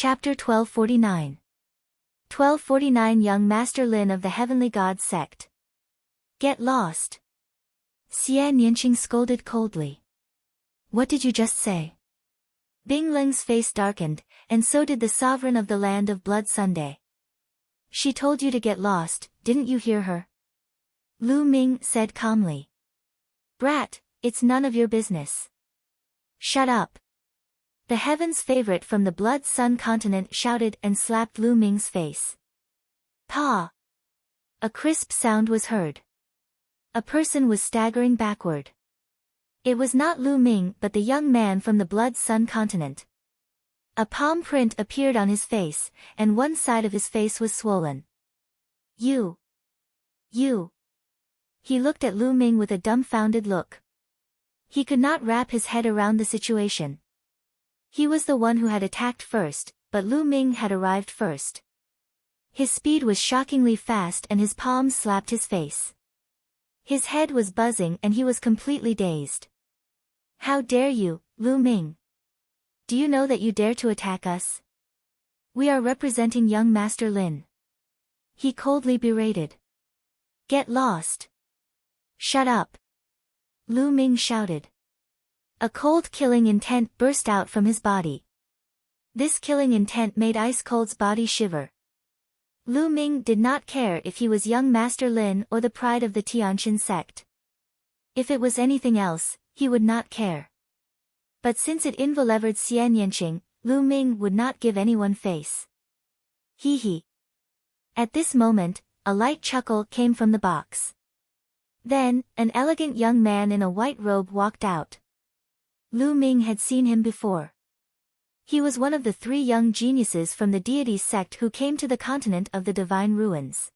Chapter 1249. 1249 Young Master Lin of the Heavenly God Sect. Get lost. Xie Nianqing scolded coldly. What did you just say? Bing Ling's face darkened, and so did the sovereign of the land of Blood Sunday. She told you to get lost, didn't you hear her? Lu Ming said calmly. Brat, it's none of your business. Shut up. The heaven's favorite from the Blood Sun continent shouted and slapped Lu Ming's face. Pa! A crisp sound was heard. A person was staggering backward. It was not Lu Ming but the young man from the Blood Sun continent. A palm print appeared on his face, and one side of his face was swollen. You. He looked at Lu Ming with a dumbfounded look. He could not wrap his head around the situation. He was the one who had attacked first, but Lu Ming had arrived first. His speed was shockingly fast and his palms slapped his face. His head was buzzing and he was completely dazed. How dare you, Lu Ming? Do you know that you dare to attack us? We are representing young Master Lin. He coldly berated. Get lost. Shut up. Lu Ming shouted. A cold killing intent burst out from his body. This killing intent made Ice Cold's body shiver. Lu Ming did not care if he was young Master Lin or the pride of the Tianqin sect. If it was anything else, he would not care. But since it involved Xie Nianqing, Lu Ming would not give anyone face. Hee hee. At this moment, a light chuckle came from the box. Then, an elegant young man in a white robe walked out. Lu Ming had seen him before. He was one of the 3 young geniuses from the deity sect who came to the continent of the divine ruins.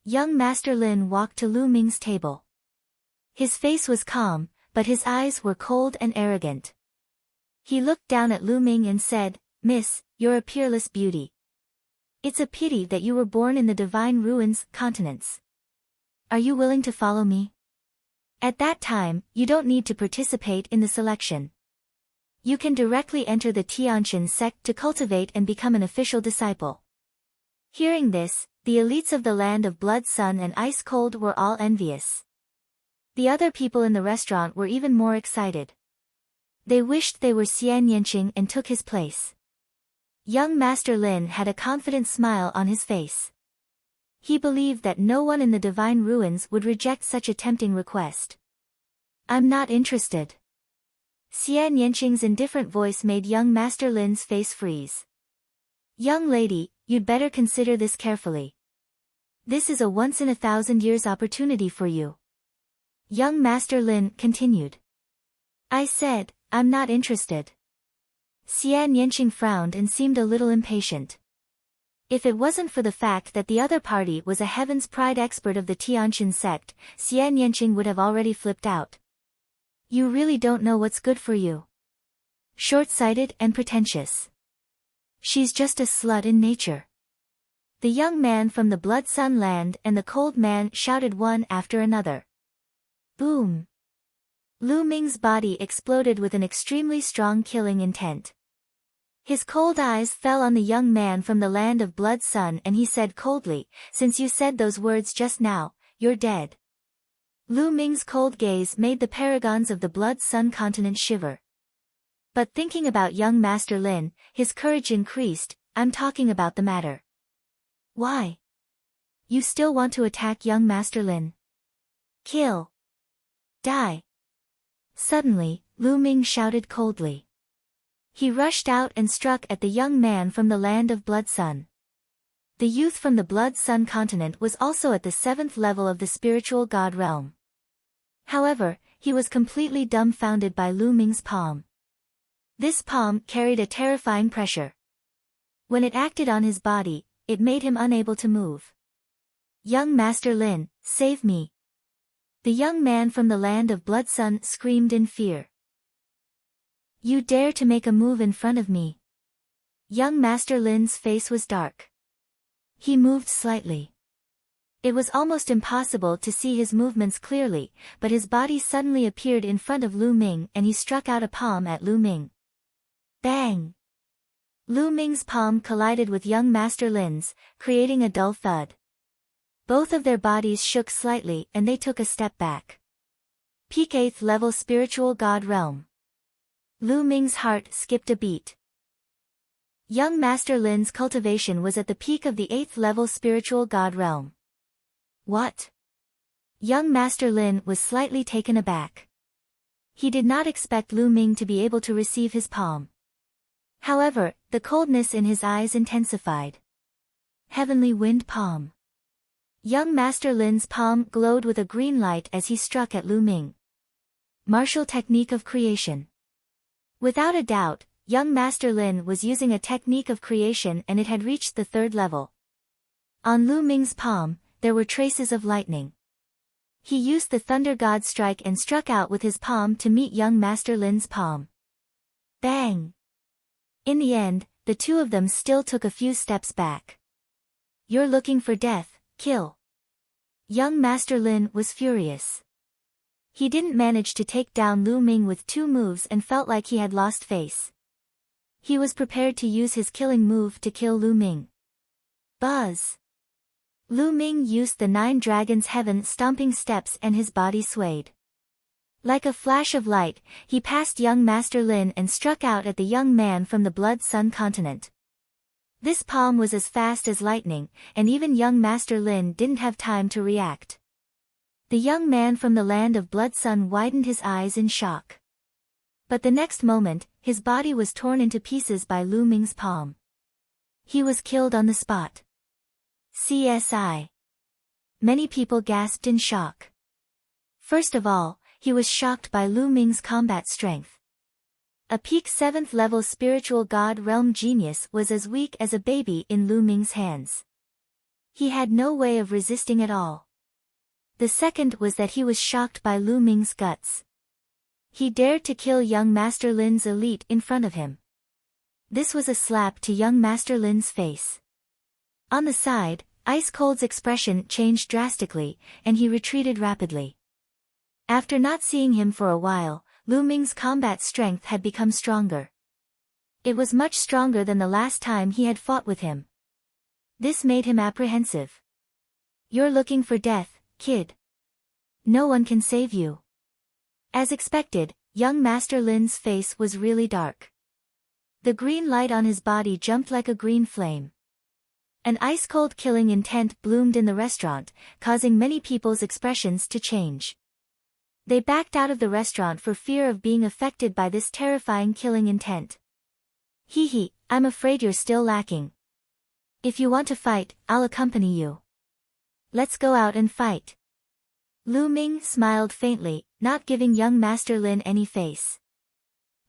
Young Master Lin walked to Lu Ming's table. His face was calm, but his eyes were cold and arrogant. He looked down at Lu Ming and said, Miss, you're a peerless beauty. It's a pity that you were born in the divine ruins continents. Are you willing to follow me? At that time, you don't need to participate in the selection. You can directly enter the Tianqin sect to cultivate and become an official disciple. Hearing this, the elites of the land of Blood Sun and Ice Cold were all envious. The other people in the restaurant were even more excited. They wished they were Xie Nianqing and took his place. Young Master Lin had a confident smile on his face. He believed that no one in the divine ruins would reject such a tempting request. I'm not interested. Xie Nianqing's indifferent voice made young Master Lin's face freeze. Young lady, you'd better consider this carefully. This is a once-in-a-thousand-years opportunity for you. Young Master Lin continued. I said, I'm not interested. Xie Nianqing frowned and seemed a little impatient. If it wasn't for the fact that the other party was a Heaven's Pride expert of the Tianqin sect, Xie Nianqing would have already flipped out. You really don't know what's good for you. Short-sighted and pretentious. She's just a slut in nature. The young man from the Blood Sun land and the cold man shouted one after another. Boom! Lu Ming's body exploded with an extremely strong killing intent. His cold eyes fell on the young man from the land of Blood Sun and he said coldly, since you said those words just now, you're dead. Lu Ming's cold gaze made the paragons of the Blood Sun continent shiver. But thinking about young Master Lin, his courage increased. I'm talking about the matter. Why? You still want to attack young Master Lin? Kill. Die. Suddenly, Lu Ming shouted coldly. He rushed out and struck at the young man from the land of Blood Sun. The youth from the Blood Sun continent was also at the 7th level of the spiritual god realm. However, he was completely dumbfounded by Lu Ming's palm. This palm carried a terrifying pressure. When it acted on his body, it made him unable to move. Young Master Lin, save me! The young man from the land of Blood Sun screamed in fear. You dare to make a move in front of me? Young Master Lin's face was dark. He moved slightly. It was almost impossible to see his movements clearly, but his body suddenly appeared in front of Lu Ming and he struck out a palm at Lu Ming. Bang! Lu Ming's palm collided with young Master Lin's, creating a dull thud. Both of their bodies shook slightly and they took a step back. Peak 8th level spiritual god realm. Lu Ming's heart skipped a beat. Young Master Lin's cultivation was at the peak of the 8th level spiritual god realm. What? Young Master Lin was slightly taken aback. He did not expect Lu Ming to be able to receive his palm. However, the coldness in his eyes intensified. Heavenly Wind Palm. Young Master Lin's palm glowed with a green light as he struck at Lu Ming. Martial technique of creation. Without a doubt, young Master Lin was using a technique of creation and it had reached the 3rd level. On Lu Ming's palm, there were traces of lightning. He used the Thunder God strike and struck out with his palm to meet young Master Lin's palm. Bang! In the end, the two of them still took a few steps back. You're looking for death, kill. Young Master Lin was furious. He didn't manage to take down Lu Ming with 2 moves and felt like he had lost face. He was prepared to use his killing move to kill Lu Ming. Buzz! Lu Ming used the 9 Dragons Heaven stomping steps and his body swayed. Like a flash of light, he passed young Master Lin and struck out at the young man from the Blood Sun continent. This palm was as fast as lightning, and even young Master Lin didn't have time to react. The young man from the land of Blood Sun widened his eyes in shock. But the next moment, his body was torn into pieces by Lu Ming's palm. He was killed on the spot. CSI. Many people gasped in shock. First of all, he was shocked by Lu Ming's combat strength. A peak 7th level spiritual god realm genius was as weak as a baby in Lu Ming's hands. He had no way of resisting at all. The second was that he was shocked by Lu Ming's guts. He dared to kill young Master Lin's elite in front of him. This was a slap to young Master Lin's face. On the side, Ice Cold's expression changed drastically, and he retreated rapidly. After not seeing him for a while, Lu Ming's combat strength had become stronger. It was much stronger than the last time he had fought with him. This made him apprehensive. You're looking for death, kid. No one can save you. As expected, young Master Lin's face was really dark. The green light on his body jumped like a green flame. An ice-cold killing intent bloomed in the restaurant, causing many people's expressions to change. They backed out of the restaurant for fear of being affected by this terrifying killing intent. Hee hee, I'm afraid you're still lacking. If you want to fight, I'll accompany you. Let's go out and fight. Lu Ming smiled faintly, not giving young Master Lin any face.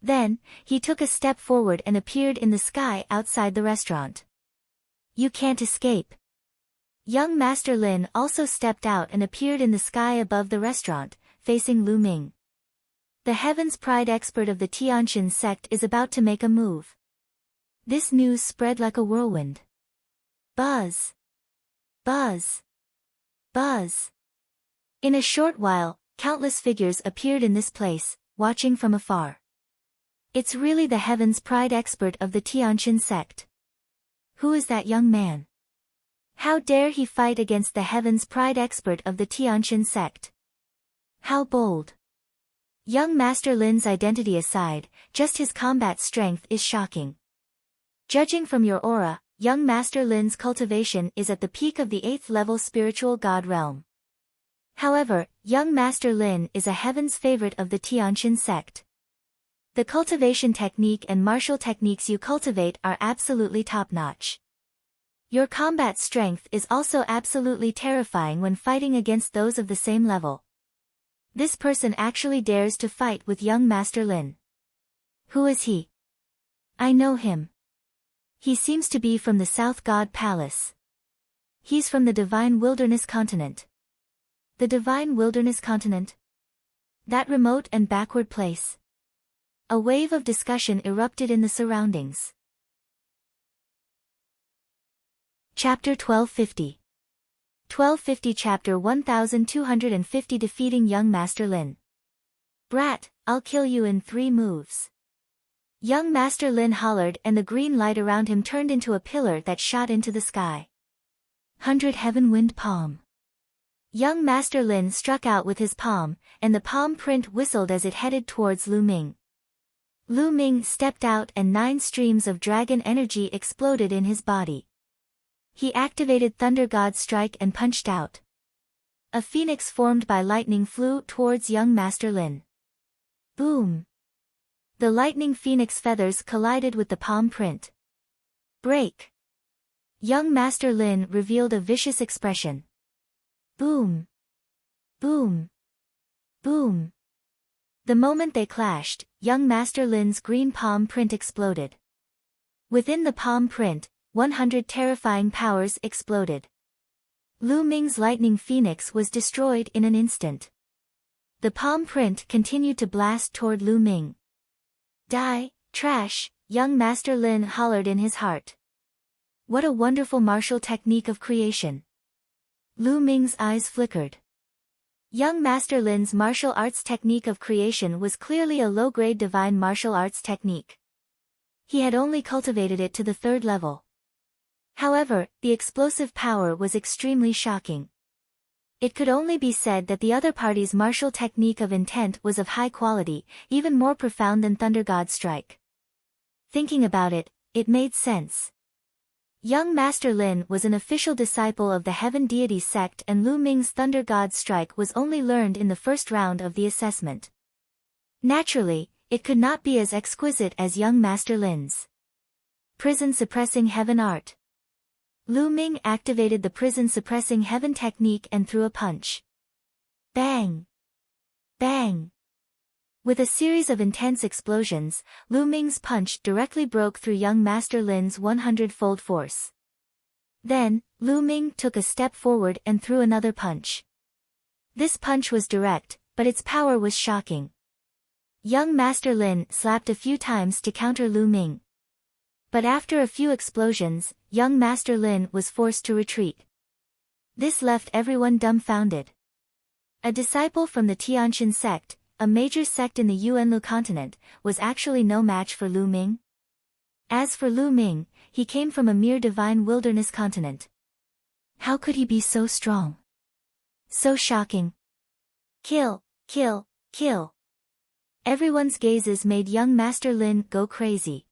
Then, he took a step forward and appeared in the sky outside the restaurant. You can't escape. Young Master Lin also stepped out and appeared in the sky above the restaurant, facing Lu Ming. The Heaven's Pride expert of the Tianqian sect is about to make a move. This news spread like a whirlwind. Buzz! Buzz! Buzz! In a short while, countless figures appeared in this place, watching from afar. It's really the Heaven's Pride expert of the Tianqian sect. Who is that young man? How dare he fight against the Heaven's Pride expert of the Tianqian sect? How bold! Young Master Lin's identity aside, just his combat strength is shocking. Judging from your aura, young Master Lin's cultivation is at the peak of the 8th level spiritual god realm. However, young Master Lin is a heaven's favorite of the Tianqian sect. The cultivation technique and martial techniques you cultivate are absolutely top-notch. Your combat strength is also absolutely terrifying when fighting against those of the same level. This person actually dares to fight with young Master Lin. Who is he? I know him. He seems to be from the South God Palace. He's from the Divine Wilderness Continent. The Divine Wilderness Continent? That remote and backward place. A wave of discussion erupted in the surroundings. Chapter 1250. 1250 Chapter 1250 Defeating Young Master Lin. Brat, I'll kill you in 3 moves. Young Master Lin hollered and the green light around him turned into a pillar that shot into the sky. 100 Heaven Wind Palm. Young Master Lin struck out with his palm, and the palm print whistled as it headed towards Lu Ming. Lu Ming stepped out and 9 streams of dragon energy exploded in his body. He activated Thunder God's strike and punched out. A phoenix formed by lightning flew towards young Master Lin. Boom! The lightning phoenix feathers collided with the palm print. Break! Young Master Lin revealed a vicious expression. Boom! Boom! Boom! The moment they clashed, young Master Lin's green palm print exploded. Within the palm print, 100 terrifying powers exploded. Lu Ming's lightning phoenix was destroyed in an instant. The palm print continued to blast toward Lu Ming. Die, trash, young Master Lin hollered in his heart. What a wonderful martial technique of creation. Lu Ming's eyes flickered. Young Master Lin's martial arts technique of creation was clearly a low-grade divine martial arts technique. He had only cultivated it to the 3rd level. However, the explosive power was extremely shocking. It could only be said that the other party's martial technique of intent was of high quality, even more profound than Thunder God's strike. Thinking about it, it made sense. Young Master Lin was an official disciple of the Heaven Deity sect and Lu Ming's Thunder God's strike was only learned in the first round of the assessment. Naturally, it could not be as exquisite as young Master Lin's. Prison Suppressing Heaven Art. Lu Ming activated the Prison Suppressing Heaven technique and threw a punch. Bang! Bang! With a series of intense explosions, Lu Ming's punch directly broke through young Master Lin's 100-fold force. Then, Lu Ming took a step forward and threw another punch. This punch was direct, but its power was shocking. Young Master Lin slapped a few times to counter Lu Ming. But after a few explosions, young Master Lin was forced to retreat. This left everyone dumbfounded. A disciple from the Tianxin sect, a major sect in the Yuanlu continent, was actually no match for Lu Ming. As for Lu Ming, he came from a mere divine wilderness continent. How could he be so strong? So shocking. Kill, kill, kill. Everyone's gazes made young Master Lin go crazy.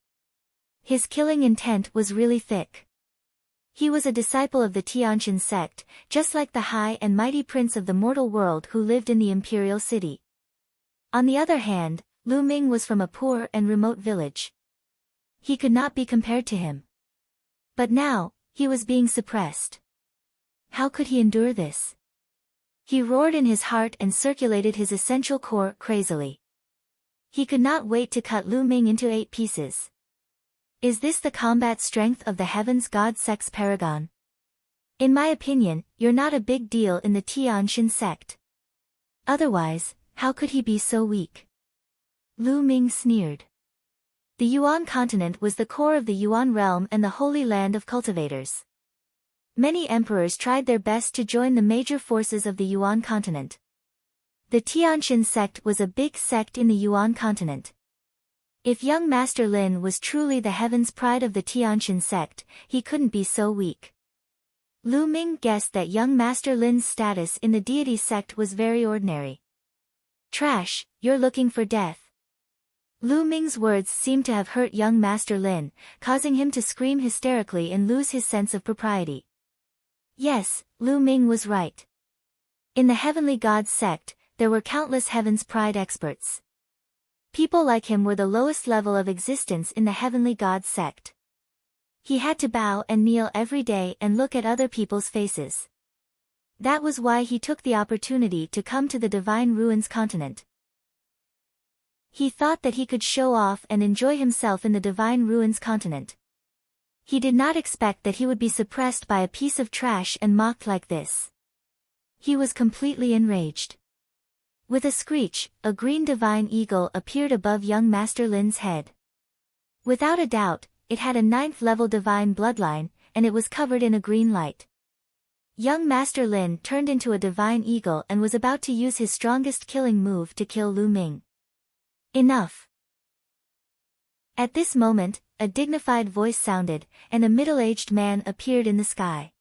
His killing intent was really thick. He was a disciple of the Tianxin sect, just like the high and mighty prince of the mortal world who lived in the imperial city. On the other hand, Lu Ming was from a poor and remote village. He could not be compared to him. But now, he was being suppressed. How could he endure this? He roared in his heart and circulated his essential core crazily. He could not wait to cut Lu Ming into 8 pieces. Is this the combat strength of the Heavens God Sect's paragon? In my opinion, you're not a big deal in the Tianxin sect. Otherwise, how could he be so weak? Lu Ming sneered. The Yuan continent was the core of the Yuan realm and the holy land of cultivators. Many emperors tried their best to join the major forces of the Yuan continent. The Tianxin sect was a big sect in the Yuan continent. If young Master Lin was truly the heaven's pride of the Tianxin sect, he couldn't be so weak. Lu Ming guessed that young Master Lin's status in the deity sect was very ordinary. Trash, you're looking for death. Lu Ming's words seemed to have hurt young Master Lin, causing him to scream hysterically and lose his sense of propriety. Yes, Lu Ming was right. In the Heavenly Gods sect, there were countless Heaven's Pride experts. People like him were the lowest level of existence in the Heavenly Gods sect. He had to bow and kneel every day and look at other people's faces. That was why he took the opportunity to come to the Divine Ruins continent. He thought that he could show off and enjoy himself in the Divine Ruins continent. He did not expect that he would be suppressed by a piece of trash and mocked like this. He was completely enraged. With a screech, a green divine eagle appeared above young Master Lin's head. Without a doubt, it had a 9th-level divine bloodline, and it was covered in a green light. Young Master Lin turned into a divine eagle and was about to use his strongest killing move to kill Lu Ming. Enough. At this moment, a dignified voice sounded, and a middle-aged man appeared in the sky.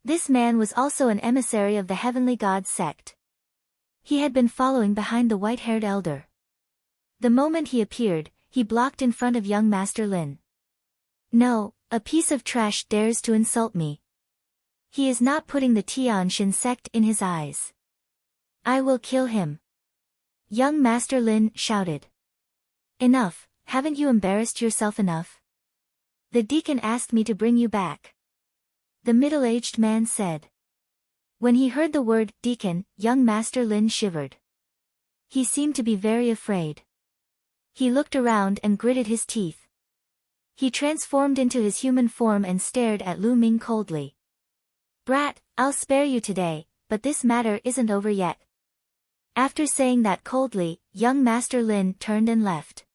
This man was also an emissary of the heavenly god sect. He had been following behind the white-haired elder. The moment he appeared, he blocked in front of young Master Lin. "No, a piece of trash dares to insult me. He is not putting the Tianxin sect in his eyes. I will kill him." Young Master Lin shouted. "Enough, haven't you embarrassed yourself enough? The deacon asked me to bring you back," the middle-aged man said. When he heard the word deacon, young Master Lin shivered. He seemed to be very afraid. He looked around and gritted his teeth. He transformed into his human form and stared at Lu Ming coldly. "Brat, I'll spare you today, but this matter isn't over yet." After saying that coldly, young Master Lin turned and left.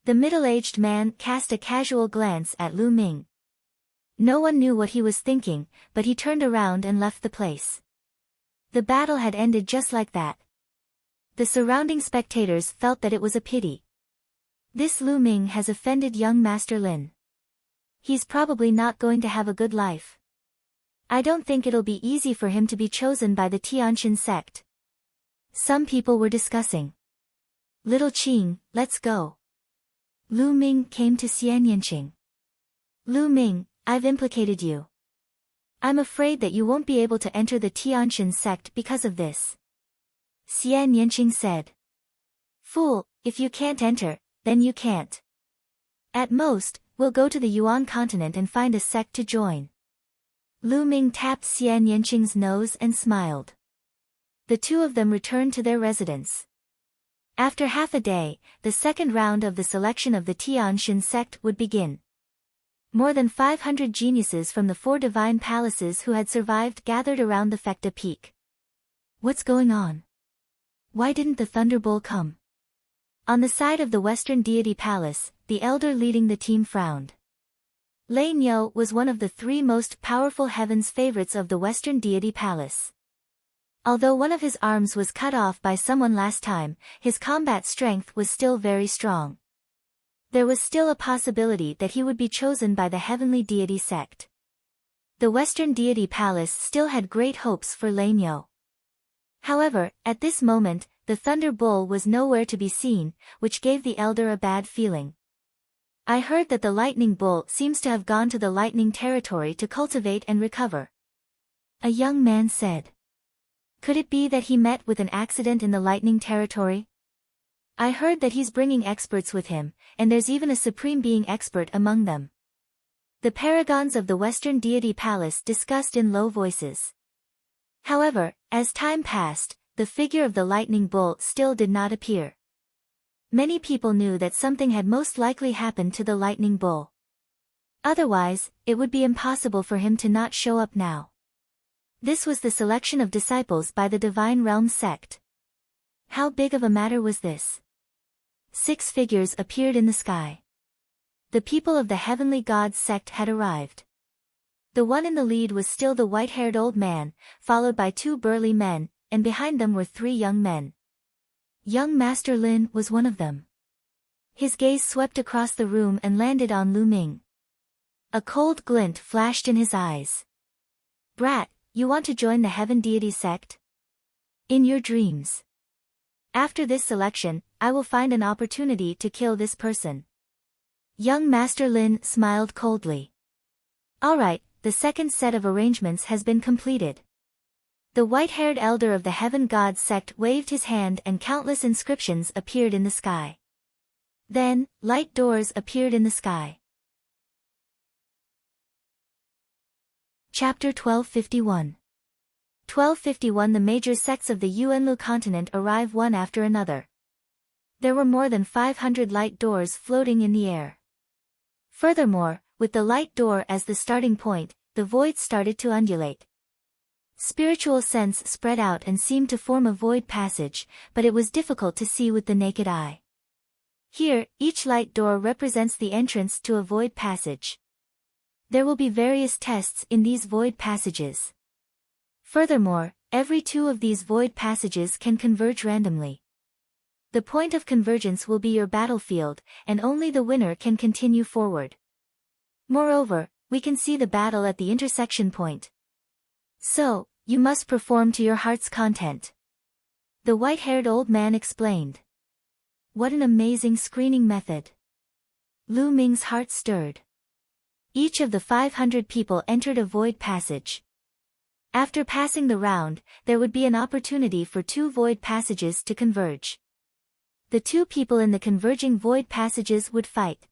The middle-aged man cast a casual glance at Lu Ming. No one knew what he was thinking, but he turned around and left the place. The battle had ended just like that. The surrounding spectators felt that it was a pity. This Lu Ming has offended young Master Lin. He's probably not going to have a good life. I don't think it'll be easy for him to be chosen by the Tianxin sect. Some people were discussing. "Little Qing, let's go." Lu Ming came to Xian Yanqing. "Lu Ming, I've implicated you. I'm afraid that you won't be able to enter the Tianxin sect because of this." Xian Yanqing said. "Fool, if you can't enter, then you can't. At most, we'll go to the Yuan continent and find a sect to join." Lu Ming tapped Xian Yanqing's nose and smiled. The two of them returned to their residence. After half a day, the second round of the selection of the Tianxin sect would begin. More than 500 geniuses from the 4 divine palaces who had survived gathered around the Fecta Peak. "What's going on? Why didn't the Thunder Bull come?" On the side of the Western Deity Palace, the elder leading the team frowned. Lei Niu was one of the 3 most powerful heavens favorites of the Western Deity Palace. Although one of his arms was cut off by someone last time, his combat strength was still very strong. There was still a possibility that he would be chosen by the heavenly deity sect. The Western Deity Palace still had great hopes for Lei Niu. However, at this moment, the Thunder Bull was nowhere to be seen, which gave the elder a bad feeling. "I heard that the Lightning Bull seems to have gone to the Lightning Territory to cultivate and recover," a young man said. "Could it be that he met with an accident in the Lightning Territory? I heard that he's bringing experts with him, and there's even a Supreme Being expert among them." The paragons of the Western Deity Palace discussed in low voices. However, as time passed, the figure of the Lightning Bull still did not appear. Many people knew that something had most likely happened to the Lightning Bull. Otherwise, it would be impossible for him to not show up now. This was the selection of disciples by the Divine Realm sect. How big of a matter was this? 6 figures appeared in the sky. The people of the heavenly god sect had arrived. The one in the lead was still the white-haired old man, followed by 2 burly men, and behind them were 3 young men. Young Master Lin was one of them. His gaze swept across the room and landed on Lu Ming. A cold glint flashed in his eyes. "Brat, you want to join the Heaven Deity sect? In your dreams. After this selection, I will find an opportunity to kill this person." Young Master Lin smiled coldly. "All right, the second set of arrangements has been completed." The white-haired elder of the Heaven God sect waved his hand and countless inscriptions appeared in the sky. Then, light doors appeared in the sky. Chapter 1251. 1251. The major sects of the Yuanlu continent arrive one after another. There were more than 500 light doors floating in the air. Furthermore, with the light door as the starting point, the void started to undulate. Spiritual sense spread out and seemed to form a void passage, but it was difficult to see with the naked eye. Here, each light door represents the entrance to a void passage. There will be various tests in these void passages. Furthermore, every 2 of these void passages can converge randomly. The point of convergence will be your battlefield, and only the winner can continue forward. Moreover, we can see the battle at the intersection point. So, you must perform to your heart's content. The white-haired old man explained. What an amazing screening method. Lu Ming's heart stirred. Each of the 500 people entered a void passage. After passing the round, there would be an opportunity for 2 void passages to converge. The 2 people in the converging void passages would fight.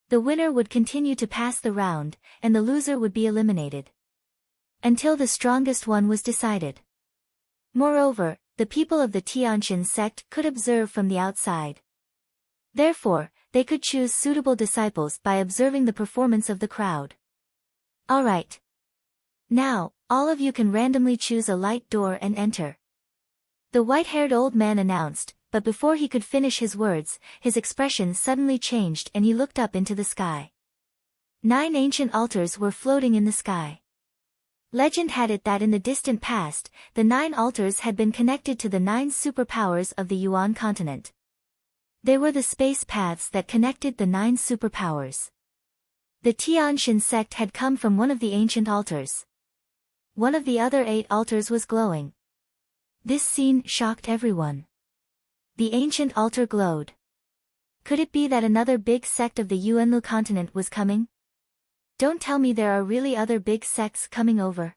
The winner would continue to pass the round, and the loser would be eliminated. Until the strongest one was decided. Moreover, the people of the Tianqian sect could observe from the outside. Therefore, they could choose suitable disciples by observing the performance of the crowd. Alright. Now, all of you can randomly choose a light door and enter. The white-haired old man announced, but before he could finish his words, his expression suddenly changed and he looked up into the sky. 9 ancient altars were floating in the sky. Legend had it that in the distant past, the 9 altars had been connected to the 9 superpowers of the Yuan continent. They were the space paths that connected the 9 superpowers. The Tianqian sect had come from one of the ancient altars. One of the other 8 altars was glowing. This scene shocked everyone. The ancient altar glowed. Could it be that another big sect of the Yuanlu continent was coming? Don't tell me there are really other big sects coming over.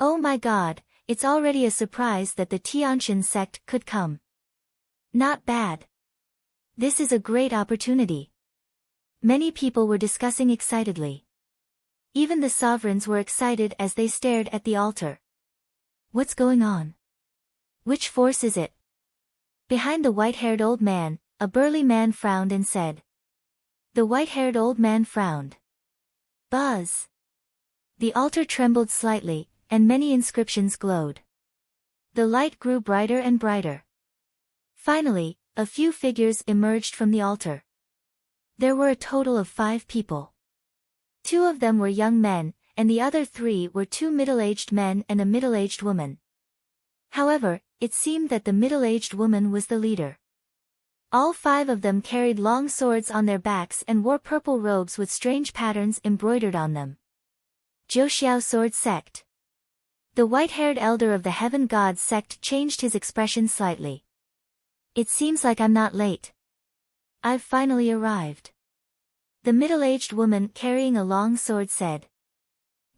Oh my god, it's already a surprise that the Tianqian sect could come. Not bad. This is a great opportunity. Many people were discussing excitedly. Even the sovereigns were excited as they stared at the altar. What's going on? Which force is it? Behind the white-haired old man, a burly man frowned and said. The white-haired old man frowned. Buzz. The altar trembled slightly, and many inscriptions glowed. The light grew brighter and brighter. Finally, a few figures emerged from the altar. There were a total of 5 people. 2 of them were young men, and the other 3 were 2 middle-aged men and a middle-aged woman. However, it seemed that the middle-aged woman was the leader. All 5 of them carried long swords on their backs and wore purple robes with strange patterns embroidered on them. Jiuxiao Sword Sect. The white-haired elder of the Heaven God sect changed his expression slightly. It seems like I'm not late. I've finally arrived. The middle-aged woman carrying a long sword said.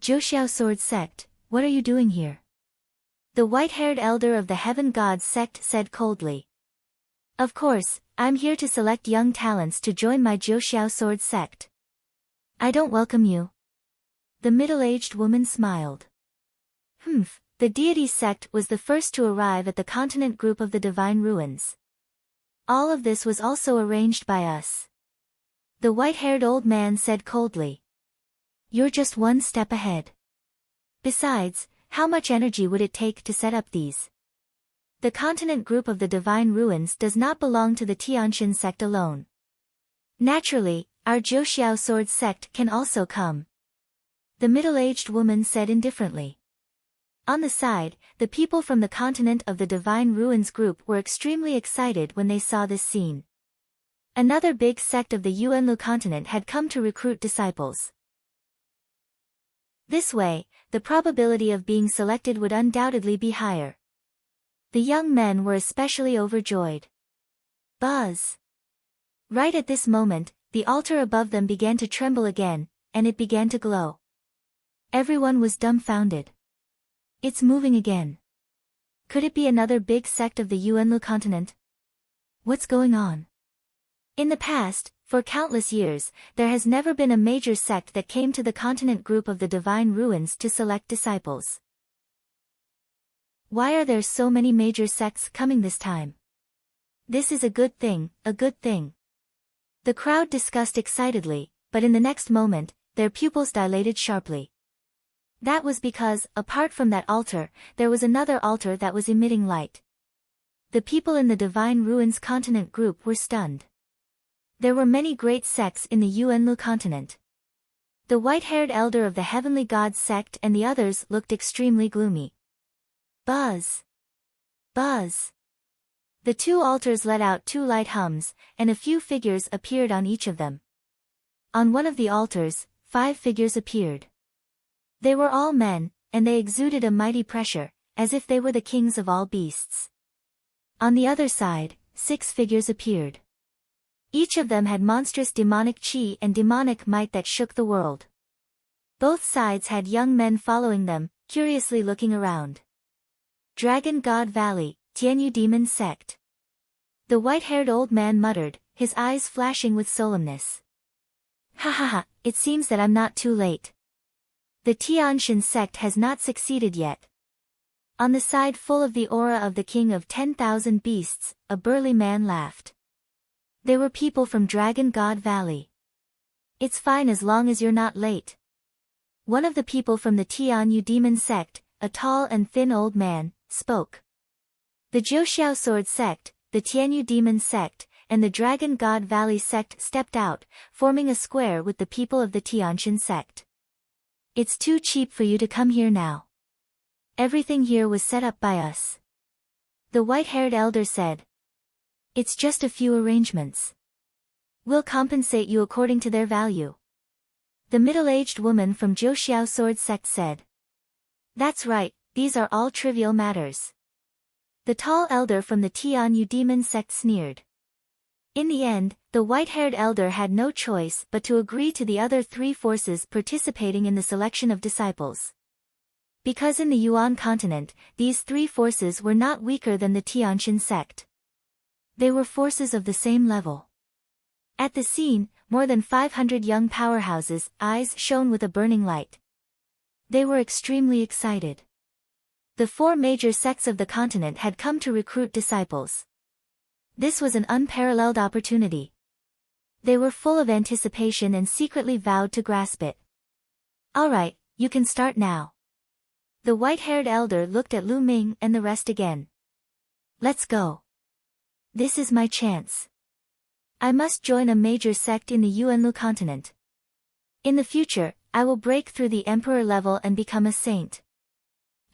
Jiuxiao Sword Sect, what are you doing here? The white-haired elder of the Heaven God sect said coldly. Of course, I'm here to select young talents to join my Jiuxiao Sword Sect. I don't welcome you. The middle-aged woman smiled. The deity sect was the first to arrive at the continent group of the Divine Ruins. All of this was also arranged by us. The white-haired old man said coldly. You're just one step ahead. Besides, how much energy would it take to set up these? The continent group of the Divine Ruins does not belong to the Tianqian sect alone. Naturally, our Jiuxiao Sword Sect can also come. The middle-aged woman said indifferently. On the side, the people from the continent of the Divine Ruins group were extremely excited when they saw this scene. Another big sect of the Yuanlu continent had come to recruit disciples. This way, the probability of being selected would undoubtedly be higher. The young men were especially overjoyed. Buzz. Right at this moment, the altar above them began to tremble again, and it began to glow. Everyone was dumbfounded. It's moving again. Could it be another big sect of the Yuanlu continent? What's going on? In the past, for countless years, there has never been a major sect that came to the continent group of the Divine Ruins to select disciples. Why are there so many major sects coming this time? This is a good thing, a good thing. The crowd discussed excitedly, but in the next moment, their pupils dilated sharply. That was because, apart from that altar, there was another altar that was emitting light. The people in the Divine Ruins continent group were stunned. There were many great sects in the Yuanlu continent. The white-haired elder of the Heavenly God sect and the others looked extremely gloomy. Buzz. Buzz. The two altars let out two light hums, and a few figures appeared on each of them. On one of the altars, 5 figures appeared. They were all men, and they exuded a mighty pressure, as if they were the kings of all beasts. On the other side, 6 figures appeared. Each of them had monstrous demonic chi and demonic might that shook the world. Both sides had young men following them, curiously looking around. Dragon God Valley, Tianyu Demon Sect. The white-haired old man muttered, his eyes flashing with solemnness. Ha ha ha, it seems that I'm not too late. The Tianshan sect has not succeeded yet. On the side full of the aura of the king of 10,000 beasts, a burly man laughed. There were people from Dragon God Valley. It's fine as long as you're not late. One of the people from the Tianyu Demon sect, a tall and thin old man, spoke. The Jiuxiao Sword sect, the Tianyu Demon sect, and the Dragon God Valley sect stepped out, forming a square with the people of the Tianshan sect. It's too cheap for you to come here now. Everything here was set up by us. The white-haired elder said. It's just a few arrangements. We'll compensate you according to their value. The middle-aged woman from Jiuxiao Sword sect said. That's right, these are all trivial matters. The tall elder from the Tianyu Demon sect sneered. In the end, the white-haired elder had no choice but to agree to the other 3 forces participating in the selection of disciples. Because in the Yuan continent, these 3 forces were not weaker than the Tianshan sect. They were forces of the same level. At the scene, more than 500 young powerhouses' eyes shone with a burning light. They were extremely excited. The 4 major sects of the continent had come to recruit disciples. This was an unparalleled opportunity. They were full of anticipation and secretly vowed to grasp it. All right, you can start now. The white-haired elder looked at Lu Ming and the rest again. Let's go. This is my chance. I must join a major sect in the Yuanlu continent. In the future, I will break through the emperor level and become a saint.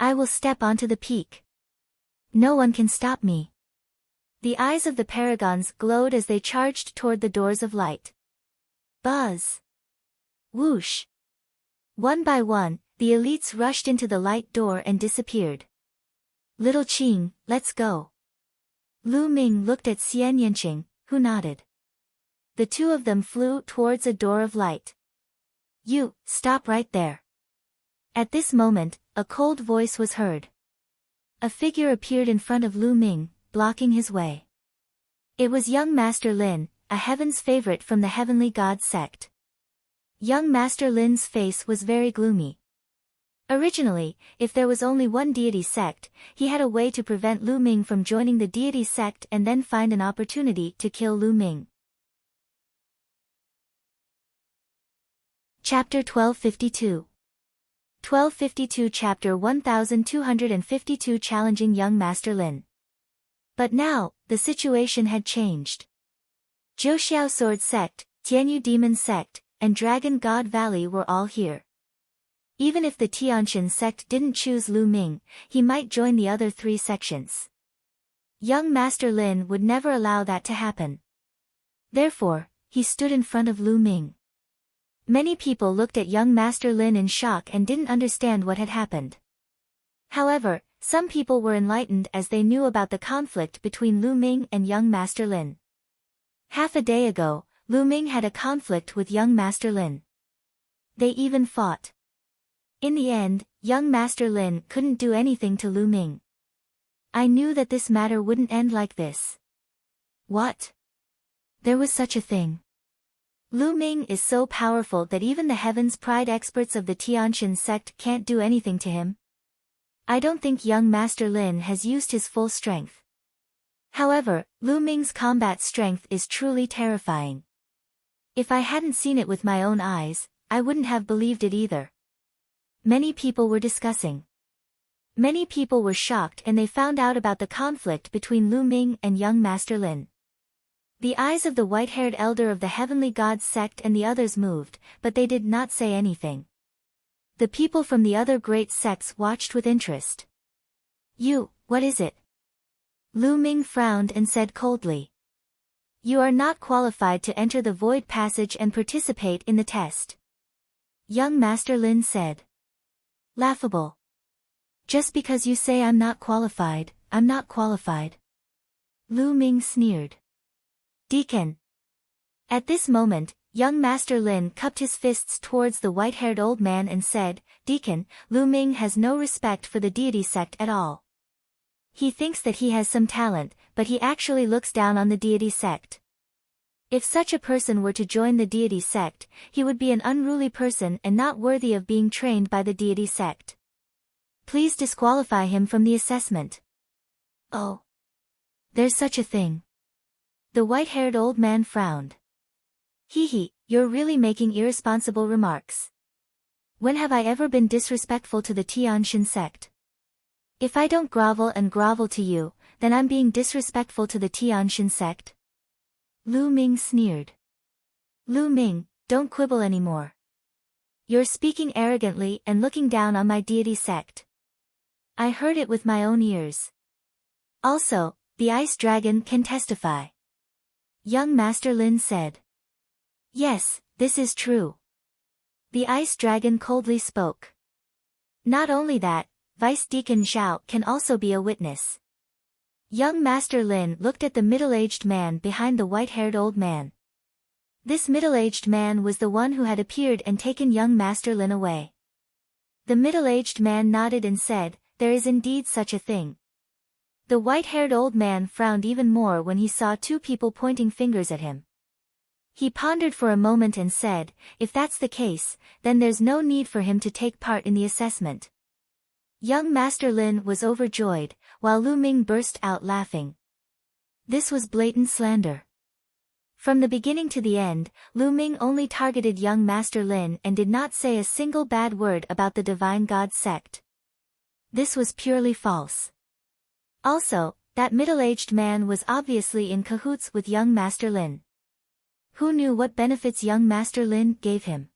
I will step onto the peak. No one can stop me. The eyes of the paragons glowed as they charged toward the doors of light. Buzz! Whoosh! One by one, the elites rushed into the light door and disappeared. Little Qing, let's go. Lu Ming looked at Xian Yanqing, who nodded. The 2 of them flew towards a door of light. You, stop right there. At this moment, a cold voice was heard. A figure appeared in front of Lu Ming, blocking his way. It was young Master Lin, a heaven's favorite from the Heavenly God sect. Young Master Lin's face was very gloomy. Originally, if there was only one deity sect, he had a way to prevent Lu Ming from joining the deity sect and then find an opportunity to kill Lu Ming. Chapter 1252. 1252 Chapter 1252 Challenging Young Master Lin. But now, the situation had changed. Jiuxiao Sword Sect, Tianyu Demon Sect, and Dragon God Valley were all here. Even if the Tianshan sect didn't choose Lu Ming, he might join the other 3 sections. Young Master Lin would never allow that to happen. Therefore, he stood in front of Lu Ming. Many people looked at young Master Lin in shock and didn't understand what had happened. However, some people were enlightened as they knew about the conflict between Lu Ming and young Master Lin. Half a day ago, Lu Ming had a conflict with young Master Lin. They even fought. In the end, young Master Lin couldn't do anything to Lu Ming. I knew that this matter wouldn't end like this. What? There was such a thing. Lu Ming is so powerful that even the Heaven's Pride experts of the Tianshan sect can't do anything to him. I don't think young Master Lin has used his full strength. However, Lu Ming's combat strength is truly terrifying. If I hadn't seen it with my own eyes, I wouldn't have believed it either. Many people were discussing. Many people were shocked and they found out about the conflict between Lu Ming and young Master Lin. The eyes of the white-haired elder of the Heavenly God sect and the others moved, but they did not say anything. The people from the other great sects watched with interest. What is it? Lu Ming frowned and said coldly. You are not qualified to enter the void passage and participate in the test. Young Master Lin said. Laughable. Just because you say I'm not qualified, I'm not qualified. Lu Ming sneered. Deacon. At this moment, young Master Lin cupped his fists towards the white-haired old man and said, Deacon, Lu Ming has no respect for the deity sect at all. He thinks that he has some talent, but he actually looks down on the deity sect. If such a person were to join the deity sect, he would be an unruly person and not worthy of being trained by the deity sect. Please disqualify him from the assessment. Oh. There's such a thing. The white-haired old man frowned. Hee, you're really making irresponsible remarks. When have I ever been disrespectful to the Tianshan sect? If I don't grovel and grovel to you, then I'm being disrespectful to the Tianshan sect? Lu Ming sneered. Lu Ming, don't quibble anymore. You're speaking arrogantly and looking down on my deity sect. I heard it with my own ears. Also, the ice dragon can testify. Young Master Lin said. Yes, this is true. The ice dragon coldly spoke. Not only that, Vice Deacon Zhao can also be a witness. Young Master Lin looked at the middle-aged man behind the white-haired old man. This middle-aged man was the one who had appeared and taken young Master Lin away. The middle-aged man nodded and said, there is indeed such a thing. The white-haired old man frowned even more when he saw two people pointing fingers at him. He pondered for a moment and said, if that's the case, then there's no need for him to take part in the assessment. Young Master Lin was overjoyed, while Lu Ming burst out laughing. This was blatant slander. From the beginning to the end, Lu Ming only targeted young Master Lin and did not say a single bad word about the Divine God sect. This was purely false. Also, that middle-aged man was obviously in cahoots with young Master Lin. Who knew what benefits young Master Lin gave him?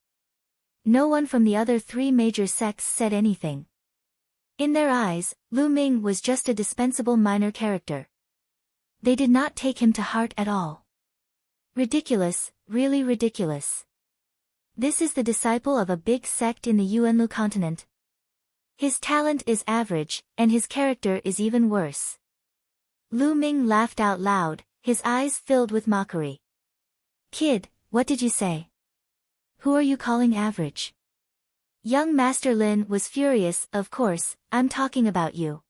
No one from the other three major sects said anything. In their eyes, Lu Ming was just a dispensable minor character. They did not take him to heart at all. Ridiculous, really ridiculous. This is the disciple of a big sect in the Yuanlu continent. His talent is average, and his character is even worse. Lu Ming laughed out loud, his eyes filled with mockery. Kid, what did you say? Who are you calling average? Young Master Lin was furious. Of course, I'm talking about you.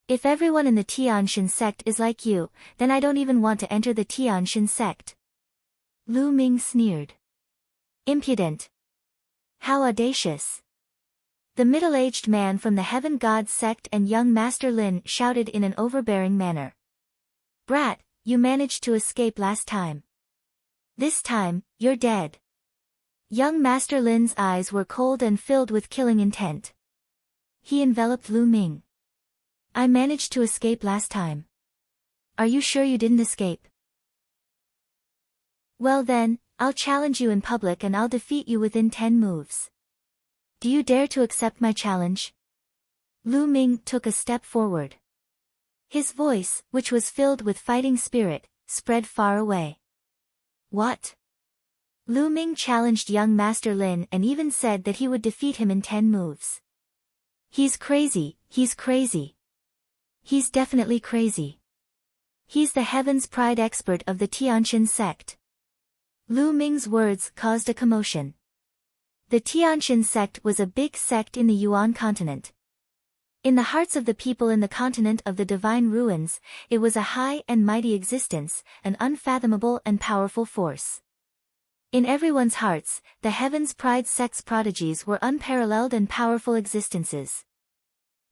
If everyone in the Tianshan sect is like you, then I don't even want to enter the Tianshan sect. Lu Ming sneered. Impudent. How audacious. The middle-aged man from the Heaven God sect and young Master Lin shouted in an overbearing manner. Brat, you managed to escape last time. This time, you're dead. Young Master Lin's eyes were cold and filled with killing intent. He enveloped Lu Ming. I managed to escape last time. Are you sure you didn't escape? Well then, I'll challenge you in public and I'll defeat you within 10 moves. Do you dare to accept my challenge? Lu Ming took a step forward. His voice, which was filled with fighting spirit, spread far away. What? Lu Ming challenged young Master Lin and even said that he would defeat him in 10 moves. He's crazy, he's crazy. He's definitely crazy. He's the Heaven's Pride expert of the Tianshan sect. Lu Ming's words caused a commotion. The Tianshan sect was a big sect in the Yuan continent. In the hearts of the people in the continent of the Divine Ruins, it was a high and mighty existence, an unfathomable and powerful force. In everyone's hearts, the Heaven's Pride sect's prodigies were unparalleled and powerful existences.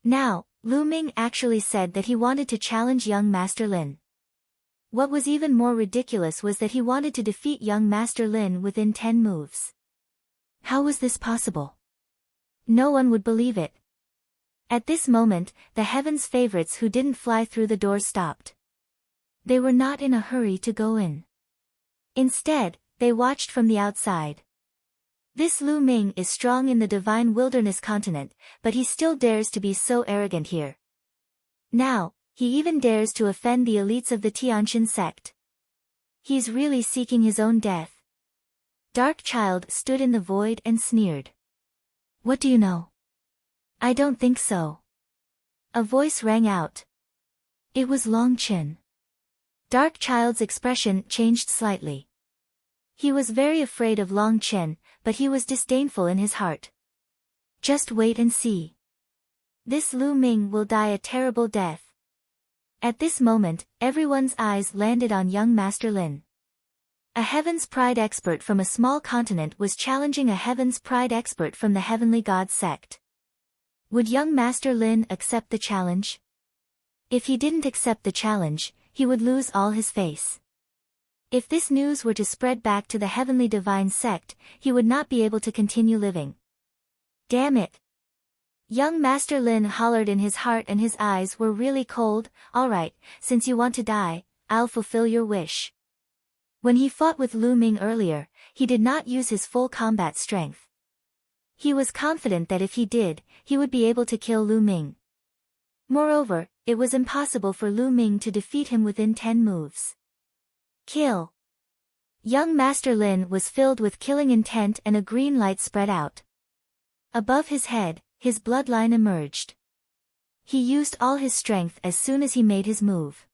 Now, Lu Ming actually said that he wanted to challenge young Master Lin. What was even more ridiculous was that he wanted to defeat young Master Lin within 10 moves. How was this possible? No one would believe it. At this moment, the Heaven's favorites who didn't fly through the door stopped. They were not in a hurry to go in. Instead, they watched from the outside. This Lu Ming is strong in the Divine Wilderness continent, but he still dares to be so arrogant here. Now, he even dares to offend the elites of the Tianqian sect. He's really seeking his own death. Dark Child stood in the void and sneered. What do you know? I don't think so. A voice rang out. It was Long Chen. Dark Child's expression changed slightly. He was very afraid of Long Chen, but he was disdainful in his heart. Just wait and see. This Lu Ming will die a terrible death. At this moment, everyone's eyes landed on young Master Lin. A Heaven's Pride expert from a small continent was challenging a Heaven's Pride expert from the Heavenly God sect. Would young Master Lin accept the challenge? If he didn't accept the challenge, he would lose all his face. If this news were to spread back to the Heavenly Divine sect, he would not be able to continue living. Damn it! Young Master Lin hollered in his heart and his eyes were really cold. All right, since you want to die, I'll fulfill your wish. When he fought with Lu Ming earlier, he did not use his full combat strength. He was confident that if he did, he would be able to kill Lu Ming. Moreover, it was impossible for Lu Ming to defeat him within 10 moves. Kill! Young Master Lin was filled with killing intent and a green light spread out. Above his head, his bloodline emerged. He used all his strength as soon as he made his move.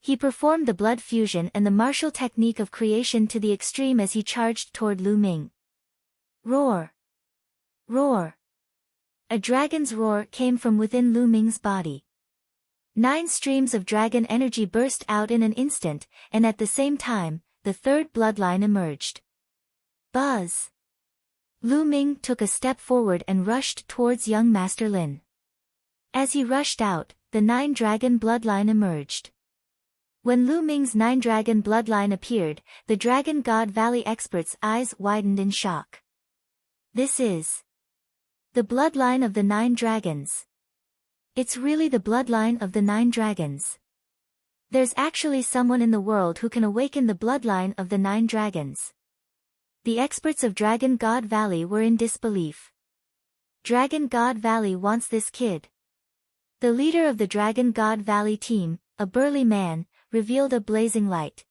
He performed the blood fusion and the martial technique of creation to the extreme as he charged toward Lu Ming. Roar! Roar! A dragon's roar came from within Lu Ming's body. 9 streams of dragon energy burst out in an instant, and at the same time, the third bloodline emerged. Buzz! Lu Ming took a step forward and rushed towards young Master Lin. As he rushed out, the 9 dragon bloodline emerged. When Lu Ming's 9 dragon bloodline appeared, the Dragon God Valley experts' eyes widened in shock. This is the bloodline of the 9 dragons. It's really the bloodline of the 9 dragons. There's actually someone in the world who can awaken the bloodline of the 9 dragons. The experts of Dragon God Valley were in disbelief. Dragon God Valley wants this kid. The leader of the Dragon God Valley team, a burly man, revealed a blazing light.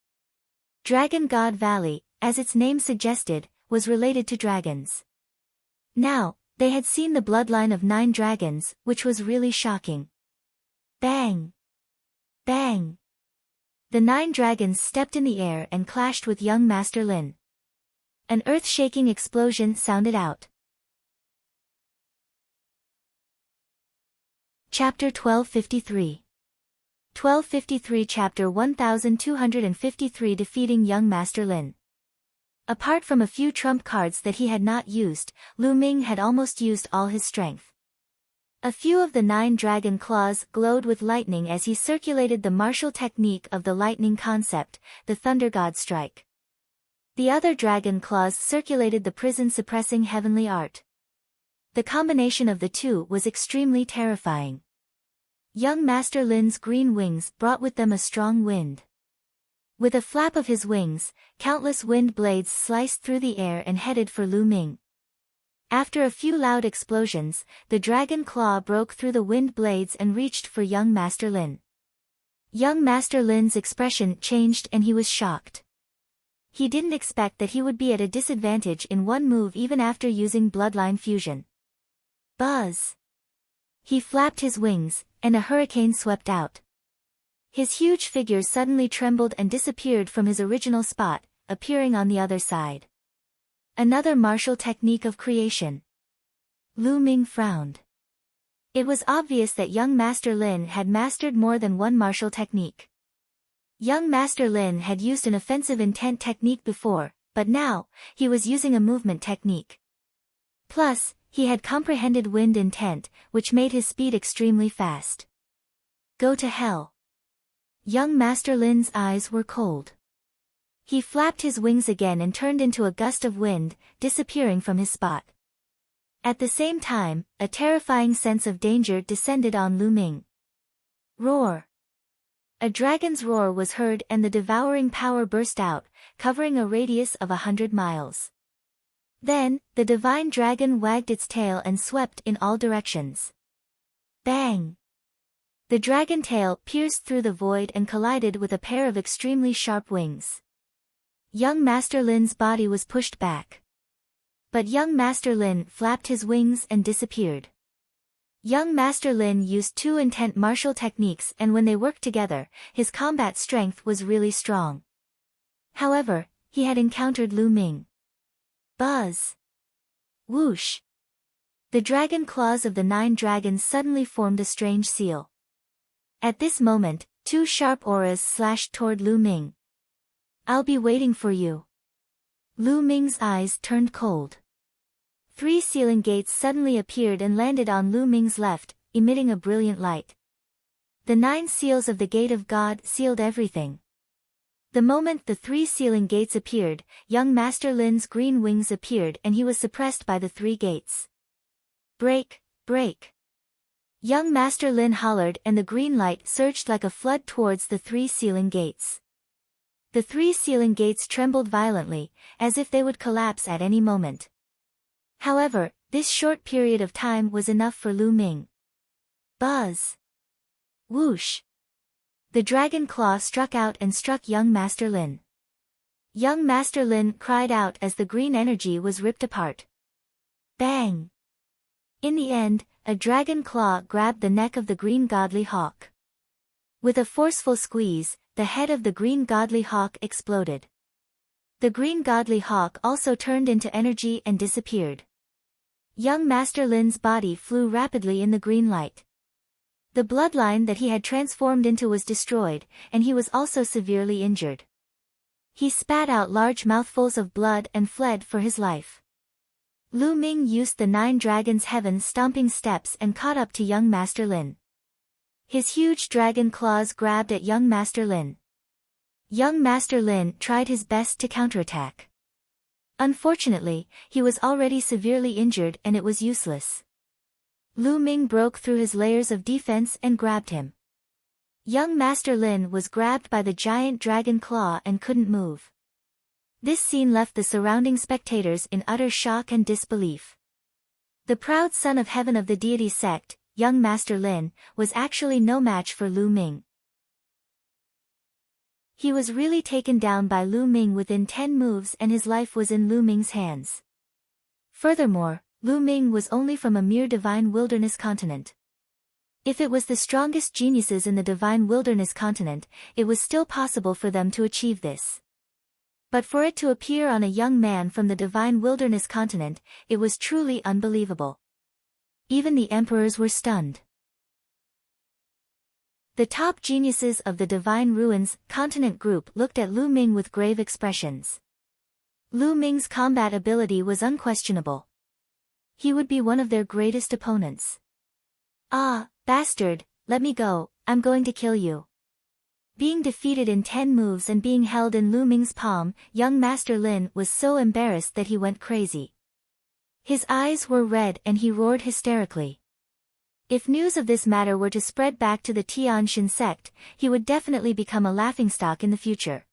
Dragon God Valley, as its name suggested, was related to dragons. Now, they had seen the bloodline of 9 dragons, which was really shocking. Bang! Bang! The 9 dragons stepped in the air and clashed with young Master Lin. An earth-shaking explosion sounded out. Chapter 1253. 1253 Chapter 1253 Defeating young Master Lin. Apart from a few trump cards that he had not used, Lu Ming had almost used all his strength. A few of the 9 dragon claws glowed with lightning as he circulated the martial technique of the lightning concept, the Thunder God Strike. The other dragon claws circulated the prison-suppressing heavenly art. The combination of the two was extremely terrifying. Young Master Lin's green wings brought with them a strong wind. With a flap of his wings, countless wind blades sliced through the air and headed for Lu Ming. After a few loud explosions, the dragon claw broke through the wind blades and reached for young Master Lin. Young Master Lin's expression changed and he was shocked. He didn't expect that he would be at a disadvantage in one move even after using bloodline fusion. Buzz! He flapped his wings, and a hurricane swept out. His huge figure suddenly trembled and disappeared from his original spot, appearing on the other side. Another martial technique of creation. Lu Ming frowned. It was obvious that young Master Lin had mastered more than one martial technique. Young Master Lin had used an offensive intent technique before, but now, he was using a movement technique. Plus, he had comprehended wind intent, which made his speed extremely fast. Go to hell. Young Master Lin's eyes were cold. He flapped his wings again and turned into a gust of wind, disappearing from his spot. At the same time, a terrifying sense of danger descended on Lu Ming. Roar! A dragon's roar was heard and the devouring power burst out, covering a radius of 100 miles. Then, the divine dragon wagged its tail and swept in all directions. Bang! The dragon tail pierced through the void and collided with a pair of extremely sharp wings. Young Master Lin's body was pushed back. But young Master Lin flapped his wings and disappeared. Young Master Lin used two intent martial techniques, and when they worked together, his combat strength was really strong. However, he had encountered Lu Ming. Buzz! Whoosh! The dragon claws of the 9 dragons suddenly formed a strange seal. At this moment, 2 sharp auras slashed toward Lu Ming. "I'll be waiting for you." Lu Ming's eyes turned cold. 3 sealing gates suddenly appeared and landed on Lu Ming's left, emitting a brilliant light. The 9 seals of the Gate of God sealed everything. The moment the 3 sealing gates appeared, young Master Lin's green wings appeared and he was suppressed by the 3 gates. "Break, break!" Young Master Lin hollered and the green light surged like a flood towards the 3 sealing gates. The 3 sealing gates trembled violently, as if they would collapse at any moment. However, this short period of time was enough for Lu Ming. Buzz! Whoosh! The dragon claw struck out and struck young Master Lin. Young Master Lin cried out as the green energy was ripped apart. Bang! In the end, a dragon claw grabbed the neck of the green godly hawk. With a forceful squeeze, the head of the green godly hawk exploded. The green godly hawk also turned into energy and disappeared. Young Master Lin's body flew rapidly in the green light. The bloodline that he had transformed into was destroyed, and he was also severely injured. He spat out large mouthfuls of blood and fled for his life. Lu Ming used the 9 dragons' heaven-stomping steps and caught up to young Master Lin. His huge dragon claws grabbed at young Master Lin. Young Master Lin tried his best to counterattack. Unfortunately, he was already severely injured and it was useless. Lu Ming broke through his layers of defense and grabbed him. Young Master Lin was grabbed by the giant dragon claw and couldn't move. This scene left the surrounding spectators in utter shock and disbelief. The proud son of heaven of the deity sect, young Master Lin, was actually no match for Lu Ming. He was really taken down by Lu Ming within 10 moves and his life was in Lu Ming's hands. Furthermore, Lu Ming was only from a mere divine wilderness continent. If it was the strongest geniuses in the divine wilderness continent, it was still possible for them to achieve this. But for it to appear on a young man from the divine wilderness continent, it was truly unbelievable. Even the emperors were stunned. The top geniuses of the Divine Ruins continent group looked at Lu Ming with grave expressions. Lu Ming's combat ability was unquestionable. He would be one of their greatest opponents. "Ah, bastard, let me go, I'm going to kill you." Being defeated in 10 moves and being held in Lu Ming's palm, young Master Lin was so embarrassed that he went crazy. His eyes were red and he roared hysterically. If news of this matter were to spread back to the Tianxin sect, he would definitely become a laughingstock in the future.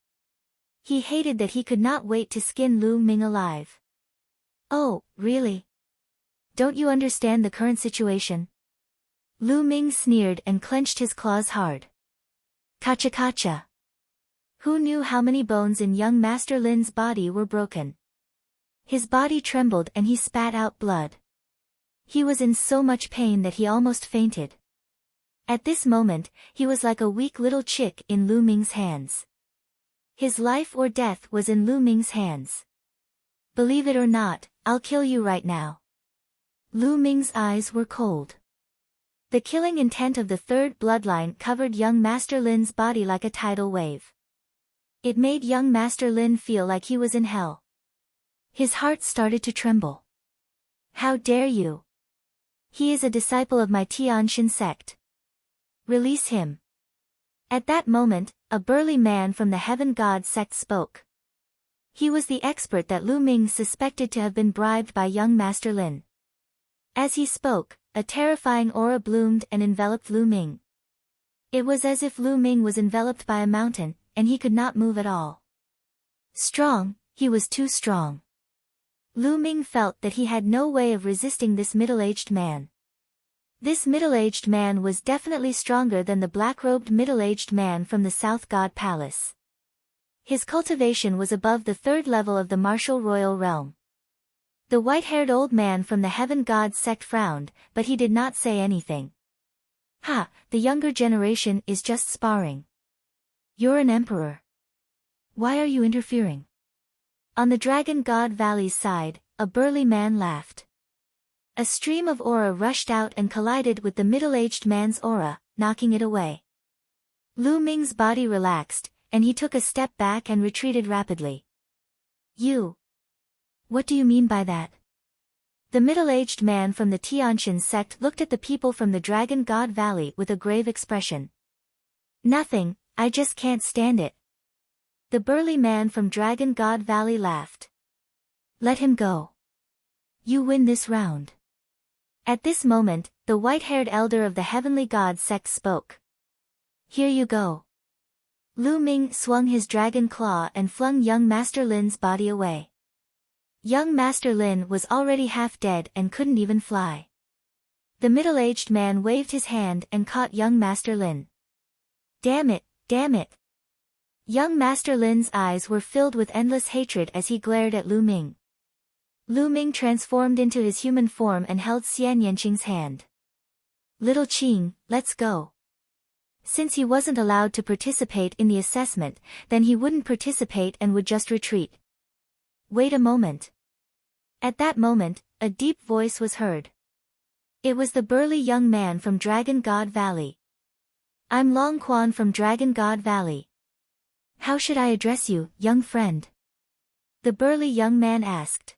He hated that he could not wait to skin Lu Ming alive. "Oh, really? Don't you understand the current situation?" Lu Ming sneered and clenched his claws hard. "Kacha kacha." Who knew how many bones in young Master Lin's body were broken? His body trembled and he spat out blood. He was in so much pain that he almost fainted. At this moment, he was like a weak little chick in Lu Ming's hands. His life or death was in Lu Ming's hands. "Believe it or not, I'll kill you right now." Lu Ming's eyes were cold. The killing intent of the 3rd bloodline covered young Master Lin's body like a tidal wave. It made young Master Lin feel like he was in hell. His heart started to tremble. "How dare you? He is a disciple of my Tianxin sect. Release him." At that moment, a burly man from the Heaven God sect spoke. He was the expert that Lu Ming suspected to have been bribed by young Master Lin. As he spoke, a terrifying aura bloomed and enveloped Lu Ming. It was as if Lu Ming was enveloped by a mountain, and he could not move at all. Strong, he was too strong. Lu Ming felt that he had no way of resisting this middle-aged man. This middle-aged man was definitely stronger than the black-robed middle-aged man from the South God Palace. His cultivation was above the third level of the martial royal realm. The white-haired old man from the Heaven God sect frowned, but he did not say anything. Ha, the younger generation is just sparring. You're an emperor. Why are you interfering? On the Dragon God Valley's side, a burly man laughed. A stream of aura rushed out and collided with the middle-aged man's aura, knocking it away. Lu Ming's body relaxed, and he took a step back and retreated rapidly. You. What do you mean by that? The middle-aged man from the Tianqian sect looked at the people from the Dragon God Valley with a grave expression. Nothing, I just can't stand it. The burly man from Dragon God Valley laughed. Let him go. You win this round. At this moment, the white-haired elder of the Heavenly God sect spoke. Here you go. Lu Ming swung his dragon claw and flung young Master Lin's body away. Young Master Lin was already half dead and couldn't even fly. The middle-aged man waved his hand and caught young Master Lin. Damn it, damn it. Young Master Lin's eyes were filled with endless hatred as he glared at Lu Ming. Lu Ming transformed into his human form and held Xian Yanqing's hand. Little Qing, let's go. Since he wasn't allowed to participate in the assessment, then he wouldn't participate and would just retreat. Wait a moment. At that moment, a deep voice was heard. It was the burly young man from Dragon God Valley. I'm Long Quan from Dragon God Valley. How should I address you, young friend? The burly young man asked.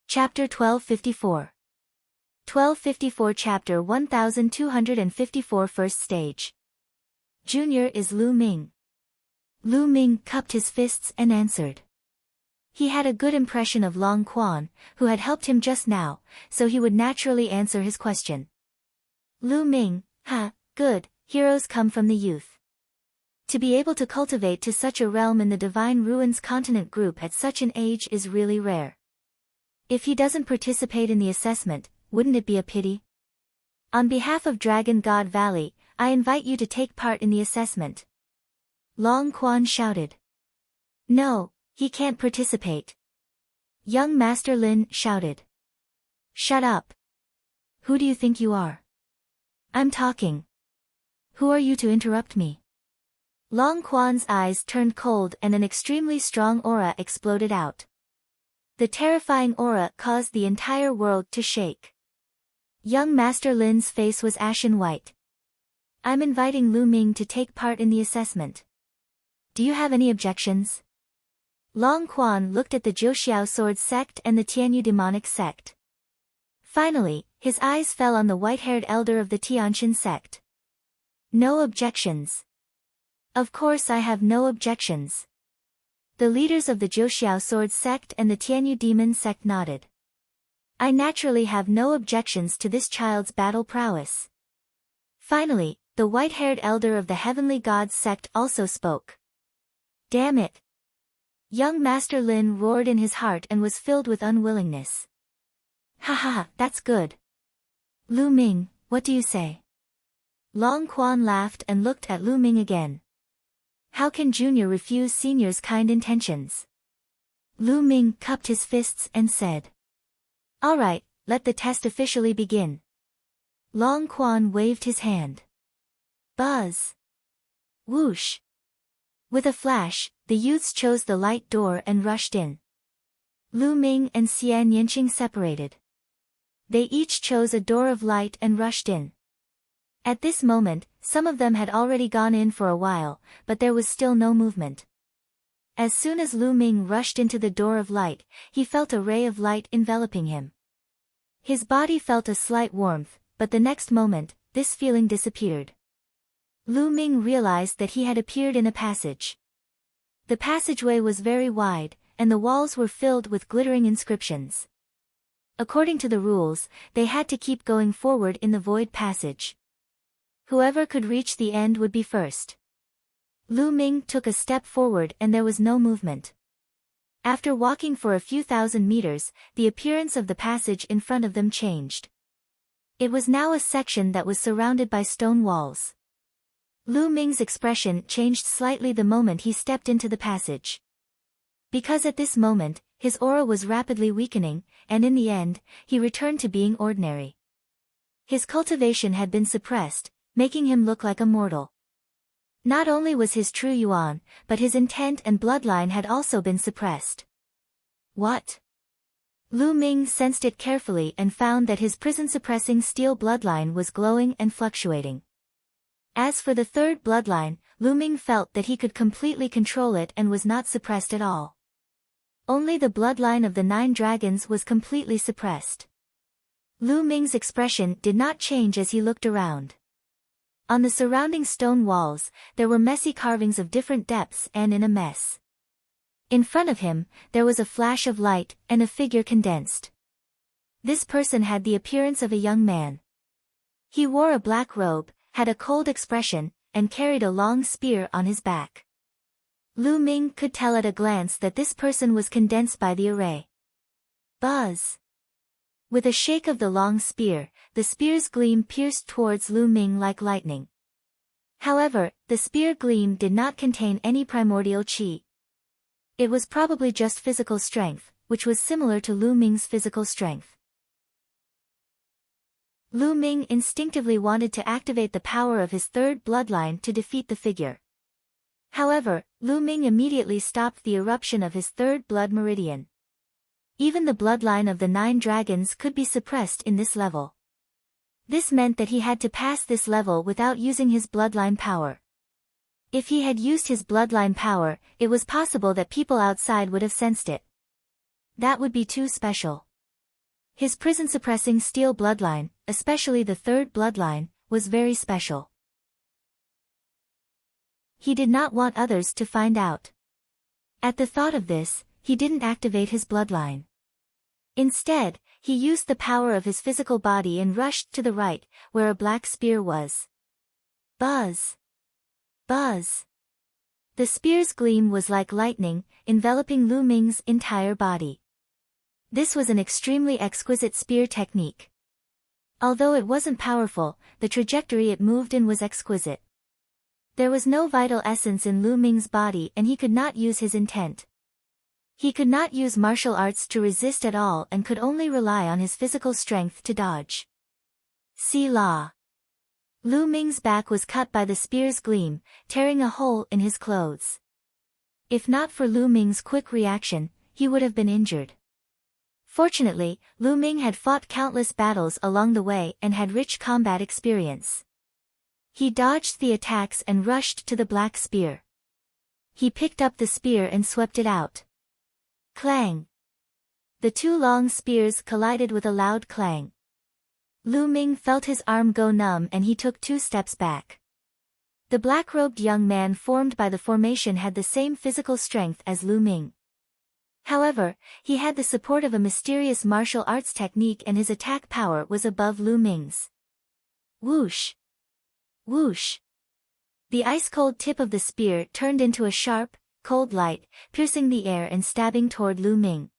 Chapter 1254. 1254 Chapter 1254 First Stage. Junior is Lu Ming. Lu Ming cupped his fists and answered. He had a good impression of Long Quan, who had helped him just now, so he would naturally answer his question. Lu Ming, good, heroes come from the youth. To be able to cultivate to such a realm in the Divine Ruins Continent group at such an age is really rare. If he doesn't participate in the assessment, wouldn't it be a pity? On behalf of Dragon God Valley, I invite you to take part in the assessment. Long Quan shouted. No, he can't participate. Young Master Lin shouted. Shut up. Who do you think you are? I'm talking. Who are you to interrupt me? Long Quan's eyes turned cold and an extremely strong aura exploded out. The terrifying aura caused the entire world to shake. Young Master Lin's face was ashen white. I'm inviting Lu Ming to take part in the assessment. Do you have any objections? Long Quan looked at the Jiuxiao Sword sect and the Tianyu demonic sect. Finally, his eyes fell on the white-haired elder of the Tianqian sect. No objections. Of course I have no objections. The leaders of the Jiuxiao Sword sect and the Tianyu demon sect nodded. I naturally have no objections to this child's battle prowess. Finally, the white-haired elder of the Heavenly Gods sect also spoke. Damn it! Young Master Lin roared in his heart and was filled with unwillingness. Ha ha, that's good. Lu Ming, what do you say? Long Quan laughed and looked at Lu Ming again. How can Junior refuse Senior's kind intentions? Lu Ming cupped his fists and said. All right, let the test officially begin. Long Quan waved his hand. Buzz. Whoosh. With a flash, the youths chose the light door and rushed in. Lu Ming and Xian Yanqing separated. They each chose a door of light and rushed in. At this moment, some of them had already gone in for a while, but there was still no movement. As soon as Lu Ming rushed into the door of light, he felt a ray of light enveloping him. His body felt a slight warmth, but the next moment, this feeling disappeared. Lu Ming realized that he had appeared in a passage. The passageway was very wide, and the walls were filled with glittering inscriptions. According to the rules, they had to keep going forward in the void passage. Whoever could reach the end would be first. Lu Ming took a step forward and there was no movement. After walking for a few thousand meters, the appearance of the passage in front of them changed. It was now a section that was surrounded by stone walls. Lu Ming's expression changed slightly the moment he stepped into the passage. Because at this moment, his aura was rapidly weakening, and in the end, he returned to being ordinary. His cultivation had been suppressed, making him look like a mortal. Not only was his true yuan, but his intent and bloodline had also been suppressed. What? Lu Ming sensed it carefully and found that his prison-suppressing steel bloodline was glowing and fluctuating. As for the third bloodline, Lu Ming felt that he could completely control it and was not suppressed at all. Only the bloodline of the 9 dragons was completely suppressed. Lu Ming's expression did not change as he looked around. On the surrounding stone walls, there were messy carvings of different depths and in a mess. In front of him, there was a flash of light, and a figure condensed. This person had the appearance of a young man. He wore a black robe, had a cold expression, and carried a long spear on his back. Lu Ming could tell at a glance that this person was condensed by the array. Buzz! With a shake of the long spear, the spear's gleam pierced towards Lu Ming like lightning. However, the spear gleam did not contain any primordial qi. It was probably just physical strength, which was similar to Lu Ming's physical strength. Lu Ming instinctively wanted to activate the power of his third bloodline to defeat the figure. However, Lu Ming immediately stopped the eruption of his third blood meridian. Even the bloodline of the 9 dragons could be suppressed in this level. This meant that he had to pass this level without using his bloodline power. If he had used his bloodline power, it was possible that people outside would have sensed it. That would be too special. His prison-suppressing steel bloodline, especially the third bloodline, was very special. He did not want others to find out. At the thought of this, he didn't activate his bloodline. Instead, he used the power of his physical body and rushed to the right, where a black spear was. Buzz! Buzz! The spear's gleam was like lightning, enveloping Lu Ming's entire body. This was an extremely exquisite spear technique. Although it wasn't powerful, the trajectory it moved in was exquisite. There was no vital essence in Lu Ming's body and he could not use his intent. He could not use martial arts to resist at all and could only rely on his physical strength to dodge. See law. Lu Ming's back was cut by the spear's gleam, tearing a hole in his clothes. If not for Lu Ming's quick reaction, he would have been injured. Fortunately, Lu Ming had fought countless battles along the way and had rich combat experience. He dodged the attacks and rushed to the black spear. He picked up the spear and swept it out. Clang! The 2 long spears collided with a loud clang. Lu Ming felt his arm go numb and he took 2 steps back. The black-robed young man formed by the formation had the same physical strength as Lu Ming. However, he had the support of a mysterious martial arts technique and his attack power was above Lu Ming's. Whoosh! Whoosh! The ice-cold tip of the spear turned into a sharp, cold light, piercing the air and stabbing toward Lu Ming.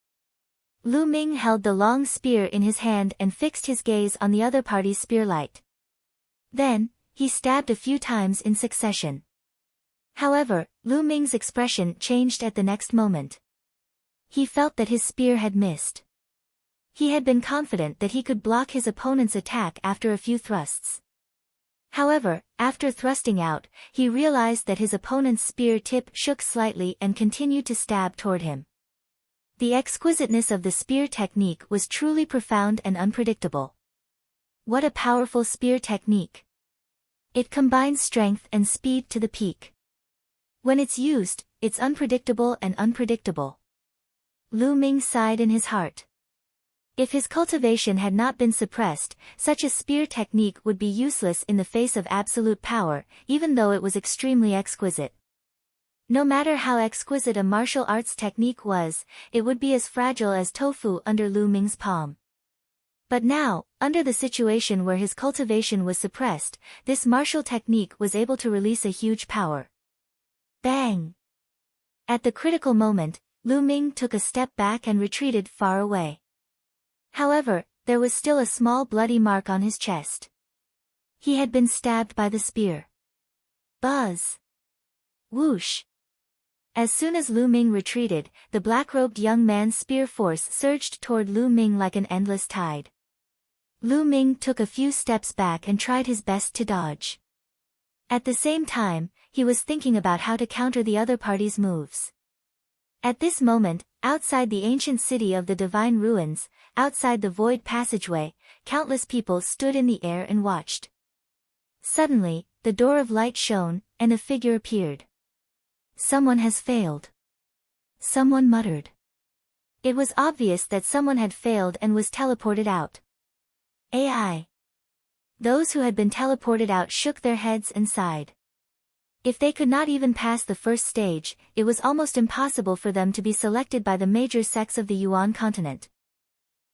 Lu Ming held the long spear in his hand and fixed his gaze on the other party's spearlight. Then, he stabbed a few times in succession. However, Lu Ming's expression changed at the next moment. He felt that his spear had missed. He had been confident that he could block his opponent's attack after a few thrusts. However, after thrusting out, he realized that his opponent's spear tip shook slightly and continued to stab toward him. The exquisiteness of the spear technique was truly profound and unpredictable. What a powerful spear technique! It combines strength and speed to the peak. When it's used, it's unpredictable and unpredictable. Lu Ming sighed in his heart. If his cultivation had not been suppressed, such a spear technique would be useless in the face of absolute power, even though it was extremely exquisite. No matter how exquisite a martial arts technique was, it would be as fragile as tofu under Lu Ming's palm. But now, under the situation where his cultivation was suppressed, this martial technique was able to release a huge power. Bang! At the critical moment, Lu Ming took a step back and retreated far away. However, there was still a small bloody mark on his chest. He had been stabbed by the spear. Buzz! Whoosh! As soon as Lu Ming retreated, the black-robed young man's spear force surged toward Lu Ming like an endless tide. Lu Ming took a few steps back and tried his best to dodge. At the same time, he was thinking about how to counter the other party's moves. At this moment, outside the ancient city of the divine ruins, outside the void passageway, countless people stood in the air and watched. Suddenly, the door of light shone, and a figure appeared. Someone has failed. Someone muttered. It was obvious that someone had failed and was teleported out. AI. Those who had been teleported out shook their heads and sighed. If they could not even pass the first stage, it was almost impossible for them to be selected by the major sects of the Yuan continent.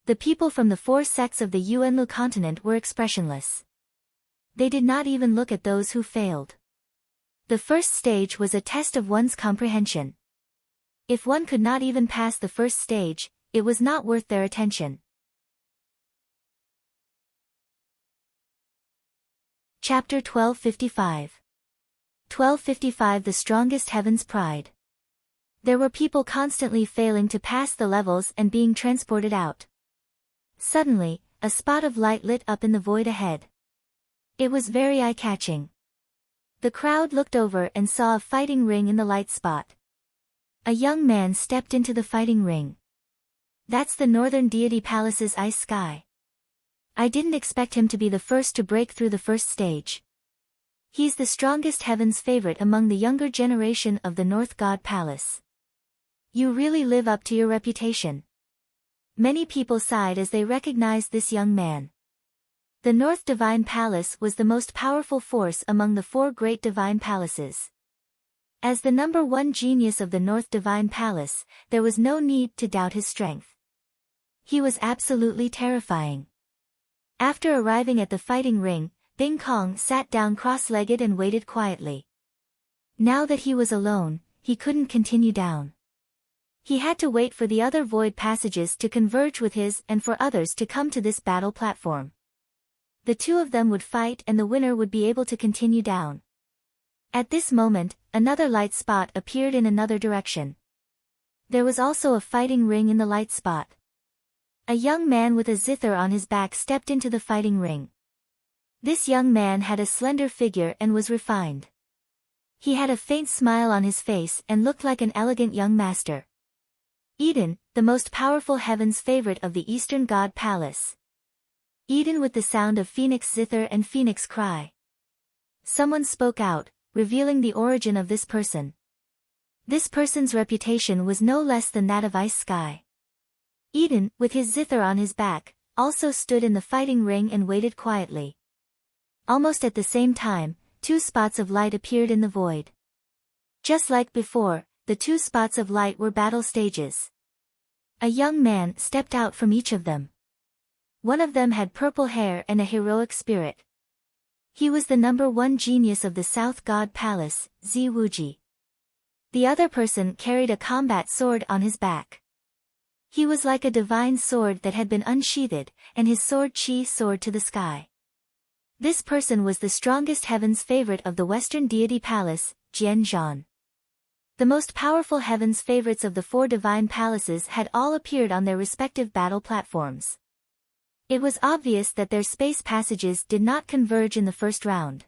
The people from the 4 sects of the Yuanlu continent were expressionless. They did not even look at those who failed. The first stage was a test of one's comprehension. If one could not even pass the first stage, it was not worth their attention. Chapter 1255. 1255 The Strongest Heaven's Pride. There were people constantly failing to pass the levels and being transported out. Suddenly, a spot of light lit up in the void ahead. It was very eye-catching. The crowd looked over and saw a fighting ring in the light spot. A young man stepped into the fighting ring. That's the Northern Deity Palace's ice sky. I didn't expect him to be the first to break through the first stage. He's the strongest heaven's favorite among the younger generation of the North God Palace. You really live up to your reputation. Many people sighed as they recognized this young man. The North Divine Palace was the most powerful force among the 4 great divine palaces. As the number 1 genius of the North Divine Palace, there was no need to doubt his strength. He was absolutely terrifying. After arriving at the fighting ring, Bing Kong sat down cross-legged and waited quietly. Now that he was alone, he couldn't continue down. He had to wait for the other void passages to converge with his and for others to come to this battle platform. The 2 of them would fight and the winner would be able to continue down. At this moment, another light spot appeared in another direction. There was also a fighting ring in the light spot. A young man with a zither on his back stepped into the fighting ring. This young man had a slender figure and was refined. He had a faint smile on his face and looked like an elegant young master. Eden, the most powerful heaven's favorite of the Eastern God Palace. Eden with the sound of phoenix zither and phoenix cry. Someone spoke out, revealing the origin of this person. This person's reputation was no less than that of Ice Sky. Eden, with his zither on his back, also stood in the fighting ring and waited quietly. Almost at the same time, 2 spots of light appeared in the void. Just like before, the 2 spots of light were battle stages. A young man stepped out from each of them. One of them had purple hair and a heroic spirit. He was the number 1 genius of the South God Palace, Zi Wuji. The other person carried a combat sword on his back. He was like a divine sword that had been unsheathed, and his sword chi soared to the sky. This person was the strongest heaven's favorite of the Western Deity Palace, Jian Zhan. The most powerful heaven's favorites of the 4 divine palaces had all appeared on their respective battle platforms. It was obvious that their space passages did not converge in the first round.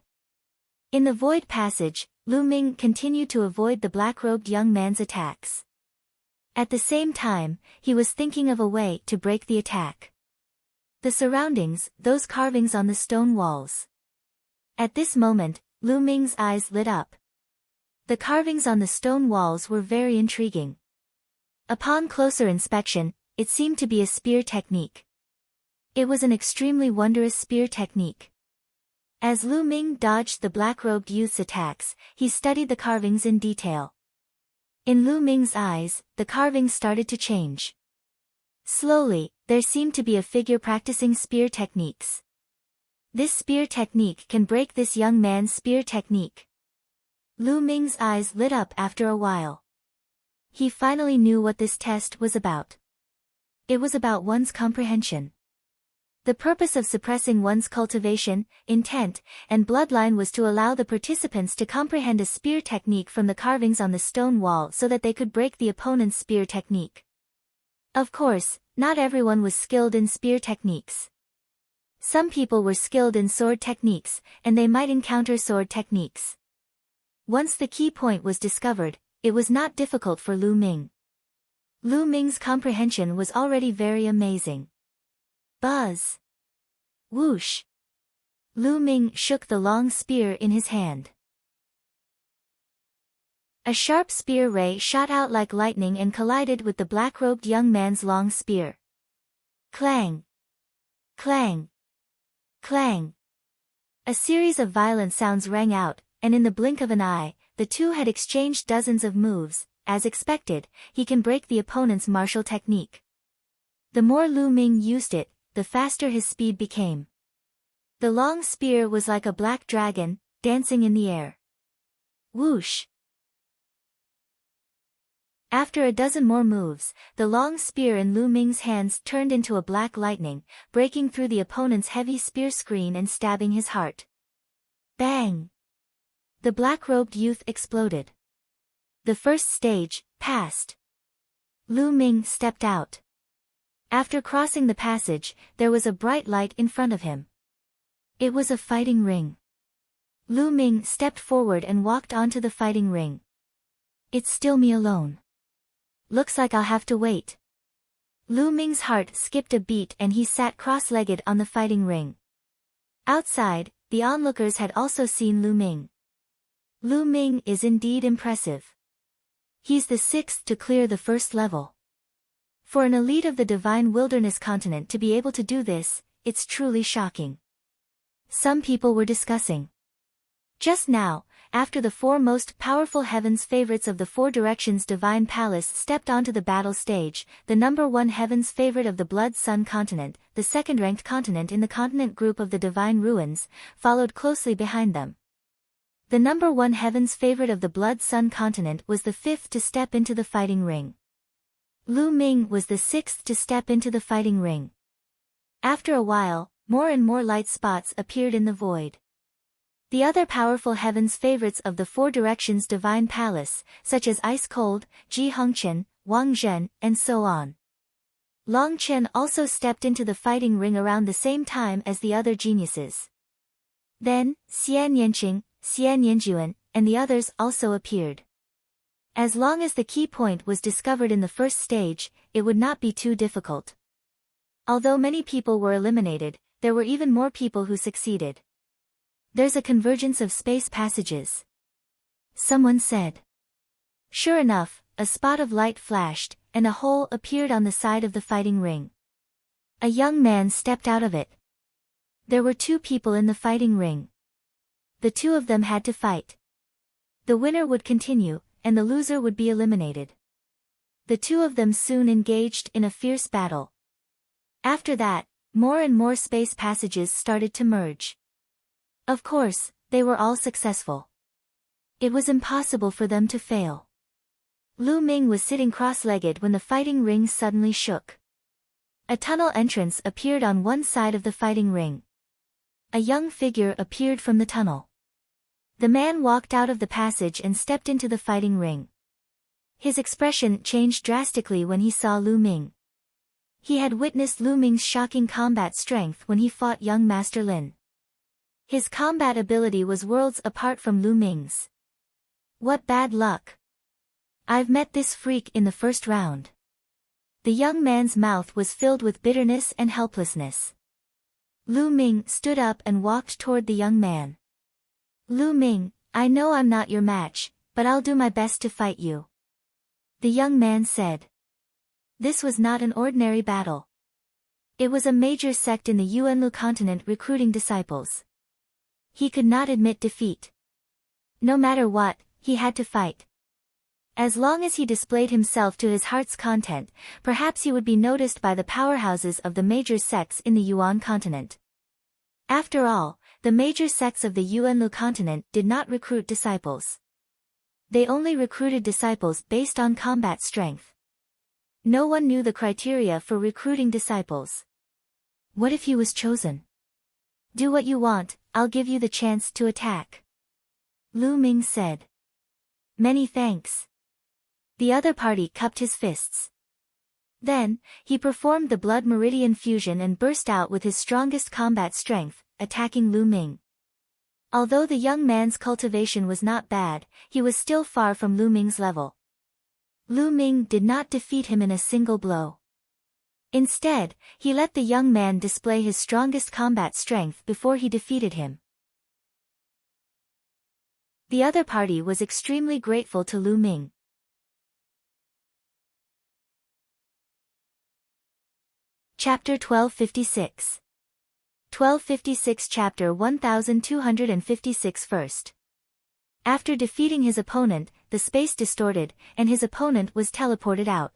In the void passage, Lu Ming continued to avoid the black-robed young man's attacks. At the same time, he was thinking of a way to break the attack. The surroundings, those carvings on the stone walls. At this moment, Lu Ming's eyes lit up. The carvings on the stone walls were very intriguing. Upon closer inspection, it seemed to be a spear technique. It was an extremely wondrous spear technique. As Lu Ming dodged the black-robed youth's attacks, he studied the carvings in detail. In Lu Ming's eyes, the carvings started to change. Slowly, there seemed to be a figure practicing spear techniques. This spear technique can break this young man's spear technique. Lu Ming's eyes lit up after a while. He finally knew what this test was about. It was about one's comprehension. The purpose of suppressing one's cultivation, intent, and bloodline was to allow the participants to comprehend a spear technique from the carvings on the stone wall so that they could break the opponent's spear technique. Of course, not everyone was skilled in spear techniques. Some people were skilled in sword techniques, and they might encounter sword techniques. Once the key point was discovered, it was not difficult for Lu Ming. Lu Ming's comprehension was already very amazing. Buzz! Whoosh! Lu Ming shook the long spear in his hand. A sharp spear ray shot out like lightning and collided with the black-robed young man's long spear. Clang! Clang! Clang! A series of violent sounds rang out, and in the blink of an eye, the two had exchanged dozens of moves. As expected, he can break the opponent's martial technique. The more Lu Ming used it, the faster his speed became. The long spear was like a black dragon, dancing in the air. Whoosh! After a dozen more moves, the long spear in Lu Ming's hands turned into a black lightning, breaking through the opponent's heavy spear screen and stabbing his heart. Bang! The black-robed youth exploded. The first stage passed. Lu Ming stepped out. After crossing the passage, there was a bright light in front of him. It was a fighting ring. Lu Ming stepped forward and walked onto the fighting ring. It's still me alone. Looks like I'll have to wait. Lu Ming's heart skipped a beat and he sat cross-legged on the fighting ring. Outside, the onlookers had also seen Lu Ming. Lu Ming is indeed impressive. He's the sixth to clear the first level. For an elite of the Divine Wilderness continent to be able to do this, it's truly shocking. Some people were discussing. Just now, after the four most powerful heaven's favorites of the Four Directions Divine Palace stepped onto the battle stage, the number one heaven's favorite of the Blood Sun continent, the second-ranked continent in the continent group of the Divine Ruins, followed closely behind them. The number one heaven's favorite of the Blood Sun continent was the fifth to step into the fighting ring. Lu Ming was the sixth to step into the fighting ring. After a while, more and more light spots appeared in the void. The other powerful heaven's favorites of the Four Directions Divine Palace, such as Ice Cold, Ji Hongchen, Wang Zhen, and so on. Long Chen also stepped into the fighting ring around the same time as the other geniuses. Then, Xian Yanqing, Xian Yanjuan, and the others also appeared. As long as the key point was discovered in the first stage, it would not be too difficult. Although many people were eliminated, there were even more people who succeeded. There's a convergence of space passages. Someone said. Sure enough, a spot of light flashed, and a hole appeared on the side of the fighting ring. A young man stepped out of it. There were two people in the fighting ring. The two of them had to fight. The winner would continue, and the loser would be eliminated. The two of them soon engaged in a fierce battle. After that, more and more space passages started to merge. Of course, they were all successful. It was impossible for them to fail. Lu Ming was sitting cross-legged when the fighting ring suddenly shook. A tunnel entrance appeared on one side of the fighting ring. A young figure appeared from the tunnel. The man walked out of the passage and stepped into the fighting ring. His expression changed drastically when he saw Lu Ming. He had witnessed Lu Ming's shocking combat strength when he fought young Master Lin. His combat ability was worlds apart from Lu Ming's. What bad luck! I've met this freak in the first round. The young man's mouth was filled with bitterness and helplessness. Lu Ming stood up and walked toward the young man. Lu Ming, I know I'm not your match, but I'll do my best to fight you. The young man said. This was not an ordinary battle. It was a major sect in the Yuanlu continent recruiting disciples. He could not admit defeat. No matter what, he had to fight. As long as he displayed himself to his heart's content, perhaps he would be noticed by the powerhouses of the major sects in the Yuan continent. After all, the major sects of the Yuanlu continent did not recruit disciples. They only recruited disciples based on combat strength. No one knew the criteria for recruiting disciples. What if he was chosen? Do what you want, I'll give you the chance to attack. Lu Ming said. Many thanks. The other party cupped his fists. Then, he performed the blood meridian fusion and burst out with his strongest combat strength, attacking Lu Ming. Although the young man's cultivation was not bad, he was still far from Lu Ming's level. Lu Ming did not defeat him in a single blow. Instead, he let the young man display his strongest combat strength before he defeated him. The other party was extremely grateful to Lu Ming. Chapter 1256. 1256 Chapter 1256 First. After defeating his opponent, the space distorted, and his opponent was teleported out.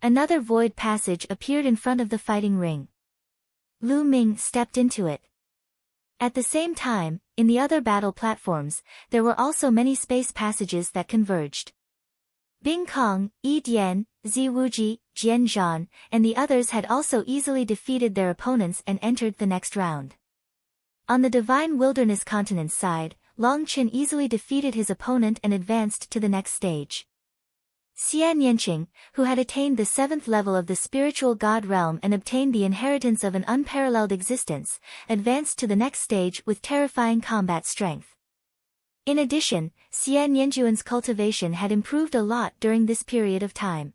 Another void passage appeared in front of the fighting ring. Lu Ming stepped into it. At the same time, in the other battle platforms, there were also many space passages that converged. Bing Kong, Yi Dian, Zi Wuji, Jian Zhan, and the others had also easily defeated their opponents and entered the next round. On the Divine Wilderness Continent's side, Long Chen easily defeated his opponent and advanced to the next stage. Xian Yanqing, who had attained the 7th level of the spiritual god realm and obtained the inheritance of an unparalleled existence, advanced to the next stage with terrifying combat strength. In addition, Xian Yanjuan's cultivation had improved a lot during this period of time.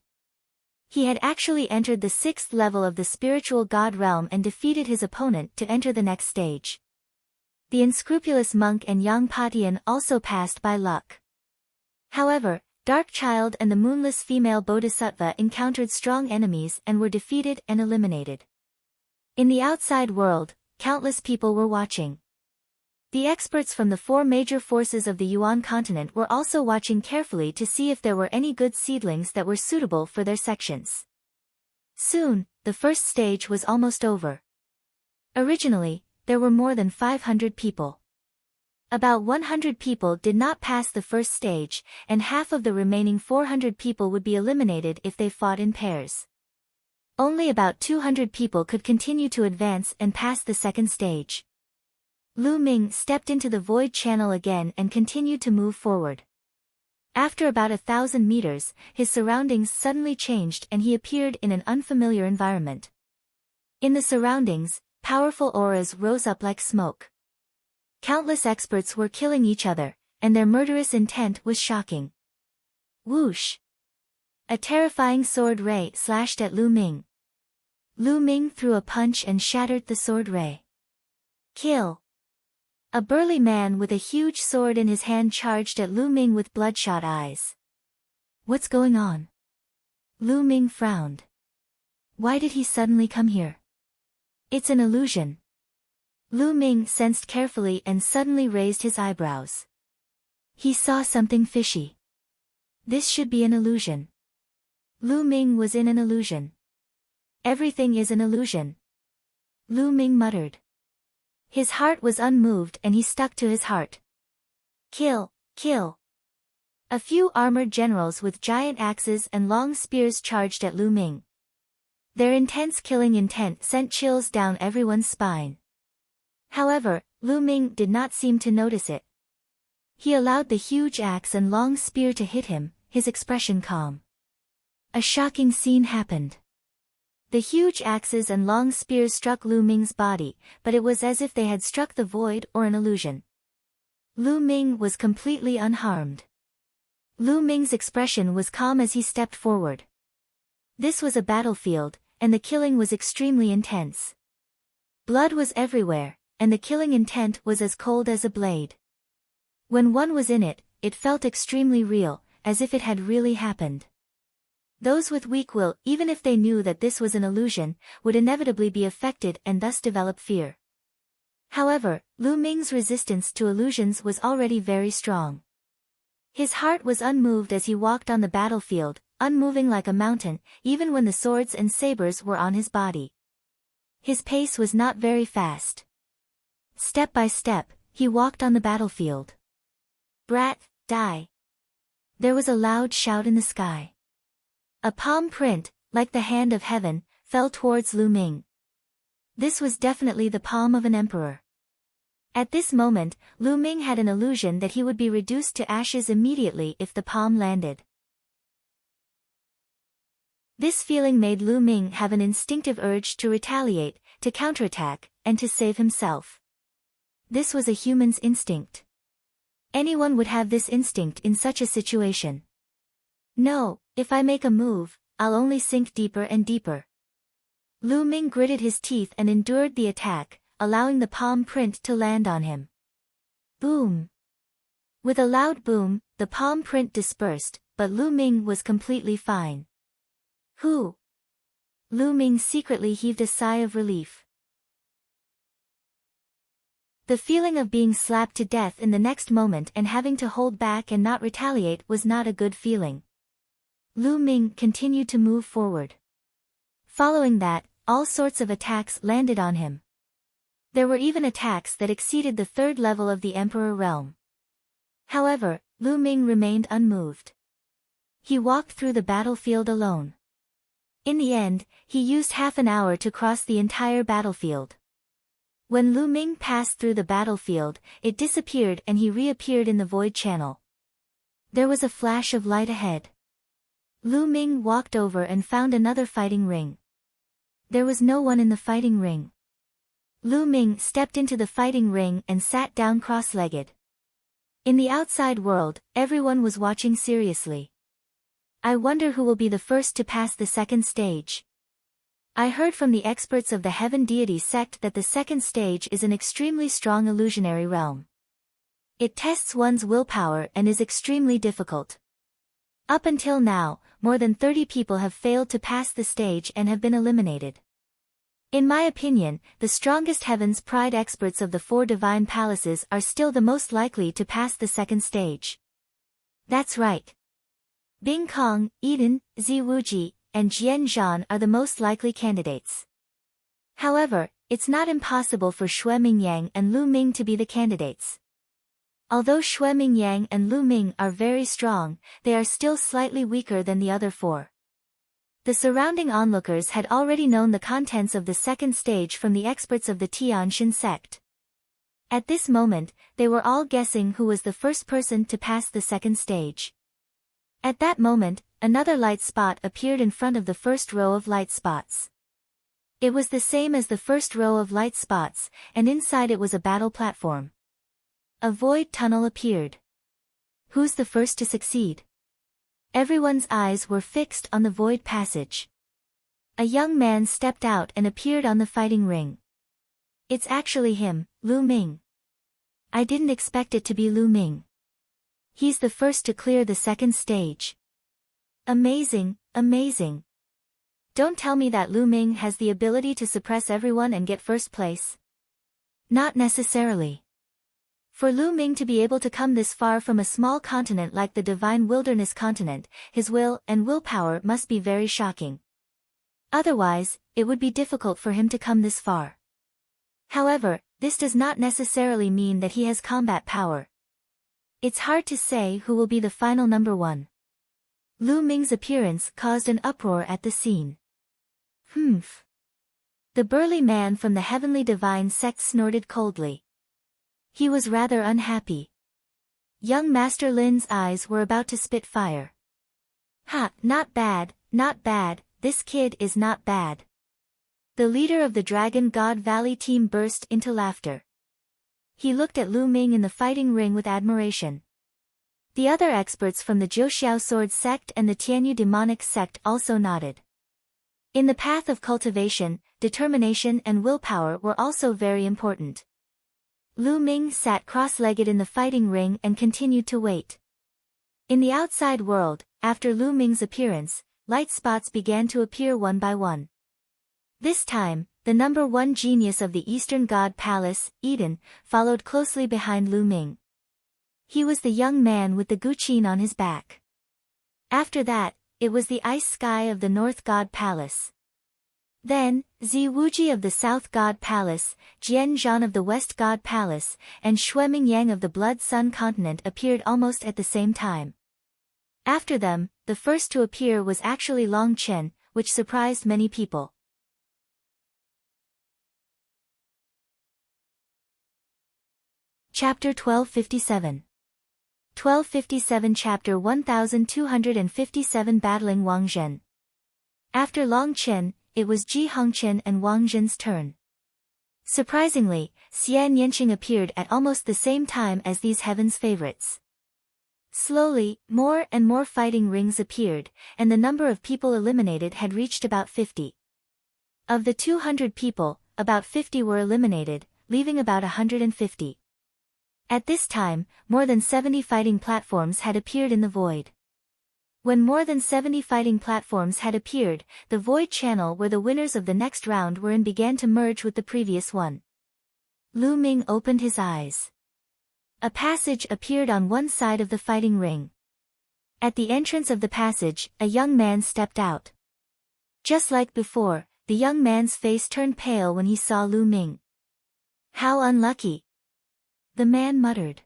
He had actually entered the 6th level of the spiritual god realm and defeated his opponent to enter the next stage. The unscrupulous monk and Yang Patian also passed by luck. However, Dark Child and the moonless female bodhisattva encountered strong enemies and were defeated and eliminated. In the outside world, countless people were watching. The experts from the 4 major forces of the Yuan continent were also watching carefully to see if there were any good seedlings that were suitable for their sections. Soon, the first stage was almost over. Originally, there were more than 500 people. About 100 people did not pass the first stage, and half of the remaining 400 people would be eliminated if they fought in pairs. Only about 200 people could continue to advance and pass the second stage. Lu Ming stepped into the void channel again and continued to move forward. After about 1,000 meters, his surroundings suddenly changed and he appeared in an unfamiliar environment. In the surroundings, powerful auras rose up like smoke. Countless experts were killing each other, and their murderous intent was shocking. Whoosh! A terrifying sword ray slashed at Lu Ming. Lu Ming threw a punch and shattered the sword ray. Kill! A burly man with a huge sword in his hand charged at Lu Ming with bloodshot eyes. What's going on? Lu Ming frowned. Why did he suddenly come here? It's an illusion. Lu Ming sensed carefully and suddenly raised his eyebrows. He saw something fishy. This should be an illusion. Lu Ming was in an illusion. Everything is an illusion. Lu Ming muttered. His heart was unmoved and he stuck to his heart. Kill, kill. A few armored generals with giant axes and long spears charged at Lu Ming. Their intense killing intent sent chills down everyone's spine. However, Lu Ming did not seem to notice it. He allowed the huge axe and long spear to hit him, his expression calm. A shocking scene happened. The huge axes and long spears struck Lu Ming's body, but it was as if they had struck the void or an illusion. Lu Ming was completely unharmed. Lu Ming's expression was calm as he stepped forward. This was a battlefield, and the killing was extremely intense. Blood was everywhere, and the killing intent was as cold as a blade. When one was in it, it felt extremely real, as if it had really happened. Those with weak will, even if they knew that this was an illusion, would inevitably be affected and thus develop fear. However, Lu Ming's resistance to illusions was already very strong. His heart was unmoved as he walked on the battlefield, unmoving like a mountain, even when the swords and sabers were on his body. His pace was not very fast. Step by step, he walked on the battlefield. Brat, die. There was a loud shout in the sky. A palm print, like the hand of heaven, fell towards Lu Ming. This was definitely the palm of an emperor. At this moment, Lu Ming had an illusion that he would be reduced to ashes immediately if the palm landed. This feeling made Lu Ming have an instinctive urge to retaliate, to counterattack, and to save himself. This was a human's instinct. Anyone would have this instinct in such a situation. No, if I make a move, I'll only sink deeper and deeper. Lu Ming gritted his teeth and endured the attack, allowing the palm print to land on him. Boom! With a loud boom, the palm print dispersed, but Lu Ming was completely fine. Whew! Lu Ming secretly heaved a sigh of relief. The feeling of being slapped to death in the next moment and having to hold back and not retaliate was not a good feeling. Lu Ming continued to move forward. Following that, all sorts of attacks landed on him. There were even attacks that exceeded the third level of the Emperor realm. However, Lu Ming remained unmoved. He walked through the battlefield alone. In the end, he used half an hour to cross the entire battlefield. When Lu Ming passed through the battlefield, it disappeared and he reappeared in the void channel. There was a flash of light ahead. Lu Ming walked over and found another fighting ring. There was no one in the fighting ring. Lu Ming stepped into the fighting ring and sat down cross-legged. In the outside world, everyone was watching seriously. I wonder who will be the first to pass the second stage. I heard from the experts of the Heaven Deity sect that the second stage is an extremely strong illusionary realm. It tests one's willpower and is extremely difficult. Up until now, more than 30 people have failed to pass the stage and have been eliminated. In my opinion, the strongest Heaven's Pride experts of the 4 divine palaces are still the most likely to pass the second stage. That's right. Bing Kong, Eden, Zi Wuji, and Jian Zhan are the most likely candidates. However, it's not impossible for Xue Mingyang and Lu Ming to be the candidates. Although Xue Mingyang and Lu Ming are very strong, they are still slightly weaker than the other 4. The surrounding onlookers had already known the contents of the second stage from the experts of the Tianxin sect. At this moment, they were all guessing who was the first person to pass the second stage. At that moment, another light spot appeared in front of the first row of light spots. It was the same as the first row of light spots, and inside it was a battle platform. A void tunnel appeared. Who's the first to succeed? Everyone's eyes were fixed on the void passage. A young man stepped out and appeared on the fighting ring. It's actually him, Lu Ming. I didn't expect it to be Lu Ming. He's the first to clear the second stage. Amazing, amazing. Don't tell me that Lu Ming has the ability to suppress everyone and get first place. Not necessarily. For Lu Ming to be able to come this far from a small continent like the Divine Wilderness continent, his will and willpower must be very shocking. Otherwise, it would be difficult for him to come this far. However, this does not necessarily mean that he has combat power. It's hard to say who will be the final number 1. Lu Ming's appearance caused an uproar at the scene. Humph. The burly man from the Heavenly Divine sect snorted coldly. He was rather unhappy. Young Master Lin's eyes were about to spit fire. Ha, not bad, this kid is not bad. The leader of the Dragon God Valley team burst into laughter. He looked at Lu Ming in the fighting ring with admiration. The other experts from the Jiuxiao Sword sect and the Tianyu Demonic sect also nodded. In the path of cultivation, determination and willpower were also very important. Lu Ming sat cross-legged in the fighting ring and continued to wait. In the outside world, after Lu Ming's appearance, light spots began to appear one by one. This time, the number 1 genius of the Eastern God Palace, Eden, followed closely behind Lu Ming. He was the young man with the guqin on his back. After that, it was the ice sky of the North God Palace. Then, Zi Wuji of the South God Palace, Jian Zhan of the West God Palace, and Xue Mingyang of the Blood Sun continent appeared almost at the same time. After them, the first to appear was actually Long Chen, which surprised many people. Chapter 1257. 1257 Chapter 1257 Battling Wang Zhen. After Long Chen, it was Ji Hongchen and Wang Zhen's turn. Surprisingly, Xian Yanqing appeared at almost the same time as these heaven's favorites. Slowly, more and more fighting rings appeared, and the number of people eliminated had reached about 50. Of the 200 people, about 50 were eliminated, leaving about 150. At this time, more than 70 fighting platforms had appeared in the void. When more than 70 fighting platforms had appeared, the void channel where the winners of the next round were in began to merge with the previous one. Lu Ming opened his eyes. A passage appeared on one side of the fighting ring. At the entrance of the passage, a young man stepped out. Just like before, the young man's face turned pale when he saw Lu Ming. "How unlucky!" the man muttered.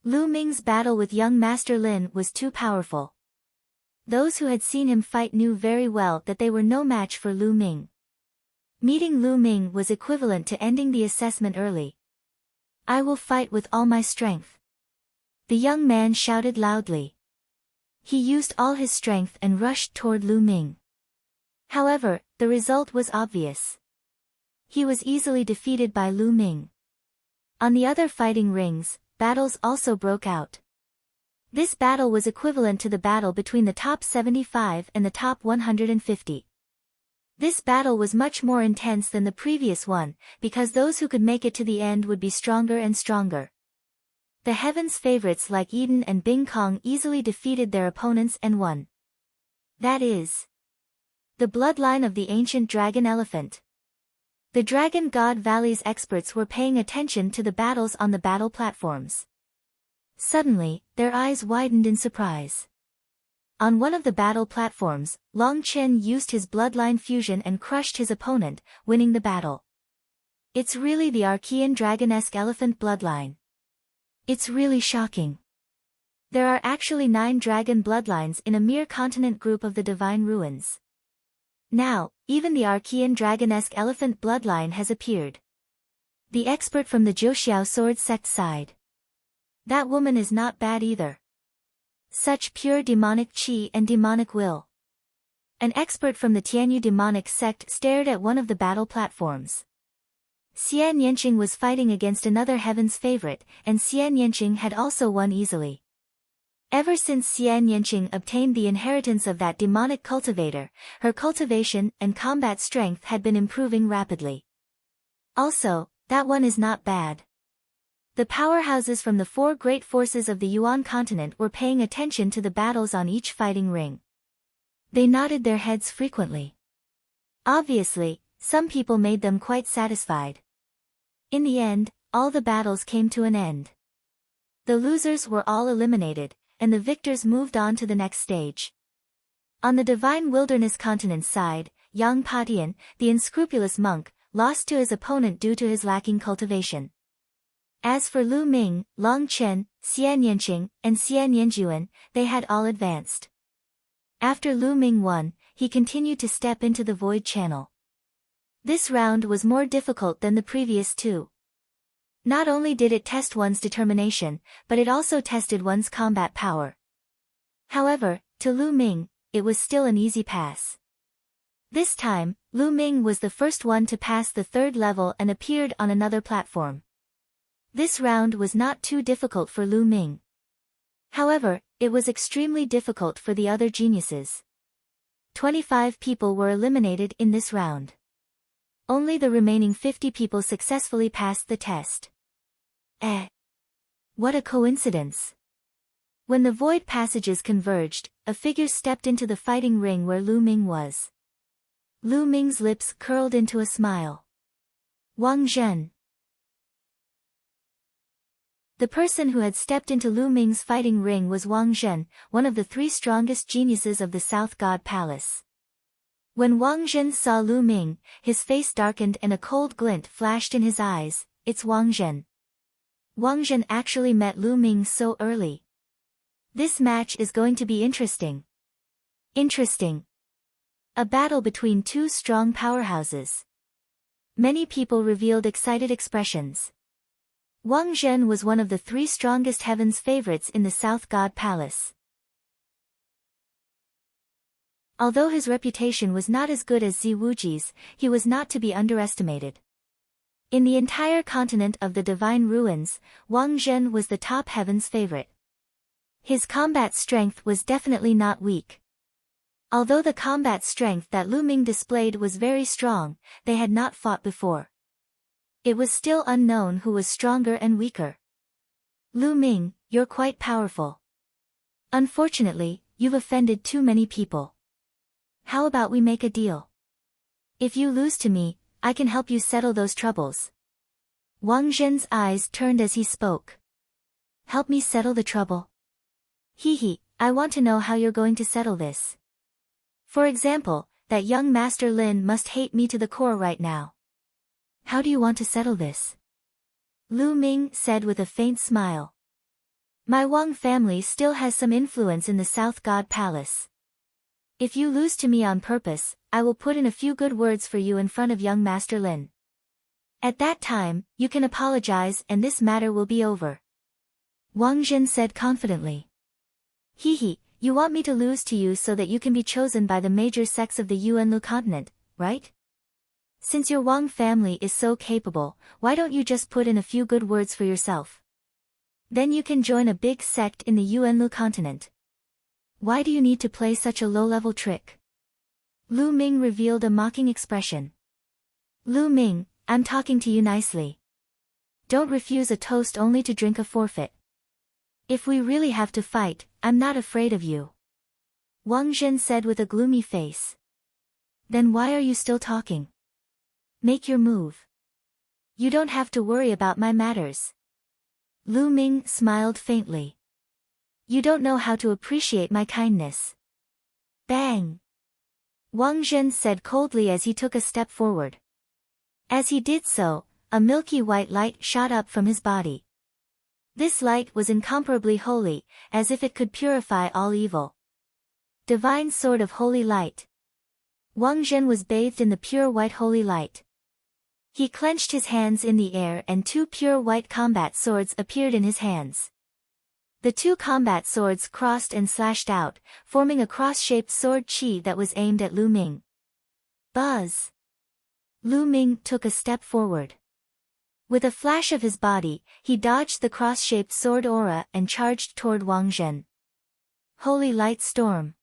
Lu Ming's battle with young Master Lin was too powerful. Those who had seen him fight knew very well that they were no match for Lu Ming. Meeting Lu Ming was equivalent to ending the assessment early. "I will fight with all my strength," the young man shouted loudly. He used all his strength and rushed toward Lu Ming. However, the result was obvious. He was easily defeated by Lu Ming. On the other fighting rings, battles also broke out. This battle was equivalent to the battle between the top 75 and the top 150. This battle was much more intense than the previous one, because those who could make it to the end would be stronger and stronger. The heavens' favorites like Eden and Bing Kong easily defeated their opponents and won. That is the bloodline of the ancient dragon elephant. The Dragon God Valley's experts were paying attention to the battles on the battle platforms. Suddenly, their eyes widened in surprise. On one of the battle platforms, Long Chen used his bloodline fusion and crushed his opponent, winning the battle. It's really the Archean dragon-esque elephant bloodline. It's really shocking. There are actually 9 dragon bloodlines in a mere continent group of the Divine Ruins. Now, even the Archean dragon-esque elephant bloodline has appeared. The expert from the Zhouxiao sword sect side. That woman is not bad either. Such pure demonic qi and demonic will. An expert from the Tianyu demonic sect stared at one of the battle platforms. Xian Yanqing was fighting against another heaven's favorite, and Xian Yanqing had also won easily. Ever since Xian Yanqing obtained the inheritance of that demonic cultivator, her cultivation and combat strength had been improving rapidly. Also, that one is not bad. The powerhouses from the 4 great forces of the Yuan continent were paying attention to the battles on each fighting ring. They nodded their heads frequently. Obviously, some people made them quite satisfied. In the end, all the battles came to an end. The losers were all eliminated, and the victors moved on to the next stage. On the Divine Wilderness continent side, Yang Patian, the unscrupulous monk, lost to his opponent due to his lacking cultivation. As for Lu Ming, Long Chen, Xian Yanqing, and Xian Yanjuan, they had all advanced. After Lu Ming won, he continued to step into the void channel. This round was more difficult than the previous 2. Not only did it test one's determination, but it also tested one's combat power. However, to Lu Ming, it was still an easy pass. This time, Lu Ming was the first one to pass the 3rd level and appeared on another platform. This round was not too difficult for Lu Ming. However, it was extremely difficult for the other geniuses. 25 people were eliminated in this round. Only the remaining 50 people successfully passed the test. What a coincidence. When the void passages converged, a figure stepped into the fighting ring where Lu Ming was. Lu Ming's lips curled into a smile. Wang Zhen. The person who had stepped into Lu Ming's fighting ring was Wang Zhen, one of the 3 strongest geniuses of the South God Palace. When Wang Zhen saw Lu Ming, his face darkened and a cold glint flashed in his eyes. It's Wang Zhen. Wang Zhen actually met Lu Ming so early. This match is going to be interesting. Interesting. A battle between two strong powerhouses. Many people revealed excited expressions. Wang Zhen was one of the three strongest heaven's favorites in the South God Palace. Although his reputation was not as good as Zi Wuji's, he was not to be underestimated. In the entire continent of the Divine Ruins, Wang Zhen was the top heaven's favorite. His combat strength was definitely not weak. Although the combat strength that Lu Ming displayed was very strong, they had not fought before. It was still unknown who was stronger and weaker. Lu Ming, you're quite powerful. Unfortunately, you've offended too many people. How about we make a deal? If you lose to me, I can help you settle those troubles. Wang Zhen's eyes turned as he spoke. Help me settle the trouble? Hee, I want to know how you're going to settle this. For example, that young Master Lin must hate me to the core right now. How do you want to settle this? Lu Ming said with a faint smile. My Wang family still has some influence in the South God Palace. If you lose to me on purpose, I will put in a few good words for you in front of young Master Lin. At that time, you can apologize and this matter will be over. Wang Zhen said confidently. Hee, you want me to lose to you so that you can be chosen by the major sects of the Yuanlu continent, right? Since your Wang family is so capable, why don't you just put in a few good words for yourself? Then you can join a big sect in the Yuanlu continent. Why do you need to play such a low-level trick? Lu Ming revealed a mocking expression. Lu Ming, I'm talking to you nicely. Don't refuse a toast only to drink a forfeit. If we really have to fight, I'm not afraid of you. Wang Zhen said with a gloomy face. Then why are you still talking? Make your move. You don't have to worry about my matters. Lu Ming smiled faintly. You don't know how to appreciate my kindness. Bang! Wang Zhen said coldly as he took a step forward. As he did so, a milky white light shot up from his body. This light was incomparably holy, as if it could purify all evil. Divine Sword of Holy Light. Wang Zhen was bathed in the pure white holy light. He clenched his hands in the air and two pure white combat swords appeared in his hands. The two combat swords crossed and slashed out, forming a cross-shaped sword chi that was aimed at Lu Ming. Buzz! Lu Ming took a step forward. With a flash of his body, he dodged the cross-shaped sword aura and charged toward Wang Zhen. Holy Light Storm.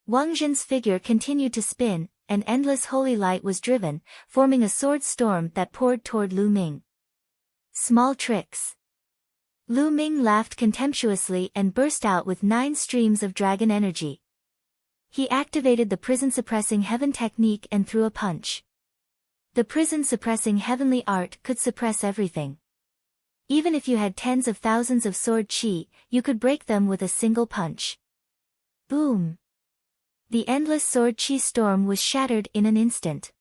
Wang Zhen's figure continued to spin, and endless holy light was driven, forming a sword storm that poured toward Lu Ming. Small tricks. Lu Ming laughed contemptuously and burst out with 9 streams of dragon energy. He activated the prison-suppressing heaven technique and threw a punch. The prison-suppressing heavenly art could suppress everything. Even if you had tens of thousands of sword chi, you could break them with a single punch. Boom! The endless sword chi storm was shattered in an instant.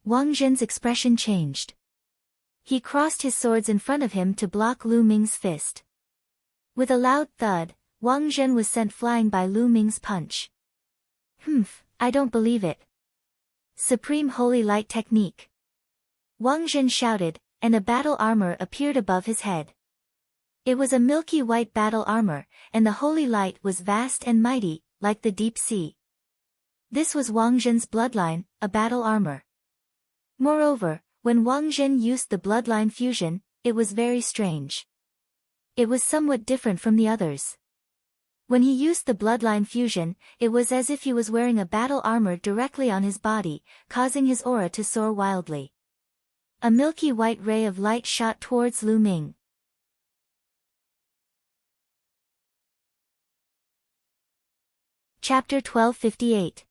Wang Zhen's expression changed. He crossed his swords in front of him to block Lu Ming's fist. With a loud thud, Wang Zhen was sent flying by Lu Ming's punch. I don't believe it. Supreme Holy Light Technique. Wang Zhen shouted, and a battle armor appeared above his head. It was a milky white battle armor, and the holy light was vast and mighty, like the deep sea. This was Wang Zhen's bloodline, a battle armor. Moreover, when Wang Zhen used the bloodline fusion, it was very strange. It was somewhat different from the others. When he used the bloodline fusion, it was as if he was wearing a battle armor directly on his body, causing his aura to soar wildly. A milky white ray of light shot towards Lu Ming. Chapter 1258.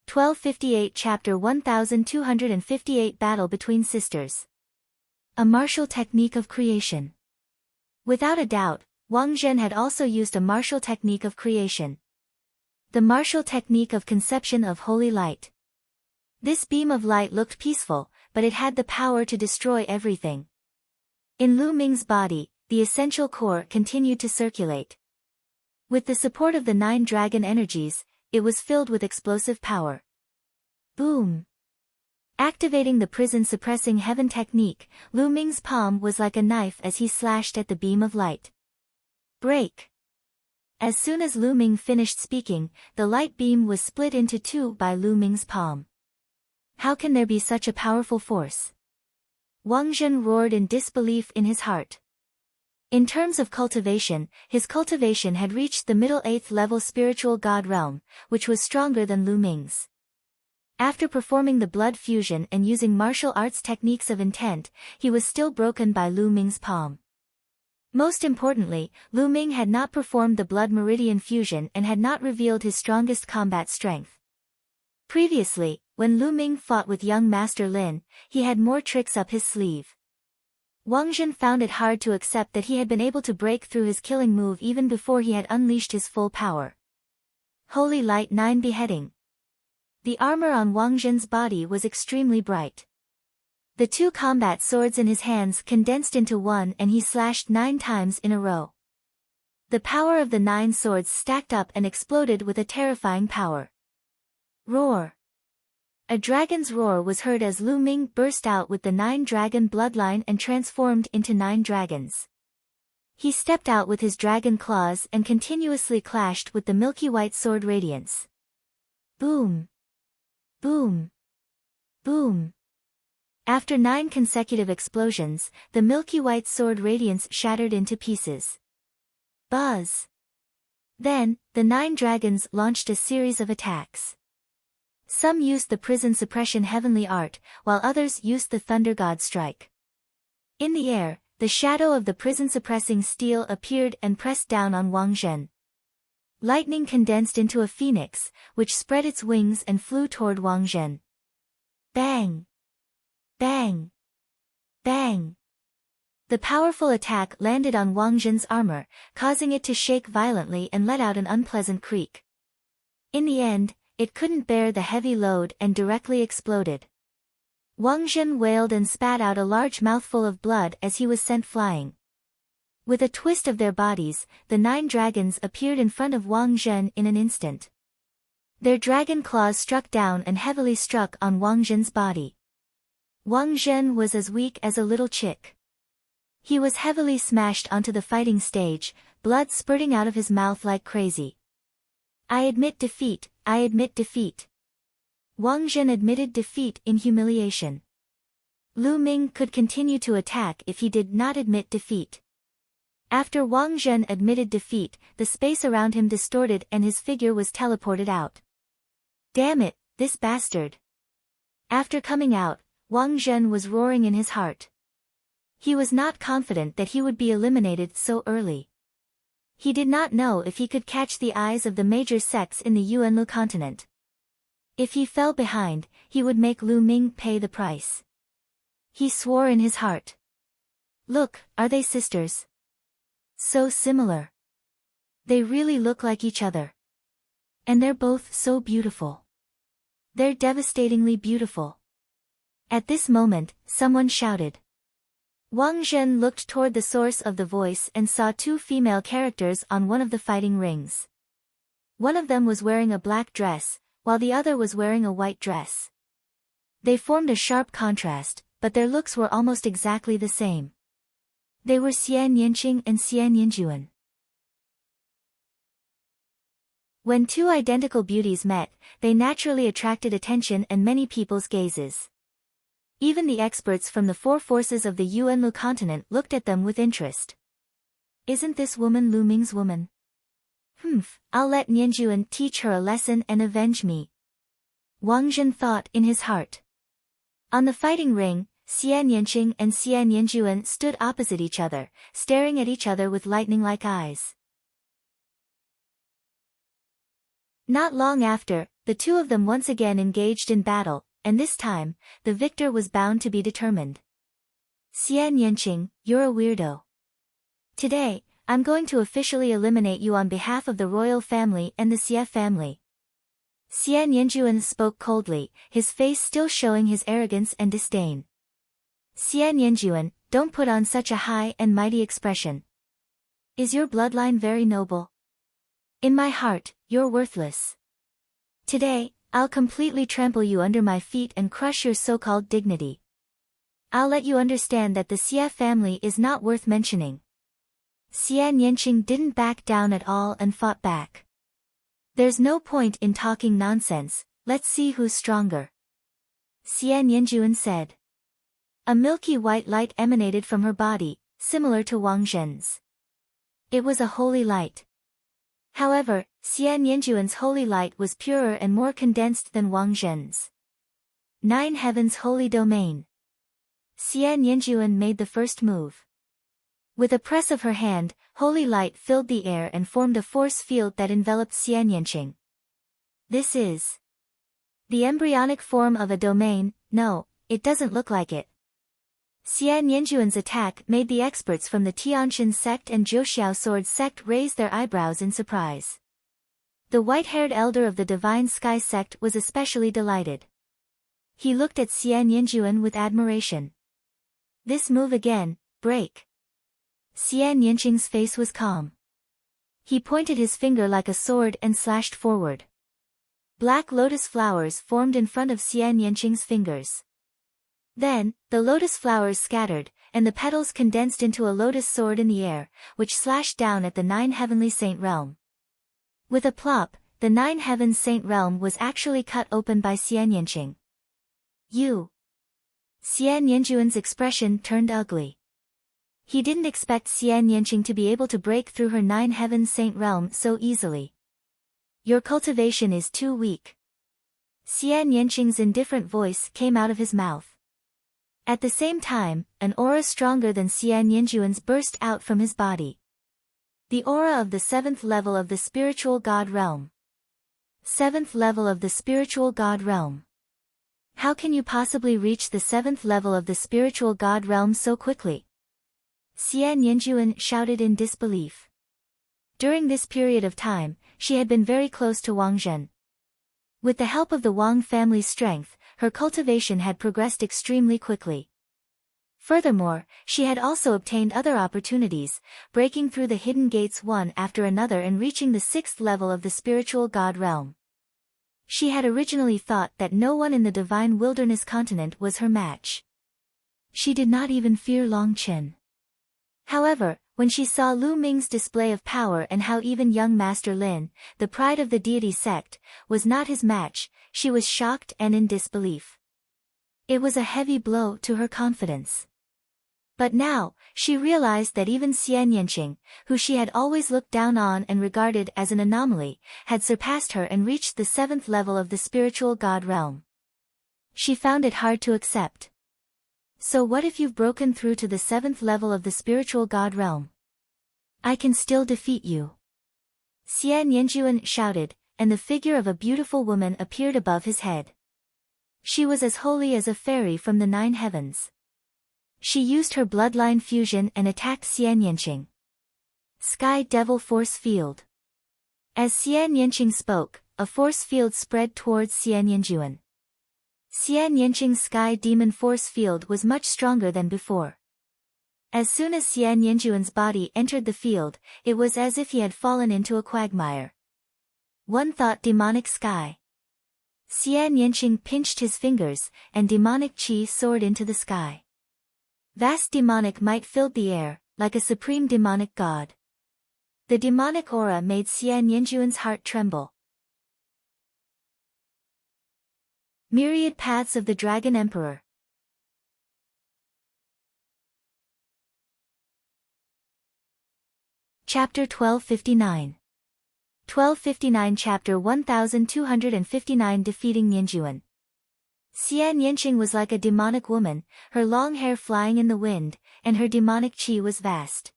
1258 Chapter 1258 Battle Between Sisters. A martial technique of creation. Without a doubt, Wang Zhen had also used a martial technique of creation. The martial technique of conception of holy light. This beam of light looked peaceful, but it had the power to destroy everything. In Lu Ming's body, the essential core continued to circulate. With the support of the 9 dragon energies, it was filled with explosive power. Boom! Activating the prison-suppressing heaven technique, Lu Ming's palm was like a knife as he slashed at the beam of light. Break! As soon as Lu Ming finished speaking, the light beam was split into 2 by Lu Ming's palm. How can there be such a powerful force? Wang Zhen roared in disbelief in his heart. In terms of cultivation, his cultivation had reached the middle 8th level spiritual god realm, which was stronger than Lu Ming's. After performing the blood fusion and using martial arts techniques of intent, he was still broken by Lu Ming's palm. Most importantly, Lu Ming had not performed the blood meridian fusion and had not revealed his strongest combat strength. Previously, when Lu Ming fought with young Master Lin, he had more tricks up his sleeve. Wang Zhen found it hard to accept that he had been able to break through his killing move even before he had unleashed his full power. Holy Light 9 Beheading. The armor on Wang Zhen's body was extremely bright. The 2 combat swords in his hands condensed into one and he slashed 9 times in a row. The power of the 9 swords stacked up and exploded with a terrifying power. Roar! A dragon's roar was heard as Lu Ming burst out with the 9 dragon bloodline and transformed into 9 dragons. He stepped out with his dragon claws and continuously clashed with the milky white sword radiance. Boom! Boom! Boom! After 9 consecutive explosions, the milky white sword radiance shattered into pieces. Buzz! Then, the 9 dragons launched a series of attacks. Some used the prison suppression heavenly art, while others used the thunder god strike. In the air, the shadow of the prison suppressing steel appeared and pressed down on Wang Zhen. Lightning condensed into a phoenix, which spread its wings and flew toward Wang Zhen. Bang! Bang! Bang! The powerful attack landed on Wang Zhen's armor, causing it to shake violently and let out an unpleasant creak. In the end, it couldn't bear the heavy load and directly exploded. Wang Zhen wailed and spat out a large mouthful of blood as he was sent flying. With a twist of their bodies, the 9 dragons appeared in front of Wang Zhen in an instant. Their dragon claws struck down and heavily struck on Wang Zhen's body. Wang Zhen was as weak as a little chick. He was heavily smashed onto the fighting stage, blood spurting out of his mouth like crazy. I admit defeat, I admit defeat. Wang Zhen admitted defeat in humiliation. Lu Ming could continue to attack if he did not admit defeat. After Wang Zhen admitted defeat, the space around him distorted and his figure was teleported out. Damn it, this bastard. After coming out, Wang Zhen was roaring in his heart. He was not confident that he would be eliminated so early. He did not know if he could catch the eyes of the major sects in the Yuanlu continent. If he fell behind, he would make Lu Ming pay the price. He swore in his heart. Look, are they sisters? So similar. They really look like each other. And they're both so beautiful. They're devastatingly beautiful. At this moment, someone shouted. Wang Zhen looked toward the source of the voice and saw 2 female characters on one of the fighting rings. One of them was wearing a black dress, while the other was wearing a white dress. They formed a sharp contrast, but their looks were almost exactly the same. They were Xian Yanqing and Xian Yanjuan. When 2 identical beauties met, they naturally attracted attention and many people's gazes. Even the experts from the 4 forces of the Yuanlu continent looked at them with interest. Isn't this woman Lu Ming's woman? I'll let Nianjuan teach her a lesson and avenge me. Wang Zhen thought in his heart. On the fighting ring, Xian Yanqing and Xian Yanjuan stood opposite each other, staring at each other with lightning-like eyes. Not long after, the 2 of them once again engaged in battle, and this time, the victor was bound to be determined. Xian Yanqing, you're a weirdo. Today, I'm going to officially eliminate you on behalf of the royal family and the Xie family. Xian Yanjuan spoke coldly, his face still showing his arrogance and disdain. Xian Yanjuan, don't put on such a high and mighty expression. Is your bloodline very noble? In my heart, you're worthless. Today, I'll completely trample you under my feet and crush your so-called dignity. I'll let you understand that the Xie family is not worth mentioning. Xian Yanqing didn't back down at all and fought back. There's no point in talking nonsense, let's see who's stronger. Xian Yanjuan said. A milky white light emanated from her body, similar to Wang Zhen's. It was a holy light. However, Xian Yanjuan's holy light was purer and more condensed than Wang Zhen's. 9 Heavens Holy Domain. Xian Yanjuan made the first move. With a press of her hand, holy light filled the air and formed a force field that enveloped Xian Yanqing. This is the embryonic form of a domain. No, it doesn't look like it. Xian Yanjuan's attack made the experts from the Tianxin sect and Zhouxiao sword sect raise their eyebrows in surprise. The white-haired elder of the Divine Sky sect was especially delighted. He looked at Xian Yanjuan with admiration. This move again, break. Xian Yanqing's face was calm. He pointed his finger like a sword and slashed forward. Black lotus flowers formed in front of Xian Yanqing's fingers. Then, the lotus flowers scattered, and the petals condensed into a lotus sword in the air, which slashed down at the 9 heavenly saint realm. With a plop, the 9 heavens saint realm was actually cut open by Xian Yanqing. You! Xian Yanjuan's expression turned ugly. He didn't expect Xian Yanqing to be able to break through her 9 heavens saint realm so easily. Your cultivation is too weak. Xian Yanqing's indifferent voice came out of his mouth. At the same time, an aura stronger than Xian Yanjuan's burst out from his body. The aura of the 7th level of the spiritual god realm. 7th level of the spiritual god realm. How can you possibly reach the 7th level of the spiritual god realm so quickly? Xian Yanjuan shouted in disbelief. During this period of time, she had been very close to Wang Zhen. With the help of the Wang family's strength, her cultivation had progressed extremely quickly. Furthermore, she had also obtained other opportunities, breaking through the hidden gates one after another and reaching the 6th level of the spiritual god realm. She had originally thought that no one in the divine wilderness continent was her match. She did not even fear Long Chen. However, when she saw Lu Ming's display of power and how even young Master Lin, the pride of the deity sect, was not his match, she was shocked and in disbelief. It was a heavy blow to her confidence. But now, she realized that even Xian Yanqing, who she had always looked down on and regarded as an anomaly, had surpassed her and reached the 7th level of the spiritual god realm. She found it hard to accept. So what if you've broken through to the 7th level of the spiritual god realm? I can still defeat you. Xian Yanjuan shouted, and the figure of a beautiful woman appeared above his head. She was as holy as a fairy from the 9 heavens. She used her bloodline fusion and attacked Xian Yanqing. Sky Devil Force Field. As Xian Yanqing spoke, a force field spread towards Xian Yanjuan. Xian Yanqing's Sky Demon Force Field was much stronger than before. As soon as Xian Yanjuan's body entered the field, it was as if he had fallen into a quagmire. One thought demonic sky. Xian Yanqing pinched his fingers, and demonic qi soared into the sky. Vast demonic might filled the air, like a supreme demonic god. The demonic aura made Xian Yanjuan's heart tremble. Myriad Paths of the Dragon Emperor. Chapter 1259. 1259 Chapter 1259 Defeating Yanjuan. Xian Yanqing was like a demonic woman, her long hair flying in the wind, and her demonic qi was vast.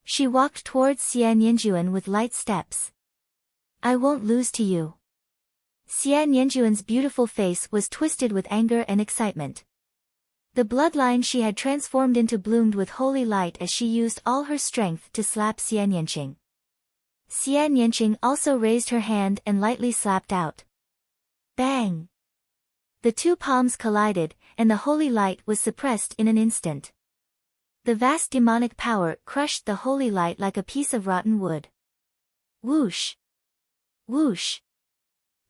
She walked towards Xian Yanjuan with light steps. I won't lose to you. Xian Yanjuan's beautiful face was twisted with anger and excitement. The bloodline she had transformed into bloomed with holy light as she used all her strength to slap Xian Yanqing. Xian Yanqing also raised her hand and lightly slapped out. Bang! The two palms collided, and the holy light was suppressed in an instant. The vast demonic power crushed the holy light like a piece of rotten wood. Whoosh! Whoosh!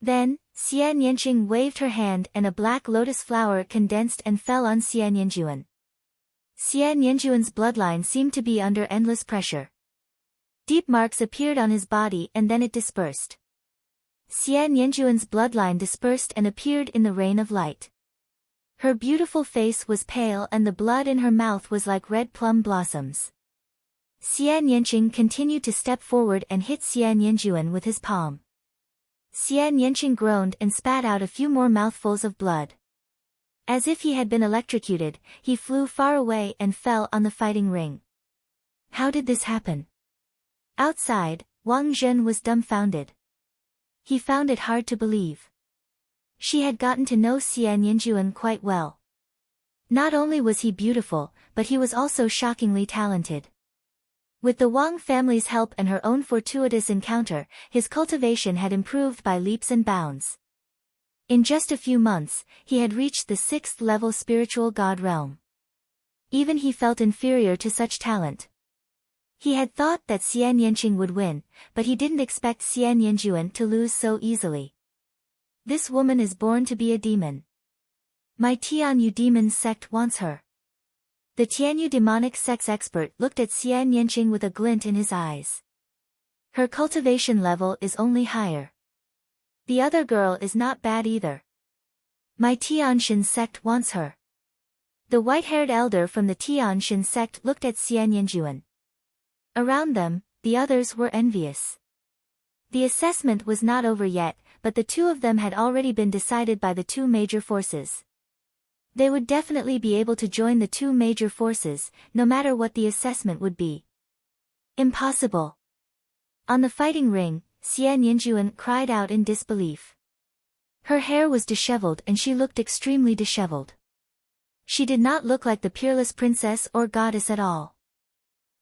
Then, Xian Yanqing waved her hand and a black lotus flower condensed and fell on Xian Yanjuan. Xian Yanjuan's bloodline seemed to be under endless pressure. Deep marks appeared on his body and then it dispersed. Xian Yanjuan's bloodline dispersed and appeared in the rain of light. Her beautiful face was pale and the blood in her mouth was like red plum blossoms. Xian Yanqing continued to step forward and hit Xian Yanjuan with his palm. Xian Yanqing groaned and spat out a few more mouthfuls of blood. As if he had been electrocuted, he flew far away and fell on the fighting ring. How did this happen? Outside, Wang Zhen was dumbfounded. He found it hard to believe. She had gotten to know Xian Yanjuan quite well. Not only was he beautiful, but he was also shockingly talented. With the Wang family's help and her own fortuitous encounter, his cultivation had improved by leaps and bounds. In just a few months, he had reached the 6th level spiritual god realm. Even he felt inferior to such talent. He had thought that Xian Yanqing would win, but he didn't expect Xian Yanjuan to lose so easily. This woman is born to be a demon. My Tianyu demon sect wants her. The Tianyu demonic sex expert looked at Xian Yanqing with a glint in his eyes. Her cultivation level is only higher. The other girl is not bad either. My Tianshan sect wants her. The white-haired elder from the Tianshan sect looked at Xian Yanjuan. Around them, the others were envious. The assessment was not over yet, but the two of them had already been decided by the two major forces. They would definitely be able to join the two major forces, no matter what the assessment would be. Impossible. On the fighting ring, Xian Yanjuan cried out in disbelief. Her hair was disheveled and she looked extremely disheveled. She did not look like the peerless princess or goddess at all.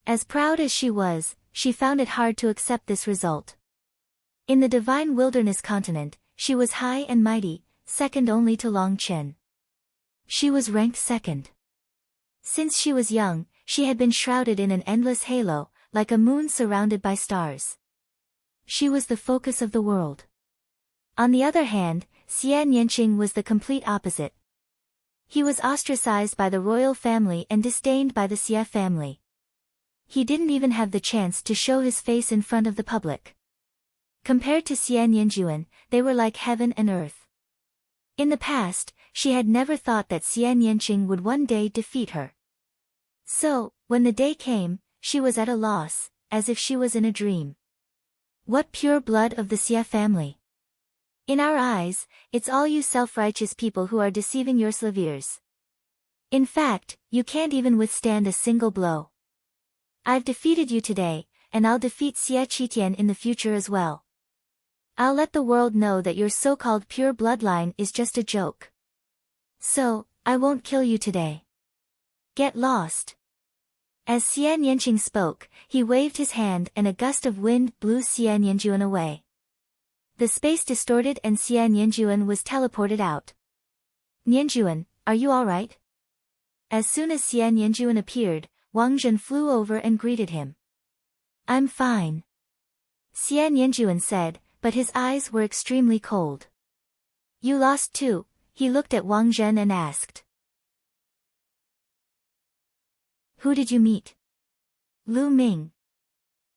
As proud as she was, she found it hard to accept this result. In the divine wilderness continent, she was high and mighty, second only to Long Chen. She was ranked second. Since she was young, she had been shrouded in an endless halo, like a moon surrounded by stars. She was the focus of the world. On the other hand, Xian Yanqing was the complete opposite. He was ostracized by the royal family and disdained by the Xie family. He didn't even have the chance to show his face in front of the public. Compared to Xian Yanjuan, they were like heaven and earth. In the past, she had never thought that Xian Yanqing would one day defeat her. So, when the day came, she was at a loss, as if she was in a dream. What pure blood of the Xie family! In our eyes, it's all you self-righteous people who are deceiving your slaviers. In fact, you can't even withstand a single blow. I've defeated you today, and I'll defeat Xie Qitian in the future as well. I'll let the world know that your so-called pure bloodline is just a joke. So, I won't kill you today. Get lost. As Xian Yanqing spoke, he waved his hand and a gust of wind blew Xian Yanjuan away. The space distorted and Xian Yanjuan was teleported out. Yanjuan, are you alright? As soon as Xian Yanjuan appeared, Wang Zhen flew over and greeted him. I'm fine. Xian Yanjuan said, but his eyes were extremely cold. You lost too, he looked at Wang Zhen and asked. Who did you meet? Lu Ming.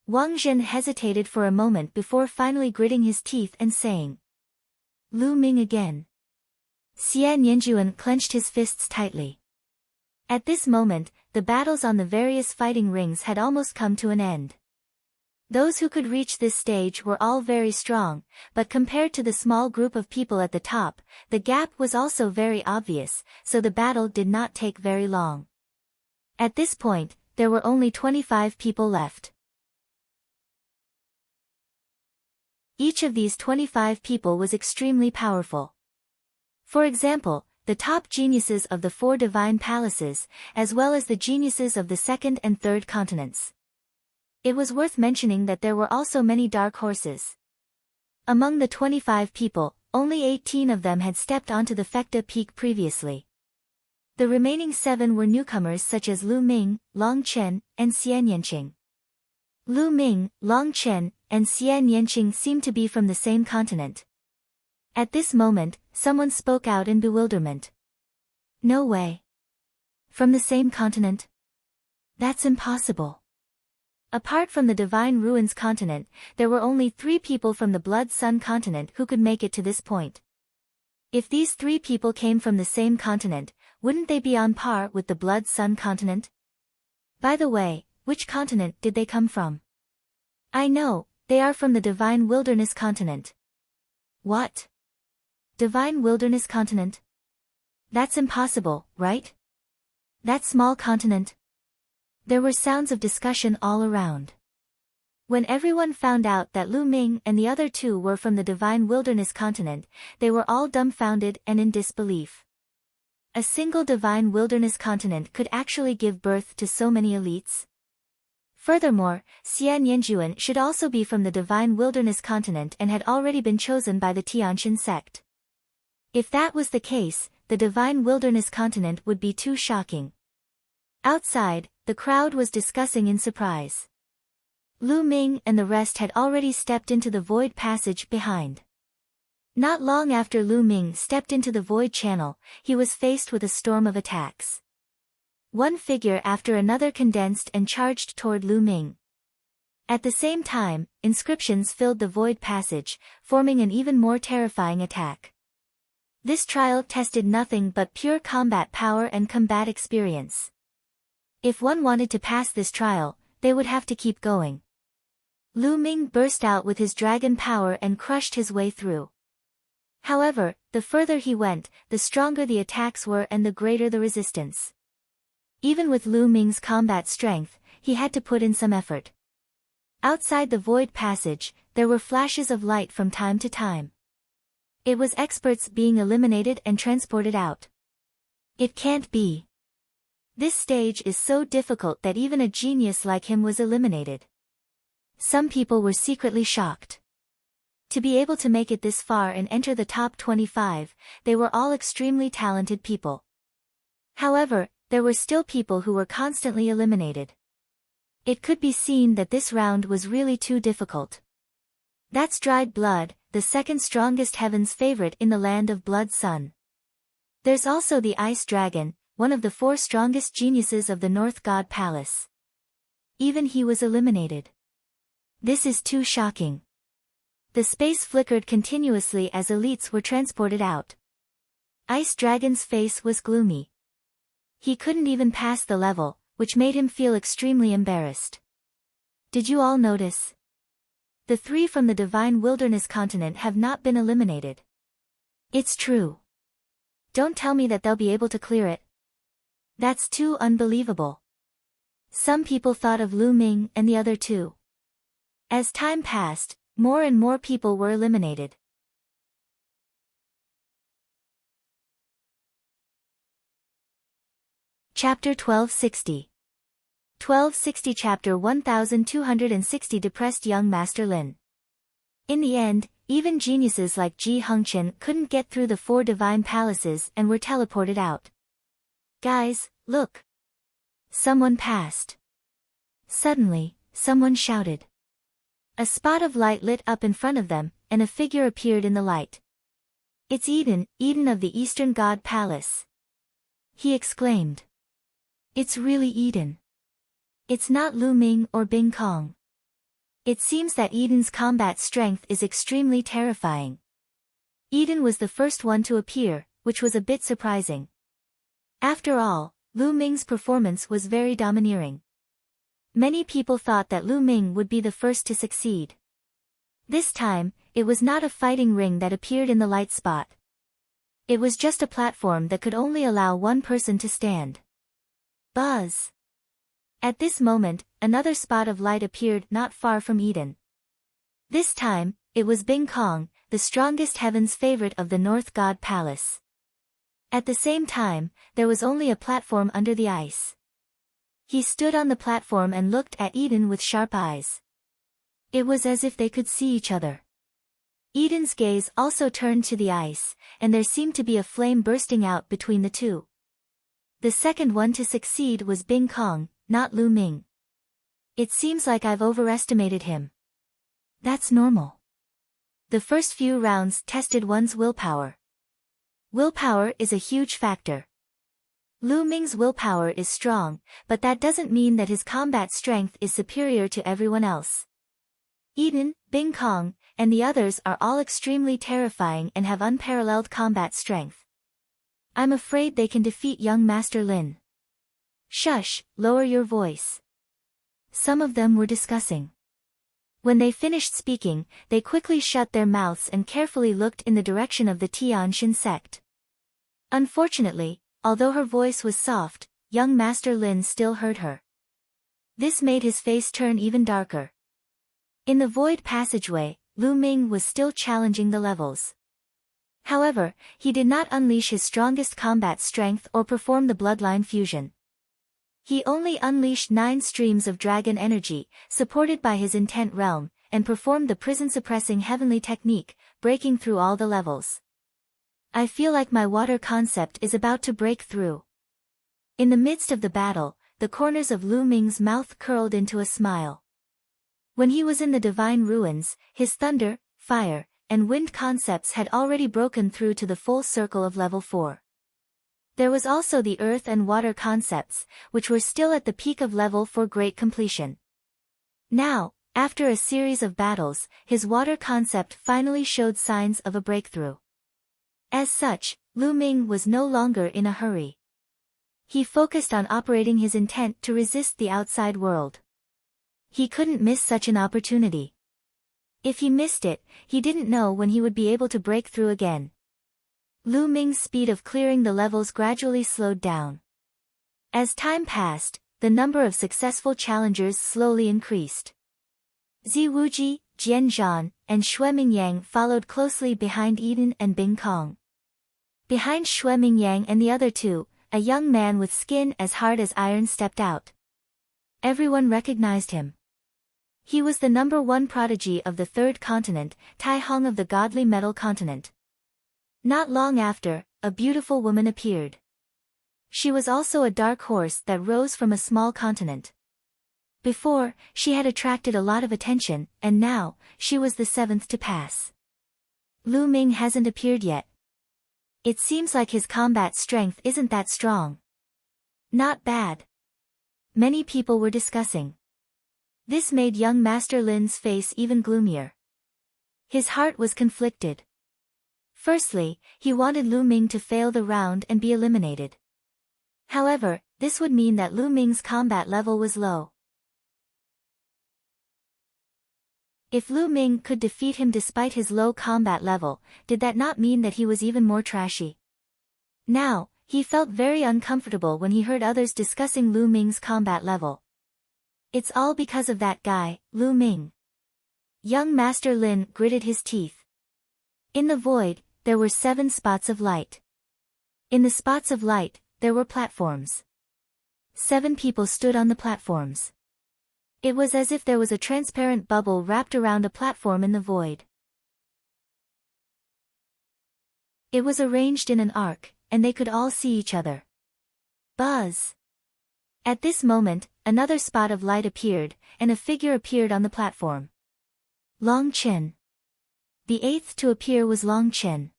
Wang Zhen hesitated for a moment before finally gritting his teeth and saying. Lu Ming again. Xian Yanjuan clenched his fists tightly. At this moment, the battles on the various fighting rings had almost come to an end. Those who could reach this stage were all very strong, but compared to the small group of people at the top, the gap was also very obvious, so the battle did not take very long. At this point, there were only 25 people left. Each of these 25 people was extremely powerful. For example, the top geniuses of the 4 divine palaces, as well as the geniuses of the 2nd and 3rd continents. It was worth mentioning that there were also many dark horses. Among the 25 people, only 18 of them had stepped onto the Fekta Peak previously. The remaining 7 were newcomers such as Lu Ming, Long Chen, and Xian Yanqing. Lu Ming, Long Chen, and Xian Yanqing seemed to be from the same continent. At this moment, someone spoke out in bewilderment. No way. From the same continent? That's impossible. Apart from the Divine Ruins continent, there were only 3 people from the Blood Sun continent who could make it to this point. If these 3 people came from the same continent, wouldn't they be on par with the Blood Sun continent? By the way, which continent did they come from? I know, they are from the Divine Wilderness continent. What? Divine Wilderness continent? That's impossible, right? That small continent? There were sounds of discussion all around. When everyone found out that Lu Ming and the other 2 were from the Divine Wilderness continent, they were all dumbfounded and in disbelief. A single Divine Wilderness continent could actually give birth to so many elites? Furthermore, Xian Yanjuan should also be from the Divine Wilderness continent and had already been chosen by the Tianxin sect. If that was the case, the Divine Wilderness continent would be too shocking. Outside, the crowd was discussing in surprise. Lu Ming and the rest had already stepped into the void passage behind. Not long after Lu Ming stepped into the void channel, he was faced with a storm of attacks. One figure after another condensed and charged toward Lu Ming. At the same time, inscriptions filled the void passage, forming an even more terrifying attack. This trial tested nothing but pure combat power and combat experience. If one wanted to pass this trial, they would have to keep going. Lu Ming burst out with his dragon power and crushed his way through. However, the further he went, the stronger the attacks were and the greater the resistance. Even with Lu Ming's combat strength, he had to put in some effort. Outside the void passage, there were flashes of light from time to time. It was experts being eliminated and transported out. It can't be. This stage is so difficult that even a genius like him was eliminated. Some people were secretly shocked. To be able to make it this far and enter the top 25, they were all extremely talented people. However, there were still people who were constantly eliminated. It could be seen that this round was really too difficult. That's dried blood, the second strongest heaven's favorite in the land of Blood Sun. There's also the Ice Dragon, one of the 4 strongest geniuses of the North God Palace. Even he was eliminated. This is too shocking. The space flickered continuously as elites were transported out. Ice Dragon's face was gloomy. He couldn't even pass the level, which made him feel extremely embarrassed. Did you all notice? The 3 from the Divine Wilderness continent have not been eliminated. It's true. Don't tell me that they'll be able to clear it. That's too unbelievable. Some people thought of Lu Ming and the other 2. As time passed, more and more people were eliminated. Chapter 1260. 1260 Chapter 1260 Depressed Young Master Lin. In the end, even geniuses like Ji Hengqian couldn't get through the 4 divine palaces and were teleported out. Guys, look! Someone passed. Suddenly, someone shouted. A spot of light lit up in front of them, and a figure appeared in the light. It's Eden, Eden of the Eastern God Palace. He exclaimed. It's really Eden. It's not Lu Ming or Bing Kong. It seems that Eden's combat strength is extremely terrifying. Eden was the first one to appear, which was a bit surprising. After all, Lu Ming's performance was very domineering. Many people thought that Lu Ming would be the first to succeed. This time, it was not a fighting ring that appeared in the light spot. It was just a platform that could only allow one person to stand. Buzz! At this moment, another spot of light appeared not far from Eden. This time, it was Bing Kong, the strongest heaven's favorite of the North God Palace. At the same time, there was only a platform under the ice. He stood on the platform and looked at Eden with sharp eyes. It was as if they could see each other. Eden's gaze also turned to the ice, and there seemed to be a flame bursting out between the two. The second one to succeed was Bing Kong, not Lu Ming. It seems like I've overestimated him. That's normal. The first few rounds tested one's willpower. Willpower is a huge factor. Lu Ming's willpower is strong, but that doesn't mean that his combat strength is superior to everyone else. Eden, Bing Kong, and the others are all extremely terrifying and have unparalleled combat strength. I'm afraid they can defeat young Master Lin. Shush, lower your voice. Some of them were discussing. When they finished speaking, they quickly shut their mouths and carefully looked in the direction of the Tianxin sect. Unfortunately, although her voice was soft, young Master Lin still heard her. This made his face turn even darker. In the void passageway, Lu Ming was still challenging the levels. However, he did not unleash his strongest combat strength or perform the bloodline fusion. He only unleashed 9 streams of dragon energy, supported by his intent realm, and performed the prison-suppressing heavenly technique, breaking through all the levels. I feel like my water concept is about to break through. In the midst of the battle, the corners of Lu Ming's mouth curled into a smile. When he was in the divine ruins, his thunder, fire, and wind concepts had already broken through to the full circle of level 4. There was also the earth and water concepts, which were still at the peak of level 4 great completion. Now, after a series of battles, his water concept finally showed signs of a breakthrough. As such, Lu Ming was no longer in a hurry. He focused on operating his intent to resist the outside world. He couldn't miss such an opportunity. If he missed it, he didn't know when he would be able to break through again. Lu Ming's speed of clearing the levels gradually slowed down. As time passed, the number of successful challengers slowly increased. Zi Wuji, Jian Zhan, and Xue Mingyang followed closely behind Eden and Bing Kong. Behind Xue Mingyang and the other two, a young man with skin as hard as iron stepped out. Everyone recognized him. He was the number 1 prodigy of the 3rd continent, Tai Hong of the Godly Metal continent. Not long after, a beautiful woman appeared. She was also a dark horse that rose from a small continent. Before, she had attracted a lot of attention, and now, she was the 7th to pass. Lu Ming hasn't appeared yet. It seems like his combat strength isn't that strong. Not bad. Many people were discussing. This made young Master Lin's face even gloomier. His heart was conflicted. Firstly, he wanted Lu Ming to fail the round and be eliminated. However, this would mean that Lu Ming's combat level was low. If Lu Ming could defeat him despite his low combat level, did that not mean that he was even more trashy? Now, he felt very uncomfortable when he heard others discussing Lu Ming's combat level. It's all because of that guy, Lu Ming. Young Master Lin gritted his teeth. In the void, there were 7 spots of light. In the spots of light, there were platforms. 7 people stood on the platforms. It was as if there was a transparent bubble wrapped around a platform in the void. It was arranged in an arc, and they could all see each other. Buzz! At this moment, another spot of light appeared, and a figure appeared on the platform. Long Chen. The 8th to appear was Long Chen.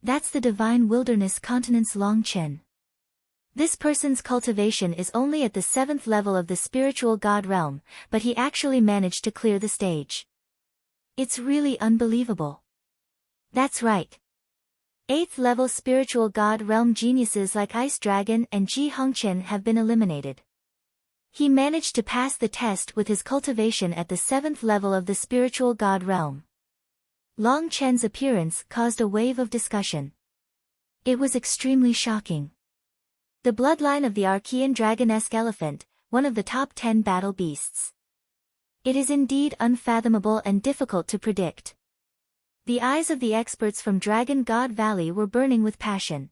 That's the Divine Wilderness Continent's Long Chen. This person's cultivation is only at the 7th level of the spiritual god realm, but he actually managed to clear the stage. It's really unbelievable. That's right. 8th level spiritual god realm geniuses like Ice Dragon and Ji Hongchen have been eliminated. He managed to pass the test with his cultivation at the 7th level of the spiritual god realm. Long Chen's appearance caused a wave of discussion. It was extremely shocking. The bloodline of the Archean dragon-esque elephant, one of the top 10 battle beasts. It is indeed unfathomable and difficult to predict. The eyes of the experts from Dragon God Valley were burning with passion.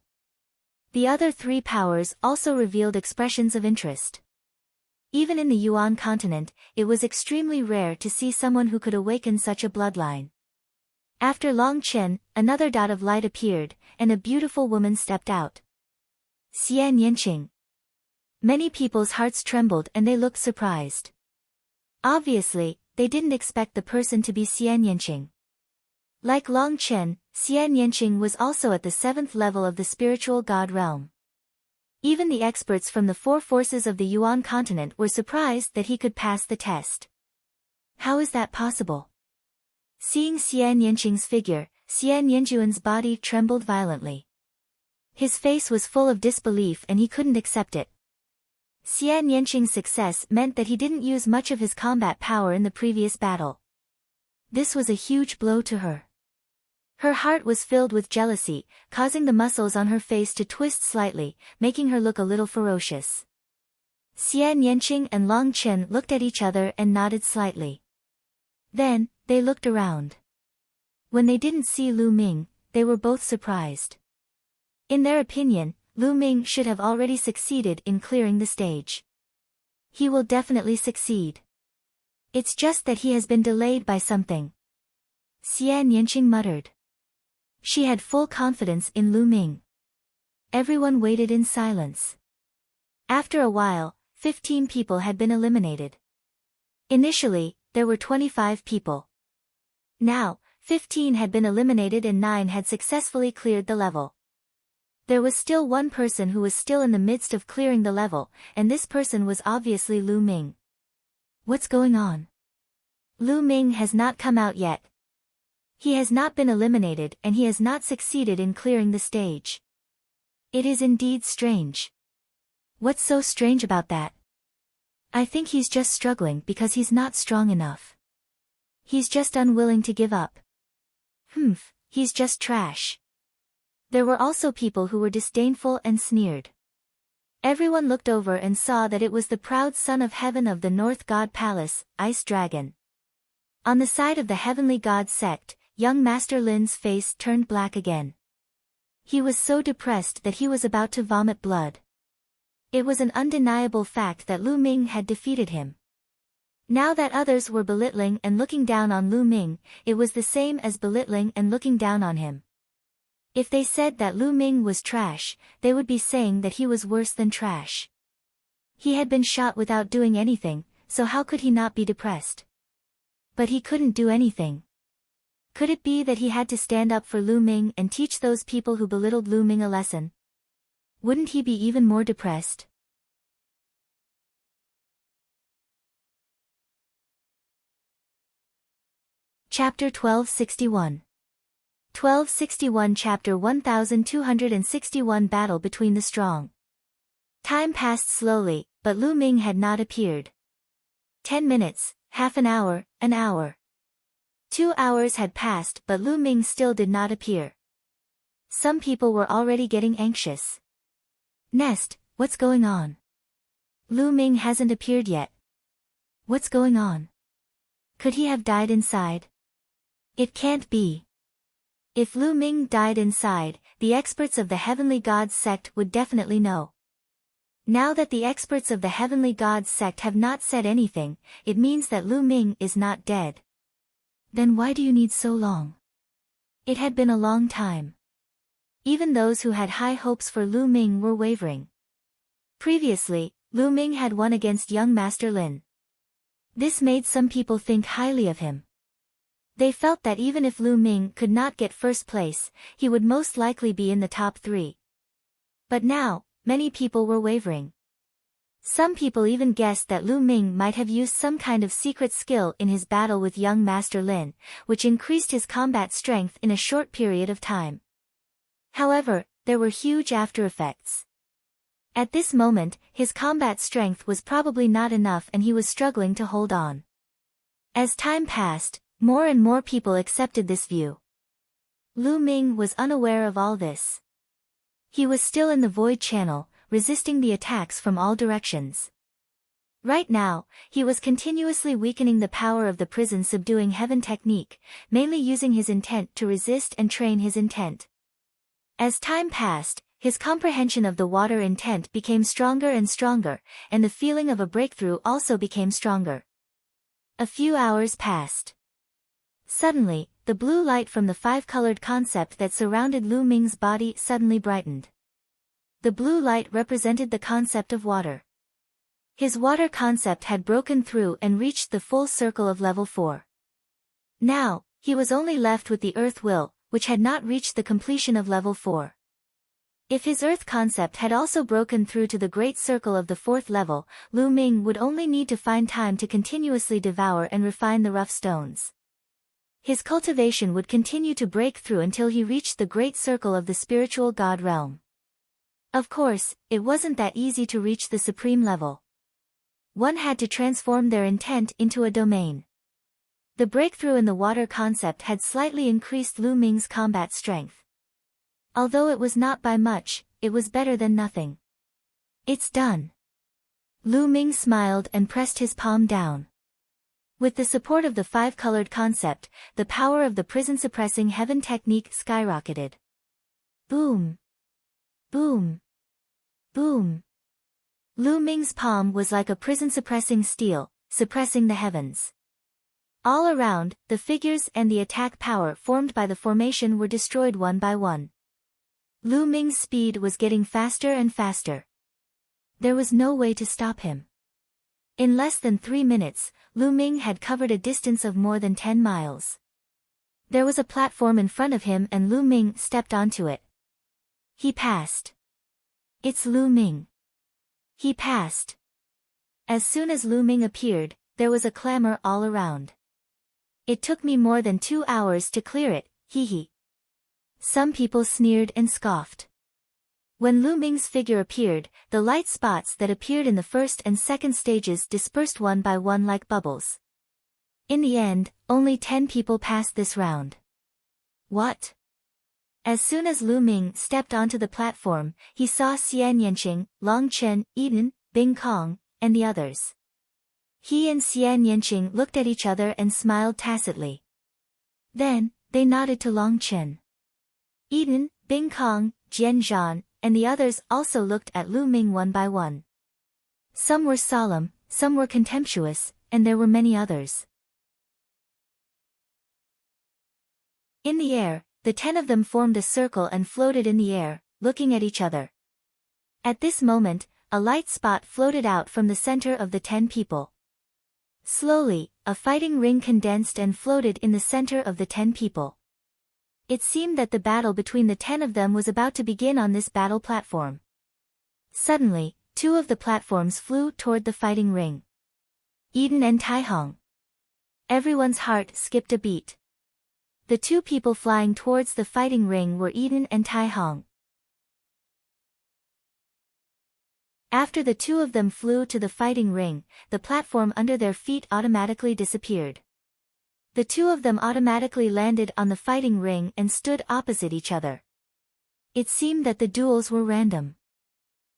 The other 3 powers also revealed expressions of interest. Even in the Yuan continent, it was extremely rare to see someone who could awaken such a bloodline. After Long Chen, another dot of light appeared, and a beautiful woman stepped out. Xian Yanqing. Many people's hearts trembled and they looked surprised. Obviously, they didn't expect the person to be Xian Yanqing. Like Long Chen, Xian Yanqing was also at the 7th level of the spiritual god realm. Even the experts from the 4 forces of the Yuan continent were surprised that he could pass the test. How is that possible? Seeing Xian Yanqing's figure, Xian Yanjuan's body trembled violently. His face was full of disbelief and he couldn't accept it. Xian Yanqing's success meant that he didn't use much of his combat power in the previous battle. This was a huge blow to her. Her heart was filled with jealousy, causing the muscles on her face to twist slightly, making her look a little ferocious. Xian Yanqing and Long Chen looked at each other and nodded slightly. Then, they looked around. When they didn't see Lu Ming, they were both surprised. In their opinion, Lu Ming should have already succeeded in clearing the stage. He will definitely succeed. It's just that he has been delayed by something. Xian Yanqing muttered. She had full confidence in Lu Ming. Everyone waited in silence. After a while, 15 people had been eliminated. Initially, there were 25 people. Now, 15 had been eliminated and 9 had successfully cleared the level. There was still one person who was still in the midst of clearing the level, and this person was obviously Lu Ming. What's going on? Lu Ming has not come out yet. He has not been eliminated and he has not succeeded in clearing the stage. It is indeed strange. What's so strange about that? I think he's just struggling because he's not strong enough. He's just unwilling to give up. He's just trash. There were also people who were disdainful and sneered. Everyone looked over and saw that it was the proud son of heaven of the North God Palace, Ice Dragon. On the side of the heavenly god sect, young Master Lin's face turned black again. He was so depressed that he was about to vomit blood. It was an undeniable fact that Lu Ming had defeated him. Now that others were belittling and looking down on Lu Ming, it was the same as belittling and looking down on him. If they said that Lu Ming was trash, they would be saying that he was worse than trash. He had been shot without doing anything, so how could he not be depressed? But he couldn't do anything. Could it be that he had to stand up for Lu Ming and teach those people who belittled Lu Ming a lesson? Wouldn't he be even more depressed? Chapter 1261. 1261 Chapter 1261 Battle between the strong. Time passed slowly, but Lu Ming had not appeared. 10 minutes, half an hour, an hour. 2 hours had passed but Lu Ming still did not appear. Some people were already getting anxious. Nest, what's going on? Lu Ming hasn't appeared yet. What's going on? Could he have died inside? It can't be. If Lu Ming died inside, the experts of the Heavenly Gods sect would definitely know. Now that the experts of the Heavenly Gods sect have not said anything, it means that Lu Ming is not dead. Then why do you need so long? It had been a long time. Even those who had high hopes for Lu Ming were wavering. Previously, Lu Ming had won against young Master Lin. This made some people think highly of him. They felt that even if Lu Ming could not get first place, he would most likely be in the top 3. But now, many people were wavering. Some people even guessed that Lu Ming might have used some kind of secret skill in his battle with young Master Lin, which increased his combat strength in a short period of time. However, there were huge after effects. At this moment, his combat strength was probably not enough and he was struggling to hold on. As time passed, more and more people accepted this view. Lu Ming was unaware of all this. He was still in the void channel, resisting the attacks from all directions. Right now, he was continuously weakening the power of the prison subduing heaven technique, mainly using his intent to resist and train his intent. As time passed, his comprehension of the water intent became stronger and stronger, and the feeling of a breakthrough also became stronger. A few hours passed. Suddenly, the blue light from the 5-colored concept that surrounded Lu Ming's body suddenly brightened. The blue light represented the concept of water. His water concept had broken through and reached the full circle of level 4. Now, he was only left with the earth will, which had not reached the completion of level 4. If his earth concept had also broken through to the great circle of the 4th level, Lu Ming would only need to find time to continuously devour and refine the rough stones. His cultivation would continue to break through until he reached the great circle of the spiritual god realm. Of course, it wasn't that easy to reach the supreme level. One had to transform their intent into a domain. The breakthrough in the water concept had slightly increased Lu Ming's combat strength. Although it was not by much, it was better than nothing. It's done. Lu Ming smiled and pressed his palm down. With the support of the 5-colored concept, the power of the prison-suppressing heaven technique skyrocketed. Boom! Boom! Boom! Lu Ming's palm was like a prison-suppressing steel, suppressing the heavens. All around, the figures and the attack power formed by the formation were destroyed one by one. Lu Ming's speed was getting faster and faster. There was no way to stop him. In less than 3 minutes, Lu Ming had covered a distance of more than 10 miles. There was a platform in front of him and Lu Ming stepped onto it. He passed. It's Lu Ming. He passed. As soon as Lu Ming appeared, there was a clamor all around. It took me more than 2 hours to clear it, hee hee. Some people sneered and scoffed. When Lu Ming's figure appeared, the light spots that appeared in the first and second stages dispersed one by one like bubbles. In the end, only 10 people passed this round. What? As soon as Lu Ming stepped onto the platform, he saw Xian Yanqing, Long Chen, Eden, Bing Kong, and the others. He and Xian Yanqing looked at each other and smiled tacitly. Then, they nodded to Long Chen. Eden, Bing Kong, Jian Zhan, and the others also looked at Lu Ming one by one. Some were solemn, some were contemptuous, and there were many others. In the air, the 10 of them formed a circle and floated in the air, looking at each other. At this moment, a light spot floated out from the center of the 10 people. Slowly, a fighting ring condensed and floated in the center of the 10 people. It seemed that the battle between the 10 of them was about to begin on this battle platform. Suddenly, 2 of the platforms flew toward the fighting ring. Eden and Tai Hong. Everyone's heart skipped a beat. The 2 people flying towards the fighting ring were Eden and Tai Hong. After the 2 of them flew to the fighting ring, the platform under their feet automatically disappeared. The 2 of them automatically landed on the fighting ring and stood opposite each other. It seemed that the duels were random.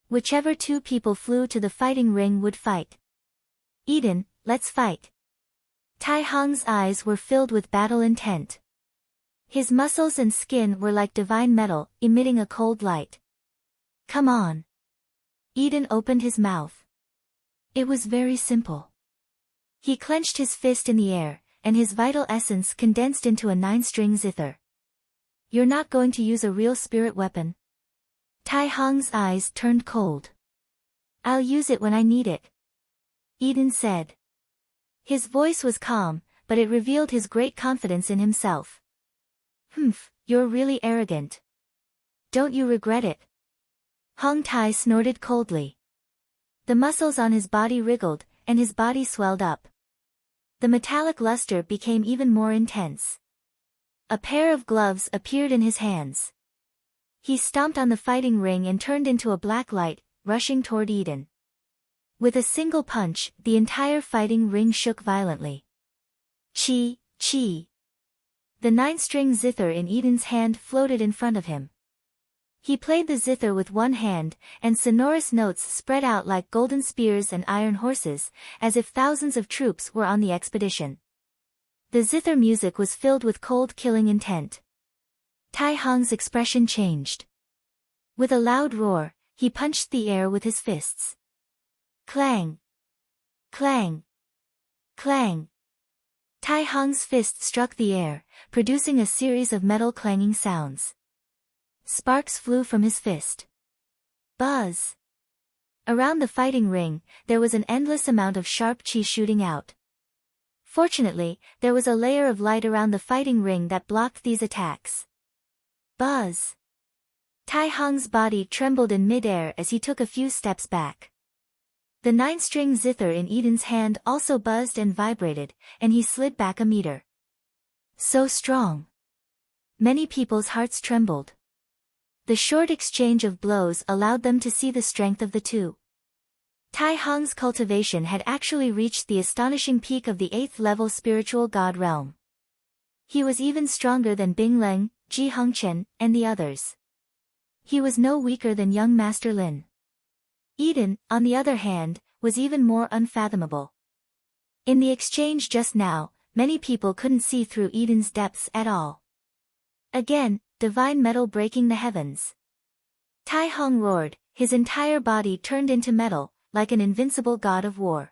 Whichever 2 people flew to the fighting ring would fight. Eden, let's fight. Tai Hong's eyes were filled with battle intent. His muscles and skin were like divine metal, emitting a cold light. Come on. Eden opened his mouth. It was very simple. He clenched his fist in the air, and his vital essence condensed into a 9-string zither. You're not going to use a real spirit weapon? Tai Hong's eyes turned cold. I'll use it when I need it. Eden said. His voice was calm, but it revealed his great confidence in himself. Humph, you're really arrogant. Don't you regret it? Hong Tai snorted coldly. The muscles on his body wriggled, and his body swelled up. The metallic luster became even more intense. A pair of gloves appeared in his hands. He stomped on the fighting ring and turned into a black light, rushing toward Eden. With a single punch, the entire fighting ring shook violently. Chi, chi. The 9-string zither in Eden's hand floated in front of him. He played the zither with one hand, and sonorous notes spread out like golden spears and iron horses, as if thousands of troops were on the expedition. The zither music was filled with cold killing intent. Tai Hong's expression changed. With a loud roar, he punched the air with his fists. Clang! Clang! Clang! Tai Hong's fist struck the air, producing a series of metal clanging sounds. Sparks flew from his fist. Buzz! Around the fighting ring, there was an endless amount of sharp chi shooting out. Fortunately, there was a layer of light around the fighting ring that blocked these attacks. Buzz! Tai Hong's body trembled in mid-air as he took a few steps back. The 9-string zither in Eden's hand also buzzed and vibrated, and he slid back a meter. So strong! Many people's hearts trembled. The short exchange of blows allowed them to see the strength of the two. Tai Hong's cultivation had actually reached the astonishing peak of the 8th-level spiritual god realm. He was even stronger than Bing Leng, Ji Hongchen, and the others. He was no weaker than young Master Lin. Eden, on the other hand, was even more unfathomable. In the exchange just now, many people couldn't see through Eden's depths at all. Again, divine metal breaking the heavens. Tai Hong roared, his entire body turned into metal, like an invincible god of war.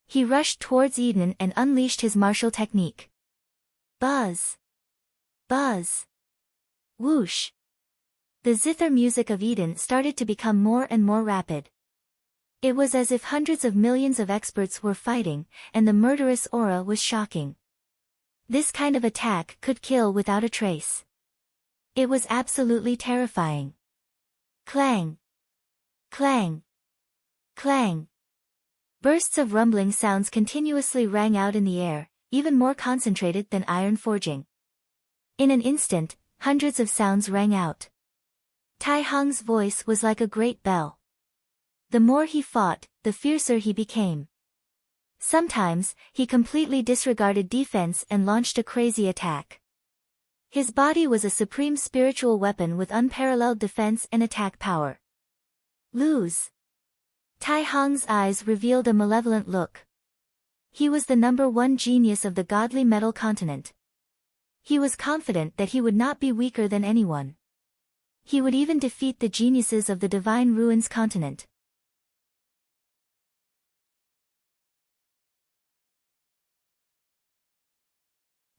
He rushed towards Eden and unleashed his martial technique. Buzz! Buzz! Whoosh! The zither music of Eden started to become more and more rapid. It was as if hundreds of millions of experts were fighting, and the murderous aura was shocking. This kind of attack could kill without a trace. It was absolutely terrifying. Clang! Clang! Clang! Bursts of rumbling sounds continuously rang out in the air, even more concentrated than iron forging. In an instant, hundreds of sounds rang out. Tai Hong's voice was like a great bell. The more he fought, the fiercer he became. Sometimes, he completely disregarded defense and launched a crazy attack. His body was a supreme spiritual weapon with unparalleled defense and attack power. Lose! Tai Hong's eyes revealed a malevolent look. He was the #1 genius of the godly metal continent. He was confident that he would not be weaker than anyone. He would even defeat the geniuses of the Divine Ruins continent.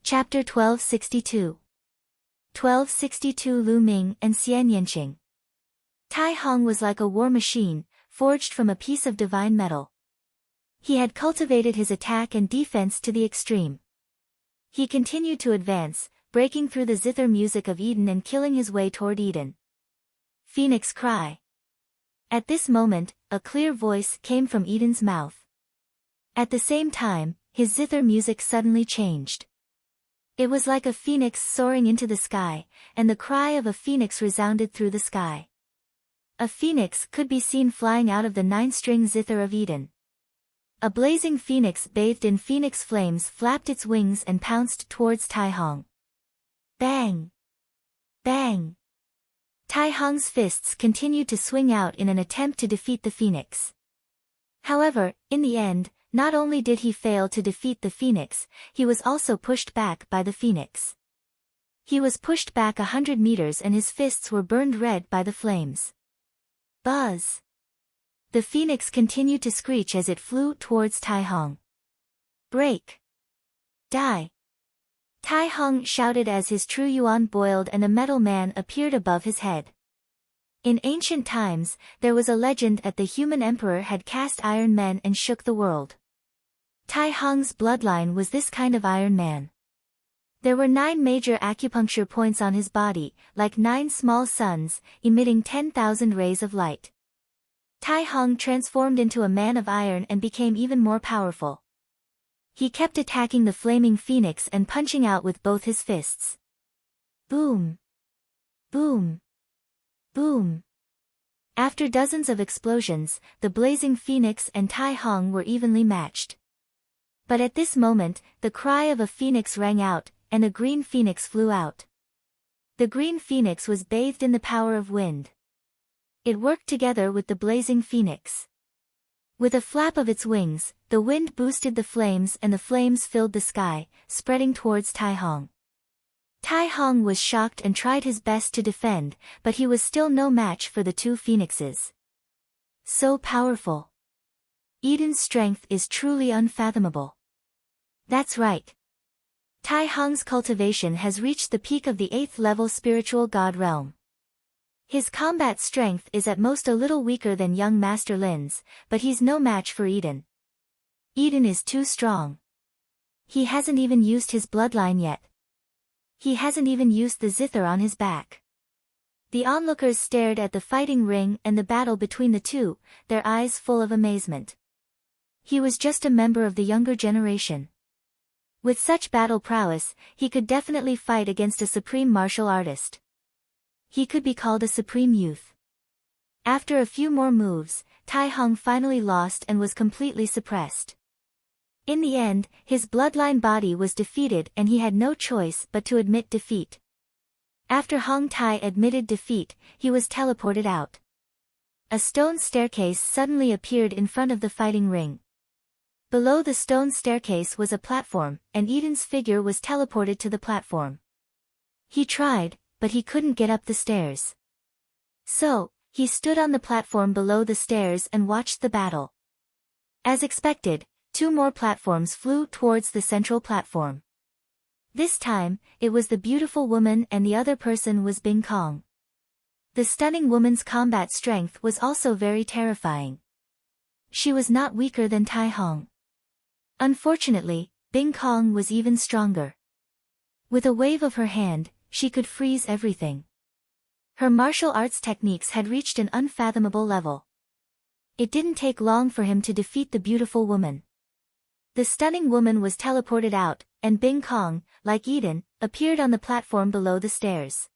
Chapter 1262. 1262 Lu Ming and Xian Yanqing. Tai Hong was like a war machine, forged from a piece of divine metal. He had cultivated his attack and defense to the extreme. He continued to advance, breaking through the zither music of Eden and killing his way toward Eden. Phoenix cry. At this moment, a clear voice came from Eden's mouth. At the same time, his zither music suddenly changed. It was like a phoenix soaring into the sky, and the cry of a phoenix resounded through the sky. A phoenix could be seen flying out of the 9-string zither of Eden. A blazing phoenix bathed in phoenix flames flapped its wings and pounced towards Tai Hong. Bang! Bang! Tai Hong's fists continued to swing out in an attempt to defeat the phoenix. However, in the end, not only did he fail to defeat the phoenix, he was also pushed back by the phoenix. He was pushed back 100 meters and his fists were burned red by the flames. Buzz! The phoenix continued to screech as it flew towards Tai Hong. Break! Die! Tai Hong shouted as his true yuan boiled and a metal man appeared above his head. In ancient times, there was a legend that the human emperor had cast iron men and shook the world. Tai Hong's bloodline was this kind of iron man. There were 9 major acupuncture points on his body, like 9 small suns, emitting 10,000 rays of light. Tai Hong transformed into a man of iron and became even more powerful. He kept attacking the flaming phoenix and punching out with both his fists. Boom! Boom! Boom! After dozens of explosions, the blazing phoenix and Tai Hong were evenly matched. But at this moment, the cry of a phoenix rang out, and a green phoenix flew out. The green phoenix was bathed in the power of wind. It worked together with the blazing phoenix. With a flap of its wings, the wind boosted the flames and the flames filled the sky, spreading towards Tai Hong. Tai Hong was shocked and tried his best to defend, but he was still no match for the 2 phoenixes. So powerful. Eden's strength is truly unfathomable. That's right. Tai Hong's cultivation has reached the peak of the 8th level spiritual god realm. His combat strength is at most a little weaker than young Master Lin's, but he's no match for Eden. Eden is too strong. He hasn't even used his bloodline yet. He hasn't even used the zither on his back. The onlookers stared at the fighting ring and the battle between the two, their eyes full of amazement. He was just a member of the younger generation. With such battle prowess, he could definitely fight against a supreme martial artist. He could be called a supreme youth. After a few more moves, Tai Hong finally lost and was completely suppressed. In the end, his bloodline body was defeated and he had no choice but to admit defeat. After Hong Tai admitted defeat, he was teleported out. A stone staircase suddenly appeared in front of the fighting ring. Below the stone staircase was a platform, and Eden's figure was teleported to the platform. He tried, but he couldn't get up the stairs. So, he stood on the platform below the stairs and watched the battle. As expected, 2 more platforms flew towards the central platform. This time, it was the beautiful woman and the other person was Bing Kong. The stunning woman's combat strength was also very terrifying. She was not weaker than Tai Hong. Unfortunately, Bing Kong was even stronger. With a wave of her hand, she could freeze everything. Her martial arts techniques had reached an unfathomable level. It didn't take long for him to defeat the beautiful woman. The stunning woman was teleported out, and Bing Kong, like Eden, appeared on the platform below the stairs.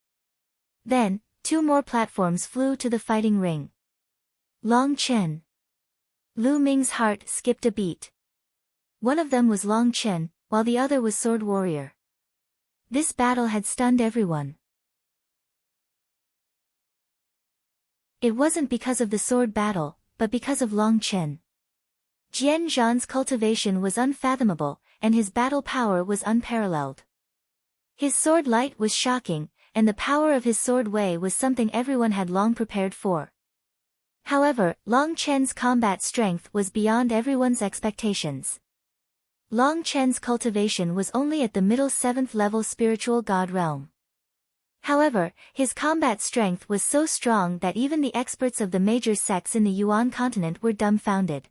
Then, 2 more platforms flew to the fighting ring. Long Chen. Lu Ming's heart skipped a beat. One of them was Long Chen, while the other was Sword Warrior. This battle had stunned everyone. It wasn't because of the sword battle, but because of Long Chen. Jian Zhan's cultivation was unfathomable, and his battle power was unparalleled. His sword light was shocking, and the power of his sword Wei was something everyone had long prepared for. However, Long Chen's combat strength was beyond everyone's expectations. Long Chen's cultivation was only at the middle 7th level spiritual god realm. However, his combat strength was so strong that even the experts of the major sects in the Yuan continent were dumbfounded.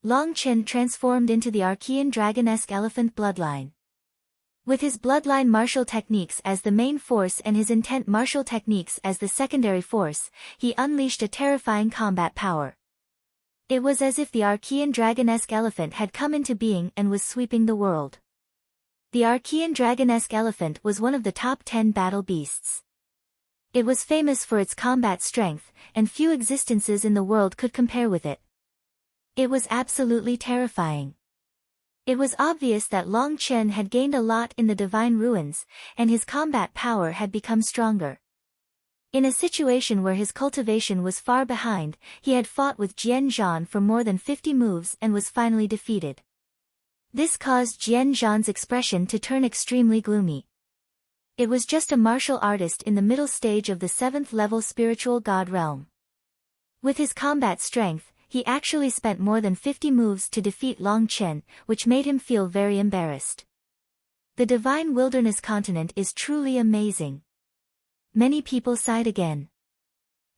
Long Chen transformed into the Archean dragon-esque elephant bloodline. With his bloodline martial techniques as the main force and his intent martial techniques as the secondary force, he unleashed a terrifying combat power. It was as if the Archean dragon-esque elephant had come into being and was sweeping the world. The Archean dragon-esque elephant was one of the top 10 battle beasts. It was famous for its combat strength, and few existences in the world could compare with it. It was absolutely terrifying. It was obvious that Long Chen had gained a lot in the divine ruins, and his combat power had become stronger. In a situation where his cultivation was far behind, he had fought with Jian Zhan for more than 50 moves and was finally defeated. This caused Jian Zhan's expression to turn extremely gloomy. It was just a martial artist in the middle stage of the 7th level spiritual god realm. With his combat strength, he actually spent more than 50 moves to defeat Long Chen, which made him feel very embarrassed. The divine wilderness continent is truly amazing. Many people sighed again.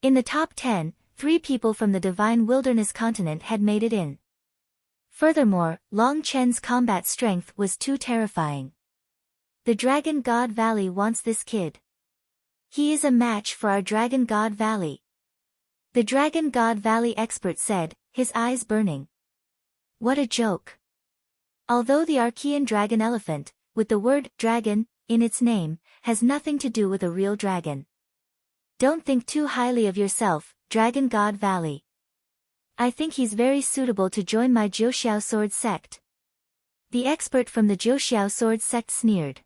In the top 10, 3 people from the divine wilderness continent had made it in. Furthermore, Long Chen's combat strength was too terrifying. The Dragon God Valley wants this kid. He is a match for our Dragon God Valley. The Dragon God Valley expert said, his eyes burning. What a joke. Although the Archean dragon elephant, with the word dragon in its name, has nothing to do with a real dragon. Don't think too highly of yourself, Dragon God Valley. I think he's very suitable to join my Jiuxiao sword sect. The expert from the Jiuxiao sword sect sneered.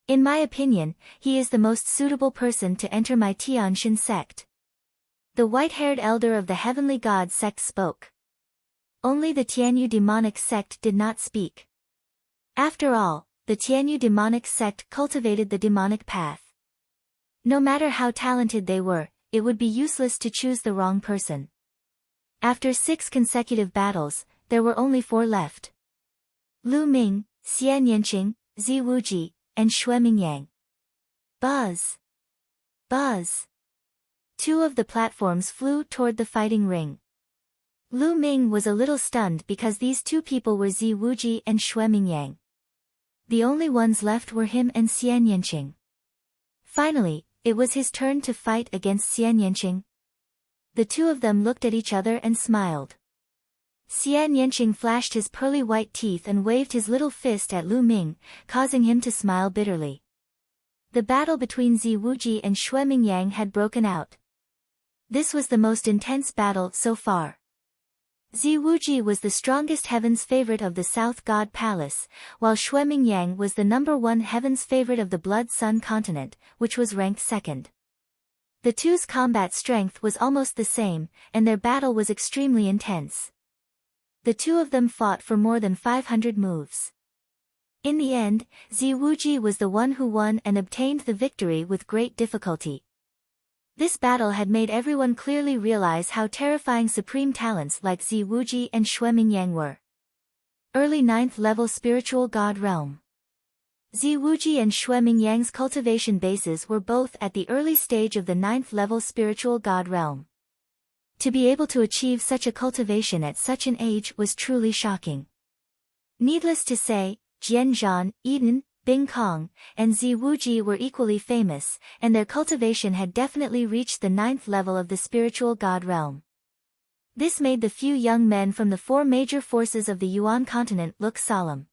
In my opinion, he is the most suitable person to enter my Tianxin sect. The white-haired elder of the heavenly god sect spoke. Only the Tianyu demonic sect did not speak. After all, the Tianyu demonic sect cultivated the demonic path. No matter how talented they were, it would be useless to choose the wrong person. After 6 consecutive battles, there were only 4 left. Lu Ming, Xian Yanqing, Zi Wuji, and Xue Mingyang. Buzz! Buzz! Two of the platforms flew toward the fighting ring. Lu Ming was a little stunned because these two people were Zi Wuji and Xue Mingyang. The only ones left were him and Xian Yanqing. Finally, it was his turn to fight against Xian Yanqing. The two of them looked at each other and smiled. Xian Yanqing flashed his pearly white teeth and waved his little fist at Lu Ming, causing him to smile bitterly. The battle between Zi Wuji and Xue Mingyang had broken out. This was the most intense battle so far. Zi Wuji was the strongest heaven's favorite of the South God Palace, while Xue Mingyang was the #1 heaven's favorite of the Blood Sun continent, which was ranked second. The two's combat strength was almost the same, and their battle was extremely intense. The two of them fought for more than 500 moves. In the end, Zi Wuji was the one who won and obtained the victory with great difficulty. This battle had made everyone clearly realize how terrifying supreme talents like Zi Wuji and Xue Mingyang were. Early 9th level spiritual god realm. Zi Wuji and Xue Mingyang's cultivation bases were both at the early stage of the 9th level spiritual god realm. To be able to achieve such a cultivation at such an age was truly shocking. Needless to say, Jian Zhan, Eden, Bing Kong, and Zi Wuji were equally famous, and their cultivation had definitely reached the 9th level of the spiritual god realm. This made the few young men from the 4 major forces of the Yuan continent look solemn.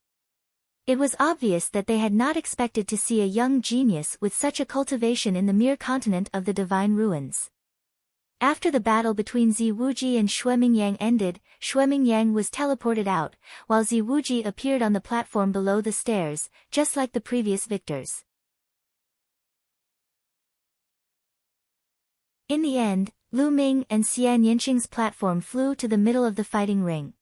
It was obvious that they had not expected to see a young genius with such a cultivation in the mere continent of the divine ruins. After the battle between Zi Wuji and Xue Mingyang ended, Xue Mingyang was teleported out, while Zi Wuji appeared on the platform below the stairs, just like the previous victors. In the end, Lu Ming and Xian Yanqing's platform flew to the middle of the fighting ring.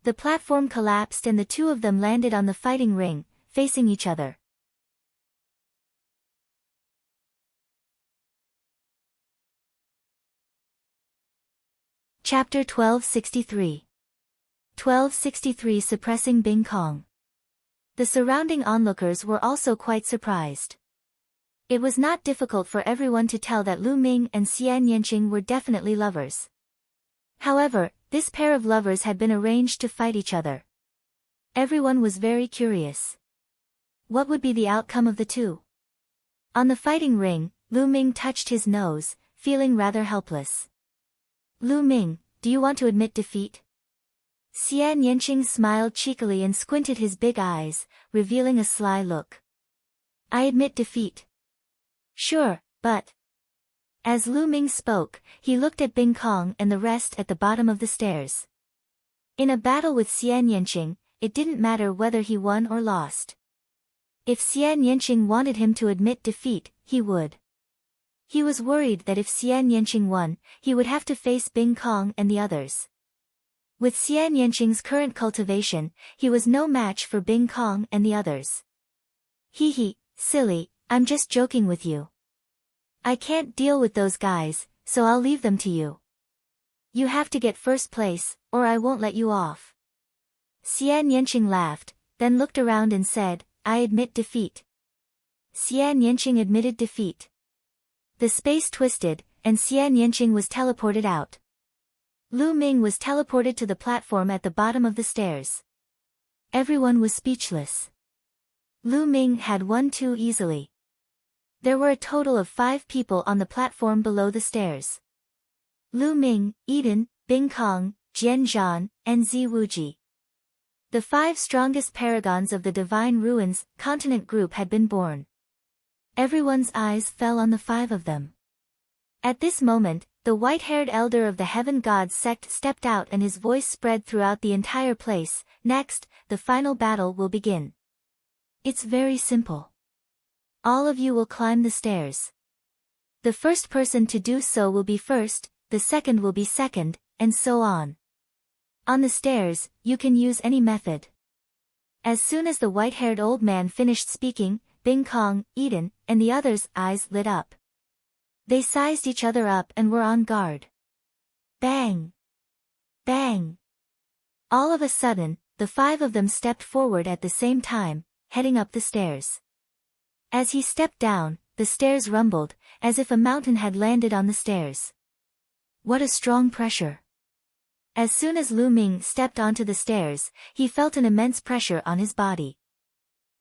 The platform collapsed and the two of them landed on the fighting ring, facing each other. Chapter 1263. 1263 Suppressing Bing Kong. The surrounding onlookers were also quite surprised. It was not difficult for everyone to tell that Lu Ming and Xian Yanqing were definitely lovers. However, this pair of lovers had been arranged to fight each other. Everyone was very curious. What would be the outcome of the two? On the fighting ring, Lu Ming touched his nose, feeling rather helpless. Lu Ming, do you want to admit defeat? Xian Yanqing smiled cheekily and squinted his big eyes, revealing a sly look. I admit defeat. Sure, but... As Lu Ming spoke, he looked at Bing Kong and the rest at the bottom of the stairs. In a battle with Xian Yanqing, it didn't matter whether he won or lost. If Xian Yanqing wanted him to admit defeat, he would. He was worried that if Xian Yanqing won, he would have to face Bing Kong and the others. With Xian Yanqing's current cultivation, he was no match for Bing Kong and the others. Hee hee, silly, I'm just joking with you. I can't deal with those guys, so I'll leave them to you. You have to get first place, or I won't let you off. Xian Yanqing laughed, then looked around and said, I admit defeat. Xian Yanqing admitted defeat. The space twisted, and Xian Yanqing was teleported out. Lu Ming was teleported to the platform at the bottom of the stairs. Everyone was speechless. Lu Ming had won too easily. There were a total of 5 people on the platform below the stairs. Lu Ming, Eden, Bing Kong, Jian Zhan, and Zi Wuji. The 5 strongest paragons of the Divine Ruins continent group had been born. Everyone's eyes fell on the 5 of them. At this moment, the white-haired elder of the Heaven Gods sect stepped out and his voice spread throughout the entire place. Next, the final battle will begin. It's very simple. All of you will climb the stairs. The first person to do so will be first, the second will be second, and so on. On the stairs, you can use any method. As soon as the white-haired old man finished speaking, Bing Kong, Eden, and the others' eyes lit up. They sized each other up and were on guard. Bang! Bang! All of a sudden, the 5 of them stepped forward at the same time, heading up the stairs. As he stepped down, the stairs rumbled, as if a mountain had landed on the stairs. What a strong pressure! As soon as Lu Ming stepped onto the stairs, he felt an immense pressure on his body.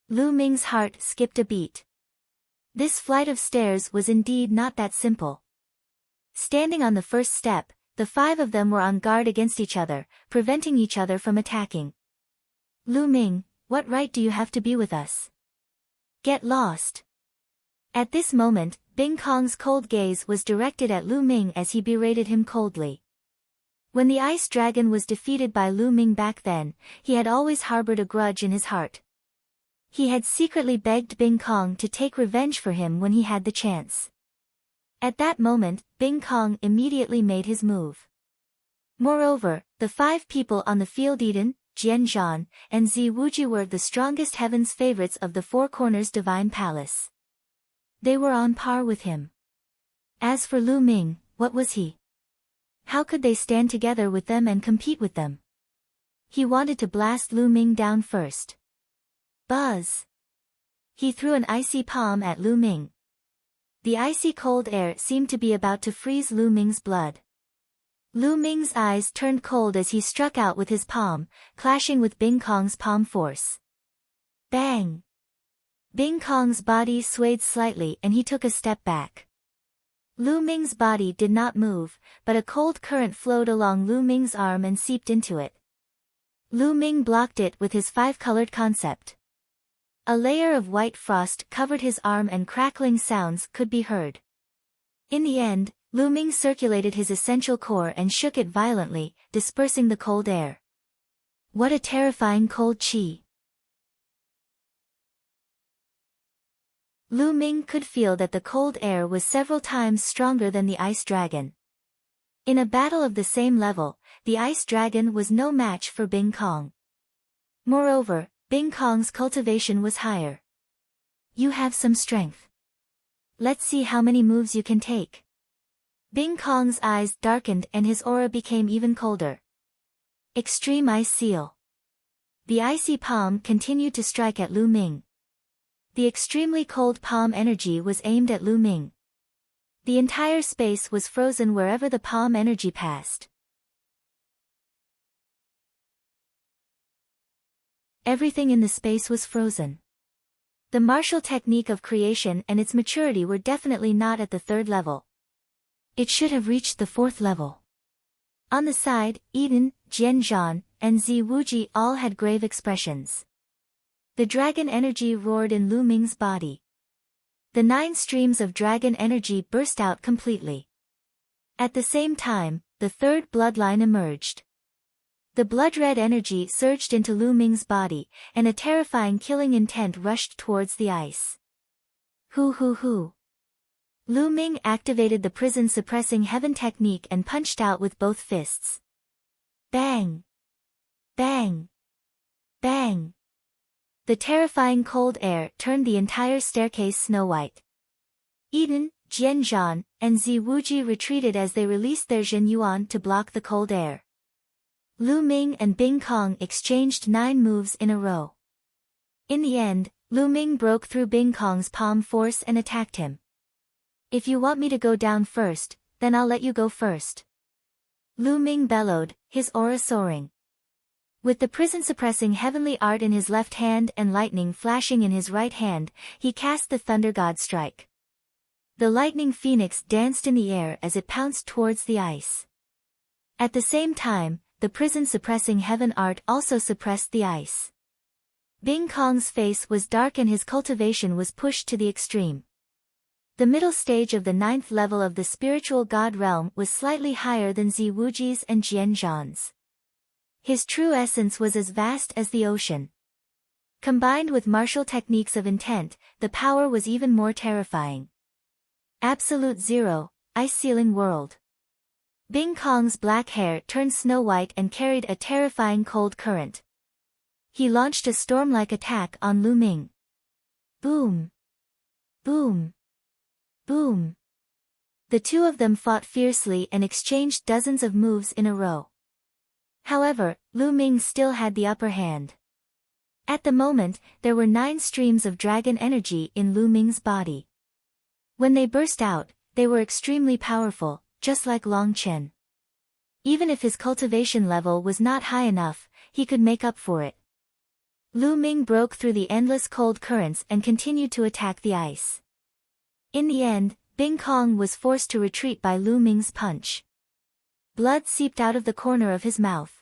Lu Ming's heart skipped a beat. This flight of stairs was indeed not that simple. Standing on the first step, the five of them were on guard against each other, preventing each other from attacking. Lu Ming, what right do you have to be with us? Get lost! At this moment, Bing Kong's cold gaze was directed at Lu Ming as he berated him coldly. When the ice dragon was defeated by Lu Ming back then, he had always harbored a grudge in his heart. He had secretly begged Bing Kong to take revenge for him when he had the chance. At that moment, Bing Kong immediately made his move. Moreover, the five people on the field Eden, Jian Zhan, and Zi Wuji were the strongest heaven's favorites of the Four Corners Divine Palace. They were on par with him. As for Lu Ming, what was he? How could they stand together with them and compete with them? He wanted to blast Lu Ming down first. Buzz! He threw an icy palm at Lu Ming. The icy cold air seemed to be about to freeze Lu Ming's blood. Lu Ming's eyes turned cold as he struck out with his palm, clashing with Bing Kong's palm force. Bang! Bing Kong's body swayed slightly and he took a step back. Lu Ming's body did not move, but a cold current flowed along Lu Ming's arm and seeped into it. Lu Ming blocked it with his five-colored concept. A layer of white frost covered his arm and crackling sounds could be heard. In the end, Lu Ming circulated his essential core and shook it violently, dispersing the cold air. What a terrifying cold chi! Lu Ming could feel that the cold air was several times stronger than the ice dragon. In a battle of the same level, the ice dragon was no match for Bing Kong. Moreover, Bing Kong's cultivation was higher. You have some strength. Let's see how many moves you can take. Bing Kong's eyes darkened and his aura became even colder. Extreme Ice Seal. The icy palm continued to strike at Lu Ming. The extremely cold palm energy was aimed at Lu Ming. The entire space was frozen wherever the palm energy passed. Everything in the space was frozen. The martial technique of creation and its maturity were definitely not at the third level. It should have reached the fourth level. On the side, Eden, Jian Zhan, and Zi Wuji all had grave expressions. The dragon energy roared in Lu Ming's body. The 9 streams of dragon energy burst out completely. At the same time, the third bloodline emerged. The blood-red energy surged into Lu Ming's body, and a terrifying killing intent rushed towards the ice. Hoo hoo hoo. Lu Ming activated the prison-suppressing heaven technique and punched out with both fists. Bang! Bang! Bang! The terrifying cold air turned the entire staircase snow-white. Eden, Jian Zhan, and Zi Wuji retreated as they released their Jin Yuan to block the cold air. Lu Ming and Bing Kong exchanged 9 moves in a row. In the end, Lu Ming broke through Bing Kong's palm force and attacked him. If you want me to go down first, then I'll let you go first. Lu Ming bellowed, his aura soaring. With the prison-suppressing heavenly art in his left hand and lightning flashing in his right hand, he cast the Thunder God Strike. The lightning phoenix danced in the air as it pounced towards the ice. At the same time, the prison-suppressing heaven art also suppressed the ice. Bing Kong's face was dark and his cultivation was pushed to the extreme. The middle stage of the 9th level of the spiritual god realm was slightly higher than Zi Wuji's and Jian Zhan's. His true essence was as vast as the ocean. Combined with martial techniques of intent, the power was even more terrifying. Absolute Zero, Ice-Sealing World. Bing Kong's black hair turned snow-white and carried a terrifying cold current. He launched a storm-like attack on Lu Ming. Boom! Boom! Boom! The two of them fought fiercely and exchanged dozens of moves in a row. However, Lu Ming still had the upper hand. At the moment, there were 9 streams of dragon energy in Lu Ming's body. When they burst out, they were extremely powerful, just like Long Chen. Even if his cultivation level was not high enough, he could make up for it. Lu Ming broke through the endless cold currents and continued to attack the ice. In the end, Bing Kong was forced to retreat by Lu Ming's punch. Blood seeped out of the corner of his mouth.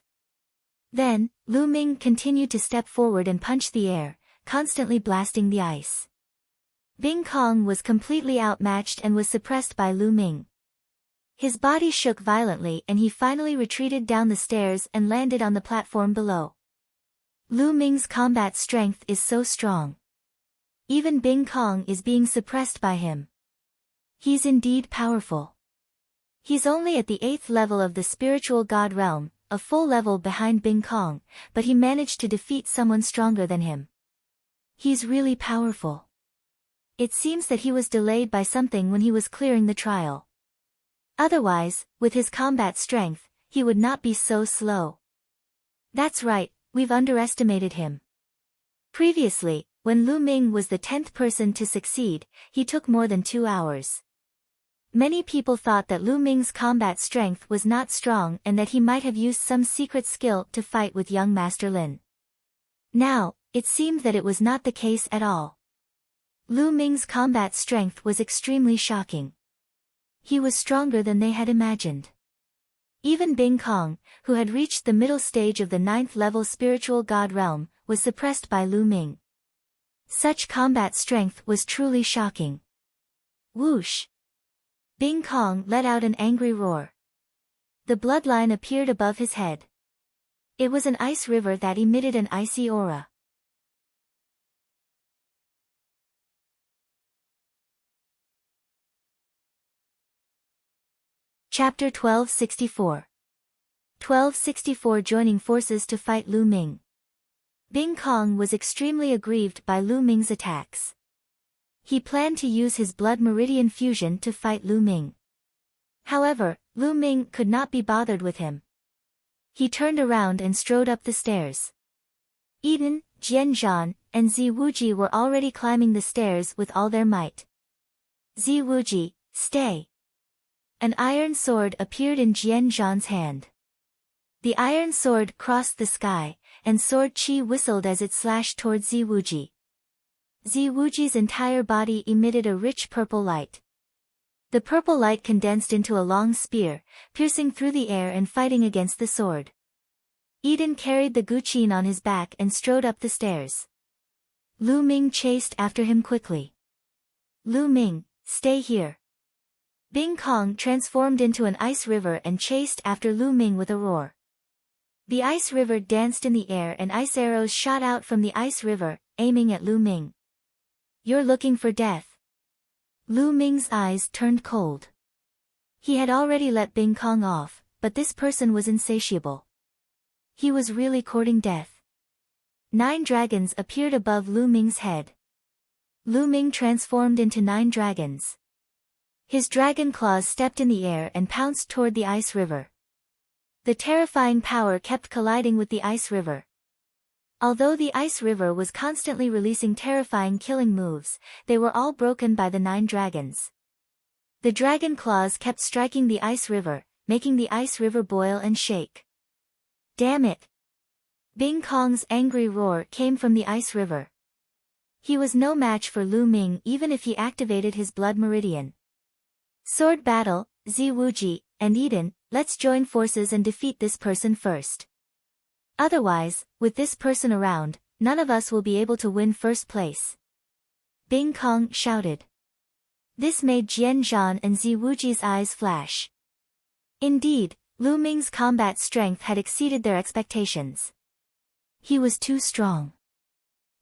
Then, Lu Ming continued to step forward and punch the air, constantly blasting the ice. Bing Kong was completely outmatched and was suppressed by Lu Ming. His body shook violently and he finally retreated down the stairs and landed on the platform below. Lu Ming's combat strength is so strong. Even Bing Kong is being suppressed by him. He's indeed powerful. He's only at the 8th level of the spiritual god realm, a full level behind Bing Kong, but he managed to defeat someone stronger than him. He's really powerful. It seems that he was delayed by something when he was clearing the trial. Otherwise, with his combat strength, he would not be so slow. That's right, we've underestimated him. Previously, when Lu Ming was the 10th person to succeed, he took more than 2 hours. Many people thought that Lu Ming's combat strength was not strong and that he might have used some secret skill to fight with young Master Lin. Now, it seemed that it was not the case at all. Lu Ming's combat strength was extremely shocking. He was stronger than they had imagined. Even Bing Kong, who had reached the middle stage of the 9th level spiritual god realm, was suppressed by Lu Ming. Such combat strength was truly shocking. Whoosh! Bing Kong let out an angry roar. The bloodline appeared above his head. It was an ice river that emitted an icy aura. Chapter 1264. 1264 Joining forces to fight Lu Ming. Bing Kong was extremely aggrieved by Lu Ming's attacks. He planned to use his blood meridian fusion to fight Lu Ming. However, Lu Ming could not be bothered with him. He turned around and strode up the stairs. Eden, Jianzhan, and Zi Wuji were already climbing the stairs with all their might. Zi Wuji, stay! An iron sword appeared in Jianzhan's hand. The iron sword crossed the sky, and sword chi whistled as it slashed towards Zi Wuji. Zi Wuji's entire body emitted a rich purple light. The purple light condensed into a long spear, piercing through the air and fighting against the sword. Eden carried the guqin on his back and strode up the stairs. Lu Ming chased after him quickly. Lu Ming, stay here! Bing Kong transformed into an ice river and chased after Lu Ming with a roar. The ice river danced in the air and ice arrows shot out from the ice river, aiming at Lu Ming. You're looking for death. Lu Ming's eyes turned cold. He had already let Bing Kong off, but this person was insatiable. He was really courting death. 9 dragons appeared above Lu Ming's head. Lu Ming transformed into 9 dragons. His dragon claws stepped in the air and pounced toward the ice river. The terrifying power kept colliding with the ice river. Although the ice river was constantly releasing terrifying killing moves, they were all broken by the 9 dragons. The dragon claws kept striking the ice river, making the ice river boil and shake. Damn it! Bing Kong's angry roar came from the ice river. He was no match for Lu Ming even if he activated his blood meridian. Sword battle, Zi Wuji, and Eden, let's join forces and defeat this person first. Otherwise, with this person around, none of us will be able to win first place. Bing Kong shouted. This made Jianzhan and Zi Wuji's eyes flash. Indeed, Lu Ming's combat strength had exceeded their expectations. He was too strong.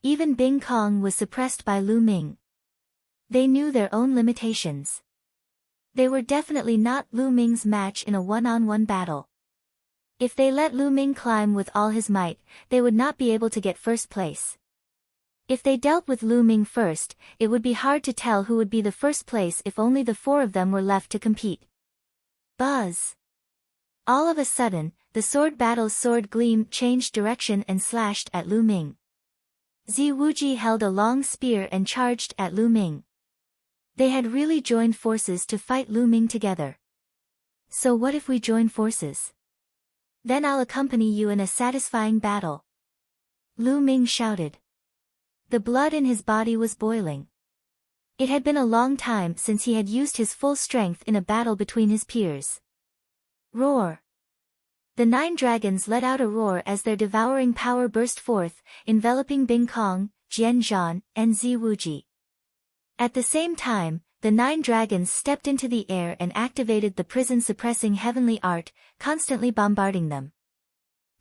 Even Bing Kong was suppressed by Lu Ming. They knew their own limitations. They were definitely not Lu Ming's match in a one-on-one battle. If they let Lu Ming climb with all his might, they would not be able to get first place. If they dealt with Lu Ming first, it would be hard to tell who would be the first place if only the 4 of them were left to compete. Buzz! All of a sudden, the sword battle's sword gleam changed direction and slashed at Lu Ming. Zi Wuji held a long spear and charged at Lu Ming. They had really joined forces to fight Lu Ming together. So what if we join forces? Then I'll accompany you in a satisfying battle. Lu Ming shouted. The blood in his body was boiling. It had been a long time since he had used his full strength in a battle between his peers. Roar! The 9 dragons let out a roar as their devouring power burst forth, enveloping Bing Kong, Jian Zhan, and Zi Wuji. At the same time, the 9 dragons stepped into the air and activated the prison-suppressing heavenly art, constantly bombarding them.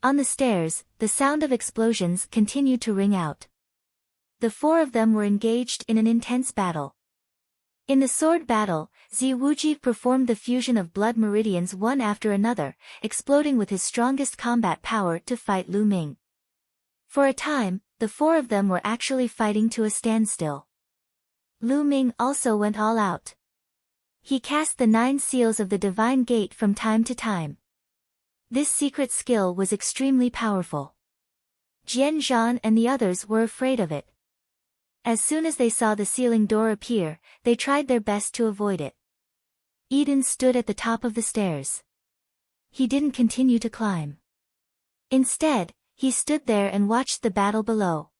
On the stairs, the sound of explosions continued to ring out. The 4 of them were engaged in an intense battle. In the sword battle, Zi Wuji performed the fusion of blood meridians one after another, exploding with his strongest combat power to fight Lu Ming. For a time, the 4 of them were actually fighting to a standstill. Lu Ming also went all out. He cast the 9 seals of the Divine Gate from time to time. This secret skill was extremely powerful. Jian Zhan and the others were afraid of it. As soon as they saw the sealing door appear, they tried their best to avoid it. Eden stood at the top of the stairs. He didn't continue to climb. Instead, he stood there and watched the battle below.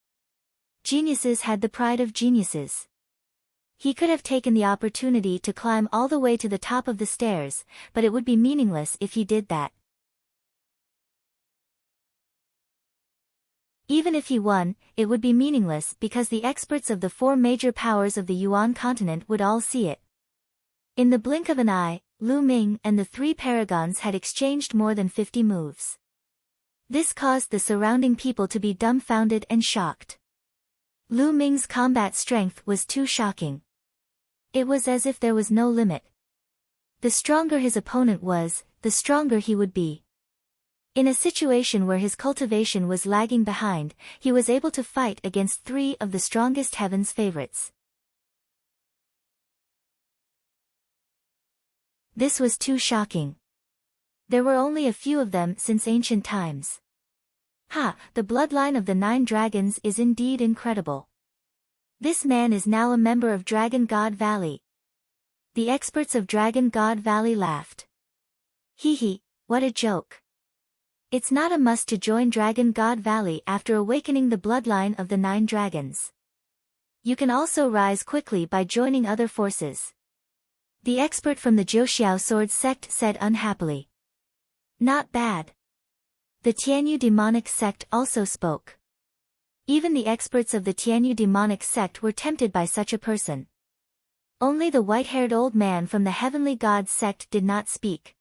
Geniuses had the pride of geniuses. He could have taken the opportunity to climb all the way to the top of the stairs, but it would be meaningless if he did that. Even if he won, it would be meaningless because the experts of the 4 major powers of the Yuan continent would all see it. In the blink of an eye, Lu Ming and the 3 paragons had exchanged more than 50 moves. This caused the surrounding people to be dumbfounded and shocked. Lu Ming's combat strength was too shocking. It was as if there was no limit. The stronger his opponent was, the stronger he would be. In a situation where his cultivation was lagging behind, he was able to fight against 3 of the strongest heaven's favorites. This was too shocking. There were only a few of them since ancient times. The bloodline of the 9 dragons is indeed incredible. This man is now a member of Dragon God Valley. The experts of Dragon God Valley laughed. Hee, what a joke. It's not a must to join Dragon God Valley after awakening the bloodline of the 9 dragons. You can also rise quickly by joining other forces. The expert from the Jiuxiao sword sect said unhappily. Not bad. The Tianyu demonic sect also spoke. Even the experts of the Tianyu demonic sect were tempted by such a person. Only the white-haired old man from the heavenly god sect did not speak.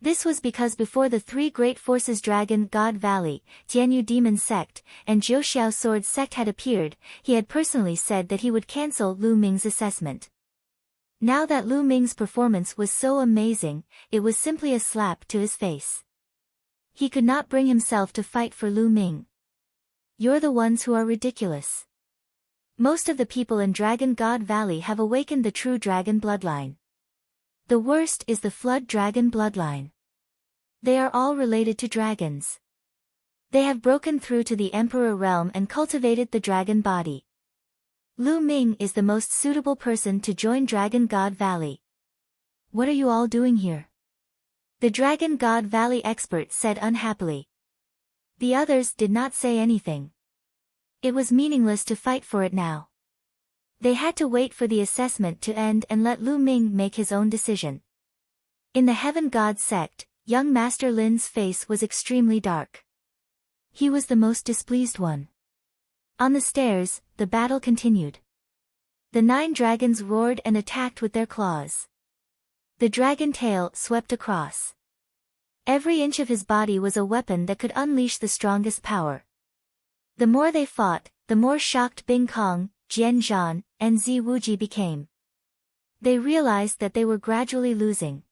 This was because before the 3 great forces Dragon God Valley, Tianyu Demon Sect, and Jiuxiao Sword Sect had appeared, he had personally said that he would cancel Lu Ming's assessment. Now that Lu Ming's performance was so amazing, it was simply a slap to his face. He could not bring himself to fight for Lu Ming. You're the ones who are ridiculous. Most of the people in Dragon God Valley have awakened the true dragon bloodline. The worst is the Flood Dragon bloodline. They are all related to dragons. They have broken through to the Emperor realm and cultivated the dragon body. Lu Ming is the most suitable person to join Dragon God Valley. What are you all doing here? The Dragon God Valley expert said unhappily. The others did not say anything. It was meaningless to fight for it now. They had to wait for the assessment to end and let Lu Ming make his own decision. In the Heaven God sect, young Master Lin's face was extremely dark. He was the most displeased one. On the stairs, the battle continued. The 9 dragons roared and attacked with their claws. The dragon tail swept across. Every inch of his body was a weapon that could unleash the strongest power. The more they fought, the more shocked Bing Kong, Jian Zhan, and Zi Wuji became. They realized that they were gradually losing.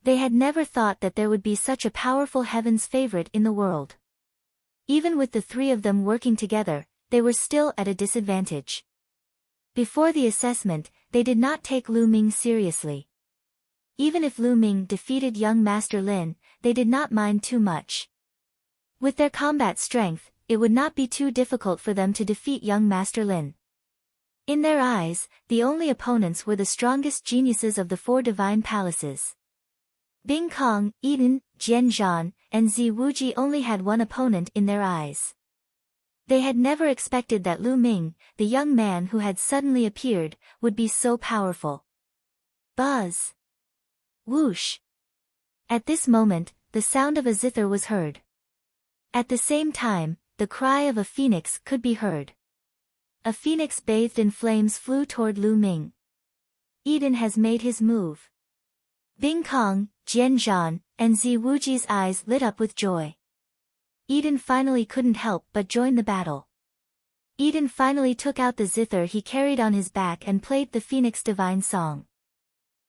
They had never thought that there would be such a powerful heaven's favorite in the world. Even with the 3 of them working together, they were still at a disadvantage. Before the assessment, they did not take Lu Ming seriously. Even if Lu Ming defeated young Master Lin, they did not mind too much. With their combat strength, it would not be too difficult for them to defeat young Master Lin. In their eyes, the only opponents were the strongest geniuses of the four divine palaces. Bing Kong, Eden, Jian Zhan, and Zi Wuji only had one opponent in their eyes. They had never expected that Lu Ming, the young man who had suddenly appeared, would be so powerful. Buzz! Whoosh! At this moment, the sound of a zither was heard. At the same time, the cry of a phoenix could be heard. A phoenix bathed in flames flew toward Lu Ming. Eden has made his move. Bing Kong, Jian Zhan, and Zi Wuji's eyes lit up with joy. Eden finally couldn't help but join the battle. Eden finally took out the zither he carried on his back and played the phoenix divine song.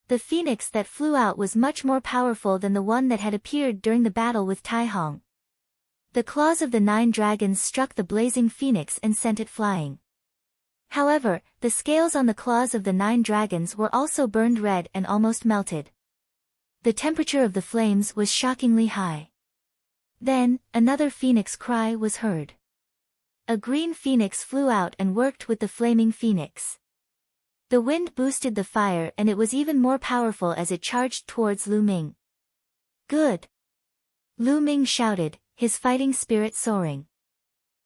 The phoenix that flew out was much more powerful than the one that had appeared during the battle with Tai Hong. The claws of the 9 dragons struck the blazing phoenix and sent it flying. However, the scales on the claws of the 9 dragons were also burned red and almost melted. The temperature of the flames was shockingly high. Then, another phoenix cry was heard. A green phoenix flew out and worked with the flaming phoenix. The wind boosted the fire and it was even more powerful as it charged towards Lu Ming. Good! Lu Ming shouted, his fighting spirit soaring.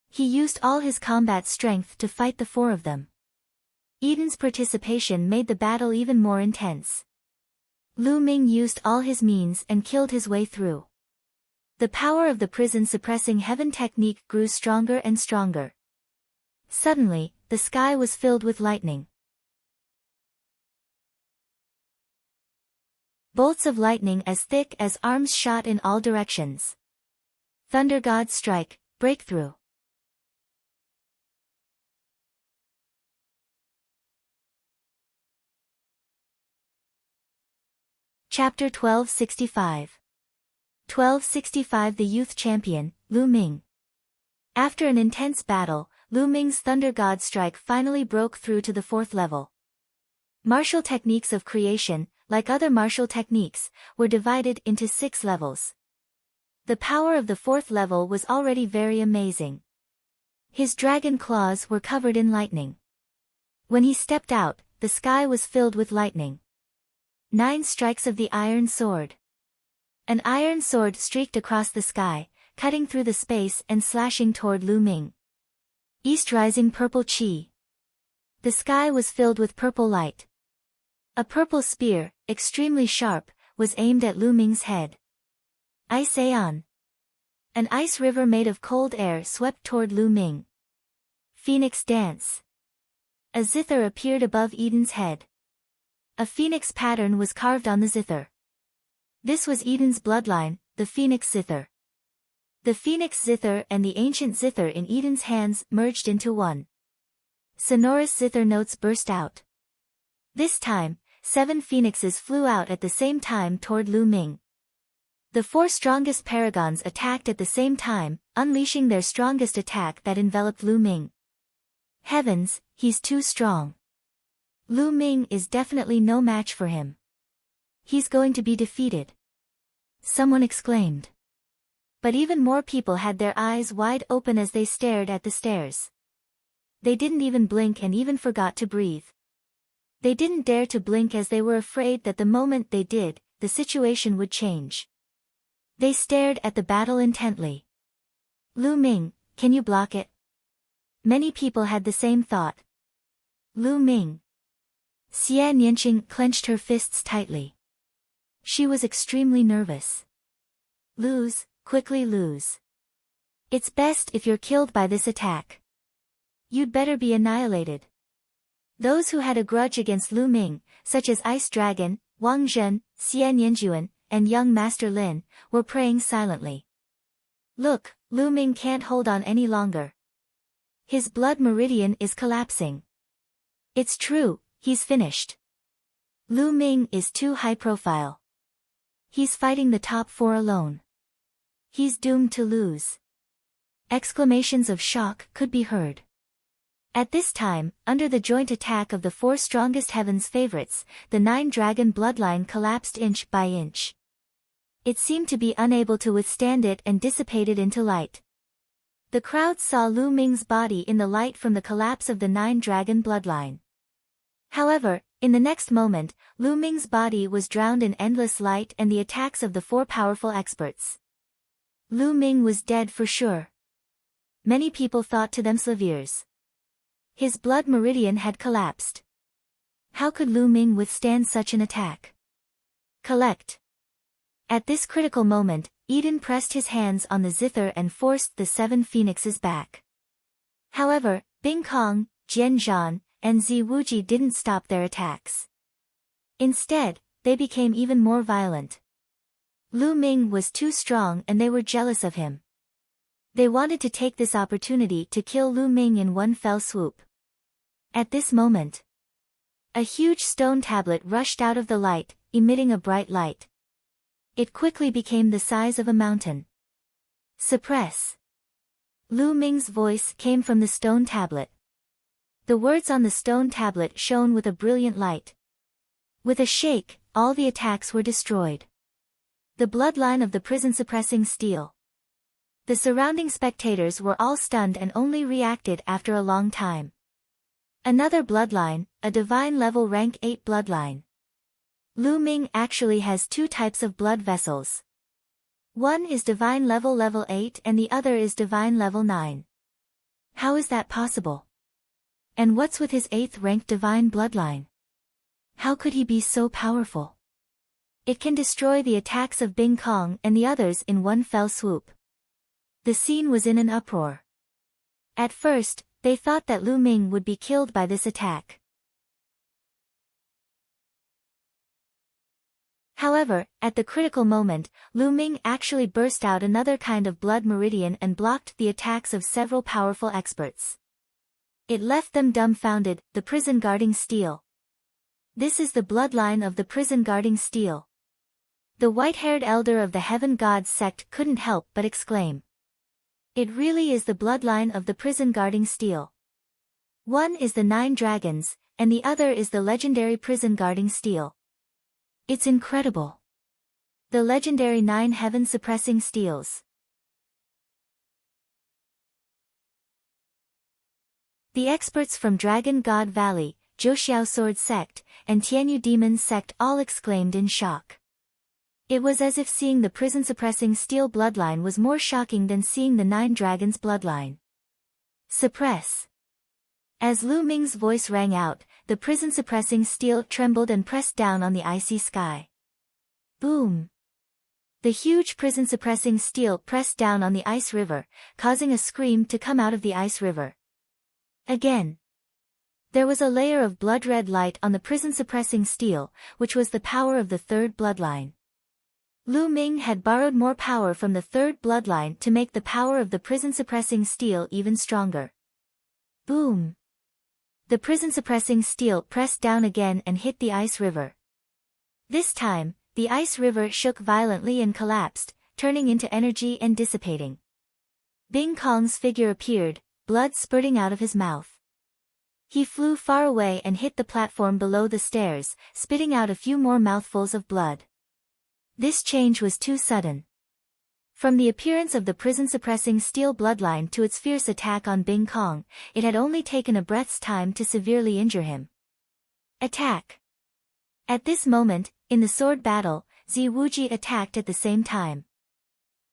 He used all his combat strength to fight the 4 of them. Eden's participation made the battle even more intense. Lu Ming used all his means and killed his way through. The power of the prison-suppressing heaven technique grew stronger and stronger. Suddenly, the sky was filled with lightning. Bolts of lightning as thick as arms shot in all directions. Thunder gods strike, breakthrough. Chapter 1265. 1265 The Youth Champion, Lu Ming. After an intense battle, Lu Ming's Thunder God Strike finally broke through to the 4th level. Martial techniques of creation, like other martial techniques, were divided into 6 levels. The power of the 4th level was already very amazing. His dragon claws were covered in lightning. When he stepped out, the sky was filled with lightning. 9 strikes of the iron sword. An iron sword streaked across the sky, cutting through the space and slashing toward Lu Ming. East rising purple chi. The sky was filled with purple light. A purple spear, extremely sharp, was aimed at Lu Ming's head. Ice Aeon. An ice river made of cold air swept toward Lu Ming. Phoenix Dance. A zither appeared above Eden's head. A phoenix pattern was carved on the zither. This was Eden's bloodline, the phoenix zither. The phoenix zither and the ancient zither in Eden's hands merged into one. Sonorous zither notes burst out. This time, 7 phoenixes flew out at the same time toward Lu Ming. The 4 strongest paragons attacked at the same time, unleashing their strongest attack that enveloped Lu Ming. Heavens, he's too strong. Lu Ming is definitely no match for him. He's going to be defeated. Someone exclaimed. But even more people had their eyes wide open as they stared at the stairs. They didn't even blink and even forgot to breathe. They didn't dare to blink as they were afraid that the moment they did, the situation would change. They stared at the battle intently. Lu Ming, can you block it? Many people had the same thought. Lu Ming. Xie Nianqing clenched her fists tightly. She was extremely nervous. Lose, quickly lose. It's best if you're killed by this attack. You'd better be annihilated. Those who had a grudge against Lu Ming, such as Ice Dragon, Wang Zhen, Xie Nianjuan, and young Master Lin, were praying silently. Look, Lu Ming can't hold on any longer. His blood meridian is collapsing. It's true, he's finished. Lu Ming is too high profile. He's fighting the top 4 alone. He's doomed to lose. Exclamations of shock could be heard. At this time, under the joint attack of the 4 strongest heaven's favorites, the 9-dragon bloodline collapsed inch by inch. It seemed to be unable to withstand it and dissipated into light. The crowd saw Lu Ming's body in the light from the collapse of the nine-dragon bloodline. However, in the next moment, Lu Ming's body was drowned in endless light and the attacks of the four powerful experts. Lu Ming was dead for sure. Many people thought to themselves. His blood meridian had collapsed. How could Lu Ming withstand such an attack? Collect. At this critical moment, Eden pressed his hands on the zither and forced the 7 phoenixes back. However, Bing Kong, Jian Zhan, and Zi Wuji didn't stop their attacks. Instead, they became even more violent. Lu Ming was too strong and they were jealous of him. They wanted to take this opportunity to kill Lu Ming in one fell swoop. At this moment, a huge stone tablet rushed out of the light, emitting a bright light. It quickly became the size of a mountain. Suppress. Lu Ming's voice came from the stone tablet. The words on the stone tablet shone with a brilliant light. With a shake, all the attacks were destroyed. The bloodline of the prison-suppressing steel. The surrounding spectators were all stunned and only reacted after a long time. Another bloodline, a divine level rank 8 bloodline. Lu Ming actually has 2 types of blood vessels. One is divine level 8 and the other is divine level 9. How is that possible? And what's with his 8th rank divine bloodline? How could he be so powerful? It can destroy the attacks of Bing Kong and the others in one fell swoop. The scene was in an uproar. At first, they thought that Lu Ming would be killed by this attack. However, at the critical moment, Lu Ming actually burst out another kind of blood meridian and blocked the attacks of several powerful experts. It left them dumbfounded, the prison guarding steel. This is the bloodline of the prison guarding steel. The white-haired elder of the Heaven Gods sect couldn't help but exclaim. It really is the bloodline of the prison guarding steel. One is the 9 dragons, and the other is the legendary prison guarding steel. It's incredible. The legendary 9 heaven-suppressing steels. The experts from Dragon God Valley, Zhouxiao Sword Sect, and Tianyu Demon Sect all exclaimed in shock. It was as if seeing the prison-suppressing steel bloodline was more shocking than seeing the 9 dragons bloodline. Suppress. As Lu Ming's voice rang out, the prison-suppressing steel trembled and pressed down on the icy sky. Boom! The huge prison-suppressing steel pressed down on the ice river, causing a scream to come out of the ice river. Again. There was a layer of blood-red light on the prison-suppressing steel, which was the power of the 3rd bloodline. Lu Ming had borrowed more power from the 3rd bloodline to make the power of the prison-suppressing steel even stronger. Boom! The prison-suppressing steel pressed down again and hit the ice river. This time, the ice river shook violently and collapsed, turning into energy and dissipating. Bing Kong's figure appeared, blood spurting out of his mouth. He flew far away and hit the platform below the stairs, spitting out a few more mouthfuls of blood. This change was too sudden. From the appearance of the prison-suppressing steel bloodline to its fierce attack on Bing Kong, it had only taken a breath's time to severely injure him. Attack! At this moment, in the sword battle, Zi Wuji attacked at the same time.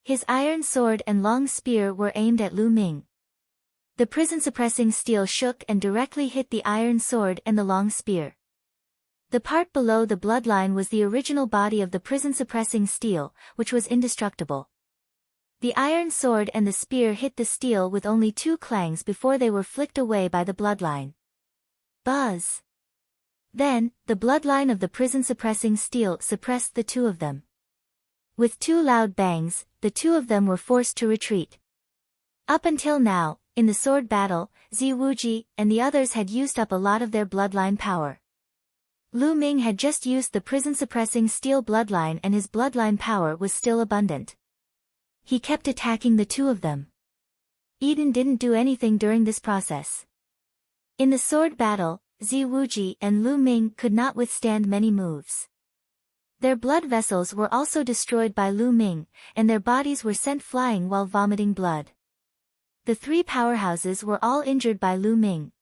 His iron sword and long spear were aimed at Lu Ming. The prison-suppressing steel shook and directly hit the iron sword and the long spear. The part below the bloodline was the original body of the prison-suppressing steel, which was indestructible. The iron sword and the spear hit the steel with only 2 clangs before they were flicked away by the bloodline. Buzz! Then, the bloodline of the prison-suppressing steel suppressed the 2 of them. With 2 loud bangs, the 2 of them were forced to retreat. Up until now, in the sword battle, Zi Wuji and the others had used up a lot of their bloodline power. Lu Ming had just used the prison-suppressing steel bloodline and his bloodline power was still abundant. He kept attacking the 2 of them. Eden didn't do anything during this process. In the sword battle, Zi Wuji and Lu Ming could not withstand many moves. Their blood vessels were also destroyed by Lu Ming, and their bodies were sent flying while vomiting blood. The three powerhouses were all injured by Lu Ming.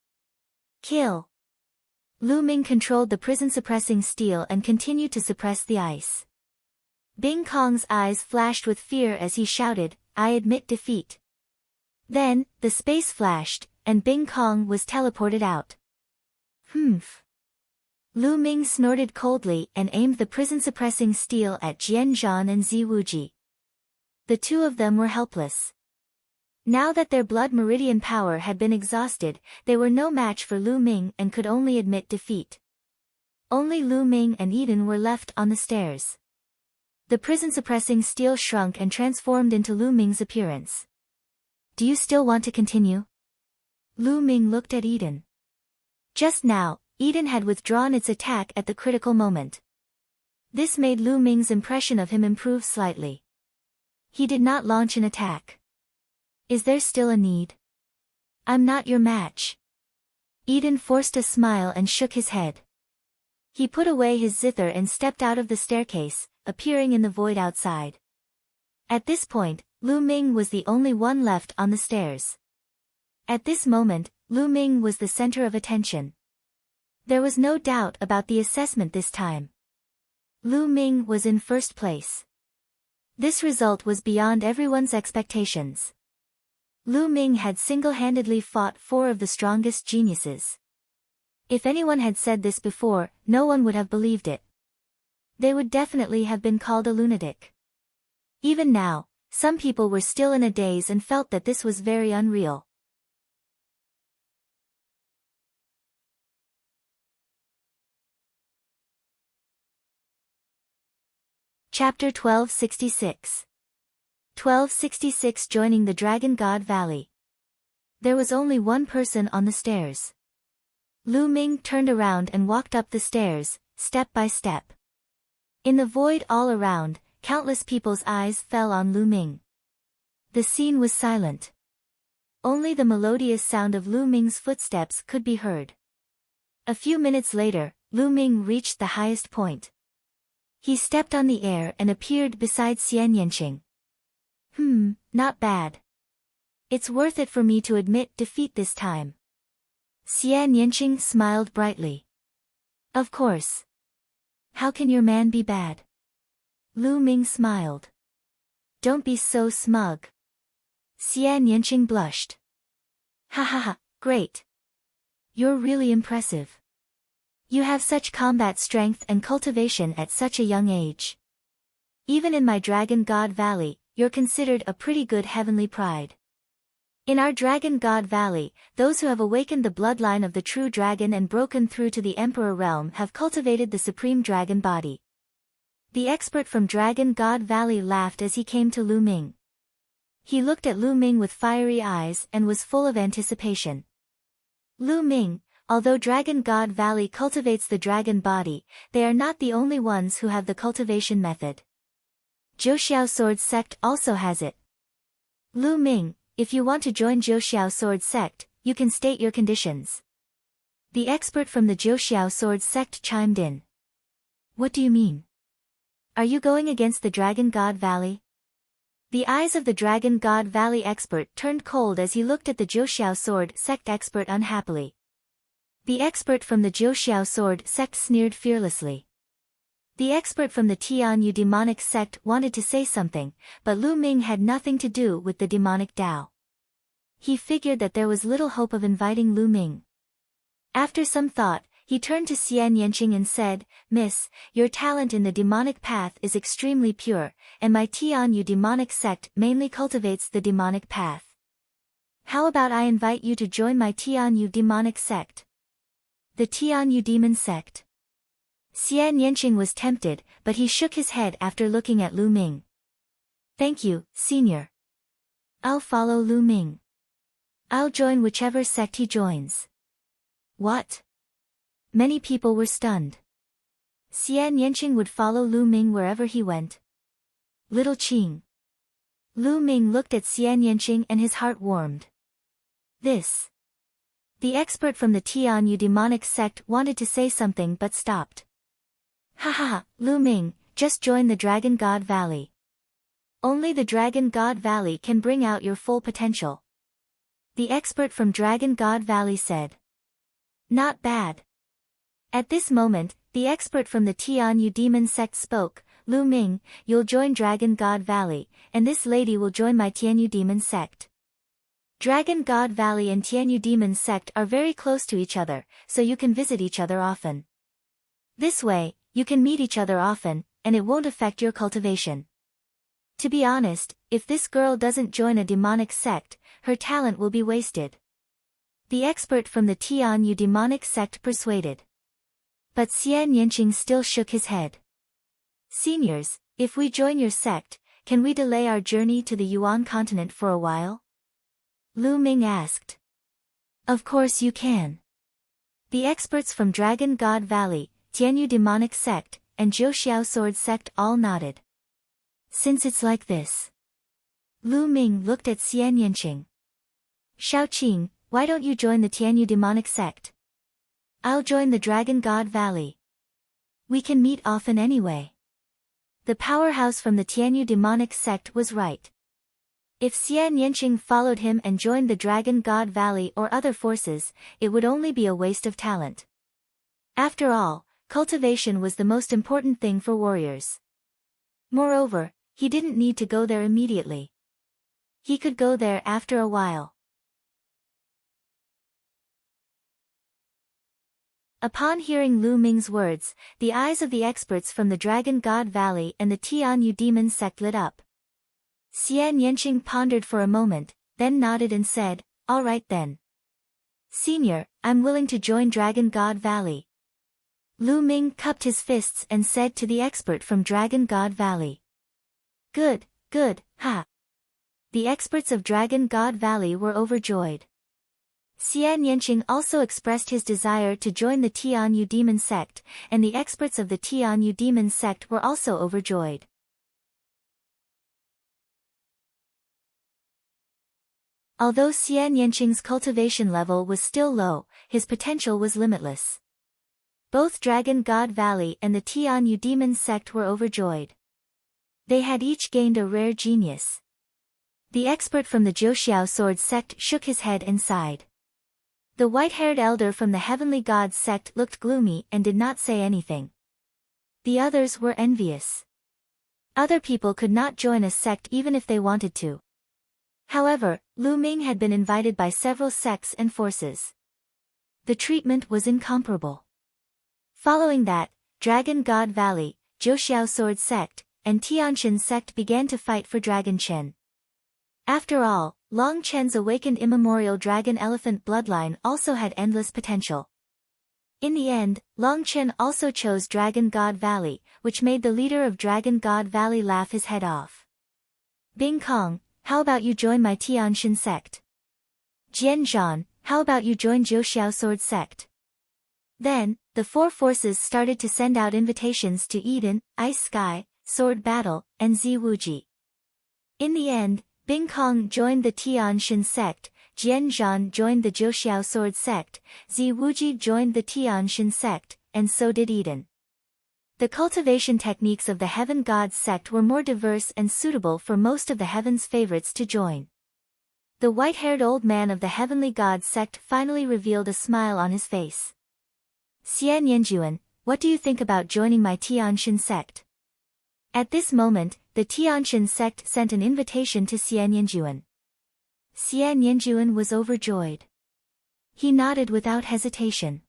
Kill. Lu Ming controlled the prison-suppressing steel and continued to suppress the ice. Bing Kong's eyes flashed with fear as he shouted, "I admit defeat." Then, the space flashed, and Bing Kong was teleported out. Humph. Lu Ming snorted coldly and aimed the prison-suppressing steel at Jian Zhan and Zi Wuji. The two of them were helpless. Now that their blood meridian power had been exhausted, they were no match for Lu Ming and could only admit defeat. Only Lu Ming and Eden were left on the stairs. The prison-suppressing steel shrunk and transformed into Lu Ming's appearance. "Do you still want to continue?" Lu Ming looked at Eden. Just now, Eden had withdrawn its attack at the critical moment. This made Lu Ming's impression of him improve slightly. He did not launch an attack. "Is there still a need?" "I'm not your match." Eden forced a smile and shook his head. He put away his zither and stepped out of the staircase, appearing in the void outside. At this point, Lu Ming was the only one left on the stairs. At this moment, Lu Ming was the center of attention. There was no doubt about the assessment this time. Lu Ming was in first place. This result was beyond everyone's expectations. Lu Ming had single-handedly fought four of the strongest geniuses. If anyone had said this before, no one would have believed it. They would definitely have been called a lunatic. Even now, some people were still in a daze and felt that this was very unreal. Chapter 1266. 1266 Joining the Dragon God Valley. There was only one person on the stairs. Lu Ming turned around and walked up the stairs, step by step. In the void all around, countless people's eyes fell on Lu Ming. The scene was silent. Only the melodious sound of Lu Ming's footsteps could be heard. A few minutes later, Lu Ming reached the highest point. He stepped on the air and appeared beside Xian Yanqing. Not bad. It's worth it for me to admit defeat this time. Xian Yanqing smiled brightly. Of course. How can your man be bad? Lu Ming smiled. Don't be so smug. Xian Yanqing blushed. Ha ha ha, great. You're really impressive. You have such combat strength and cultivation at such a young age. Even in my Dragon God Valley, you're considered a pretty good heavenly pride. In our Dragon God Valley, those who have awakened the bloodline of the true dragon and broken through to the Emperor realm have cultivated the supreme dragon body. The expert from Dragon God Valley laughed as he came to Lu Ming. He looked at Lu Ming with fiery eyes and was full of anticipation. Lu Ming, although Dragon God Valley cultivates the dragon body, they are not the only ones who have the cultivation method. Jiuxiao Sword Sect also has it. Lu Ming, if you want to join Jiuxiao Sword Sect, you can state your conditions. The expert from the Jiuxiao Sword Sect chimed in. What do you mean? Are you going against the Dragon God Valley? The eyes of the Dragon God Valley expert turned cold as he looked at the Jiuxiao Sword Sect expert unhappily. The expert from the Jiuxiao Sword Sect sneered fearlessly. The expert from the Tianyu demonic sect wanted to say something, but Lu Ming had nothing to do with the demonic Dao. He figured that there was little hope of inviting Lu Ming. After some thought, he turned to Xian Yanqing and said, Miss, your talent in the demonic path is extremely pure, and my Tianyu demonic sect mainly cultivates the demonic path. How about I invite you to join my Tianyu demonic sect? The Tianyu demon sect. Xian Yanqing was tempted, but he shook his head after looking at Lu Ming. Thank you, senior. I'll follow Lu Ming. I'll join whichever sect he joins. What? Many people were stunned. Xian Yanqing would follow Lu Ming wherever he went. Little Qing. Lu Ming looked at Xian Yanqing and his heart warmed. This. The expert from the Tianyu demonic sect wanted to say something but stopped. Ha ha ha, Lu Ming, just join the Dragon God Valley. Only the Dragon God Valley can bring out your full potential. The expert from Dragon God Valley said. Not bad. At this moment, the expert from the Tianyu demon sect spoke. Lu Ming, you'll join Dragon God Valley, and this lady will join my Tianyu demon sect. Dragon God Valley and Tianyu demon sect are very close to each other, so you can visit each other often. This way, you can meet each other often, and it won't affect your cultivation. To be honest, if this girl doesn't join a demonic sect, her talent will be wasted. The expert from the Tianyu demonic sect persuaded. But Xian Yanqing still shook his head. Seniors, if we join your sect, can we delay our journey to the Yuan continent for a while? Lu Ming asked. Of course you can. The experts from Dragon God Valley, Tianyu demonic sect, and Jiuxiao sword sect all nodded. Since it's like this. Lu Ming looked at Xian Yanqing. Shaoqing, why don't you join the Tianyu demonic sect? I'll join the Dragon God Valley. We can meet often anyway. The powerhouse from the Tianyu demonic sect was right. If Xian Yanqing followed him and joined the Dragon God Valley or other forces, it would only be a waste of talent. After all, cultivation was the most important thing for warriors. Moreover, he didn't need to go there immediately. He could go there after a while. Upon hearing Lu Ming's words, the eyes of the experts from the Dragon God Valley and the Tianyu demon sect lit up. Xian Yanqing pondered for a moment, then nodded and said, all right then. Senior, I'm willing to join Dragon God Valley. Lu Ming cupped his fists and said to the expert from Dragon God Valley. Good, good, ha. The experts of Dragon God Valley were overjoyed. Xian Yanqing also expressed his desire to join the Tianyu demon sect, and the experts of the Tianyu demon sect were also overjoyed. Although Xian Yanqing's cultivation level was still low, his potential was limitless. Both Dragon God Valley and the Tianyu demon sect were overjoyed. They had each gained a rare genius. The expert from the Jiuxiao sword sect shook his head and sighed. The white-haired elder from the Heavenly Gods sect looked gloomy and did not say anything. The others were envious. Other people could not join a sect even if they wanted to. However, Lu Ming had been invited by several sects and forces. The treatment was incomparable. Following that, Dragon God Valley, Jiuxiao sword sect, and Tianshan sect began to fight for Dragon Chen. After all, Long Chen's awakened immemorial dragon elephant bloodline also had endless potential. In the end, Long Chen also chose Dragon God Valley, which made the leader of Dragon God Valley laugh his head off. Bing Kong, how about you join my Tianshan sect? Jian Zhan, how about you join Jiuxiao sword sect? Then, the four forces started to send out invitations to Eden, Ice Sky, Sword Battle, and Ziwuji. In the end, Bing Kong joined the Tianshan sect, Jian Zhan joined the Jiuxiao sword sect, Ziwuji joined the Tianshan sect, and so did Eden. The cultivation techniques of the Heaven Gods sect were more diverse and suitable for most of the Heaven's favorites to join. The white-haired old man of the Heavenly Gods sect finally revealed a smile on his face. Xian Yanjuan, what do you think about joining my Tianshan sect? At this moment, the Tianshan sect sent an invitation to Xian Yanjuan. Xian Yanjuan was overjoyed. He nodded without hesitation.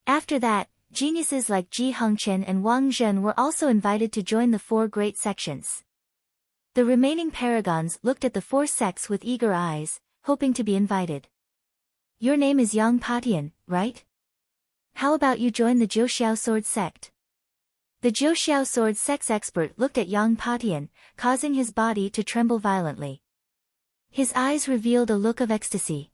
After that, geniuses like Ji Hongchen and Wang Zhen were also invited to join the four great sections. The remaining paragons looked at the four sects with eager eyes, hoping to be invited. Your name is Yang Patian, right? How about you join the Jiuxiao sword sect? The Jiuxiao sword sex expert looked at Yang Patian, causing his body to tremble violently. His eyes revealed a look of ecstasy.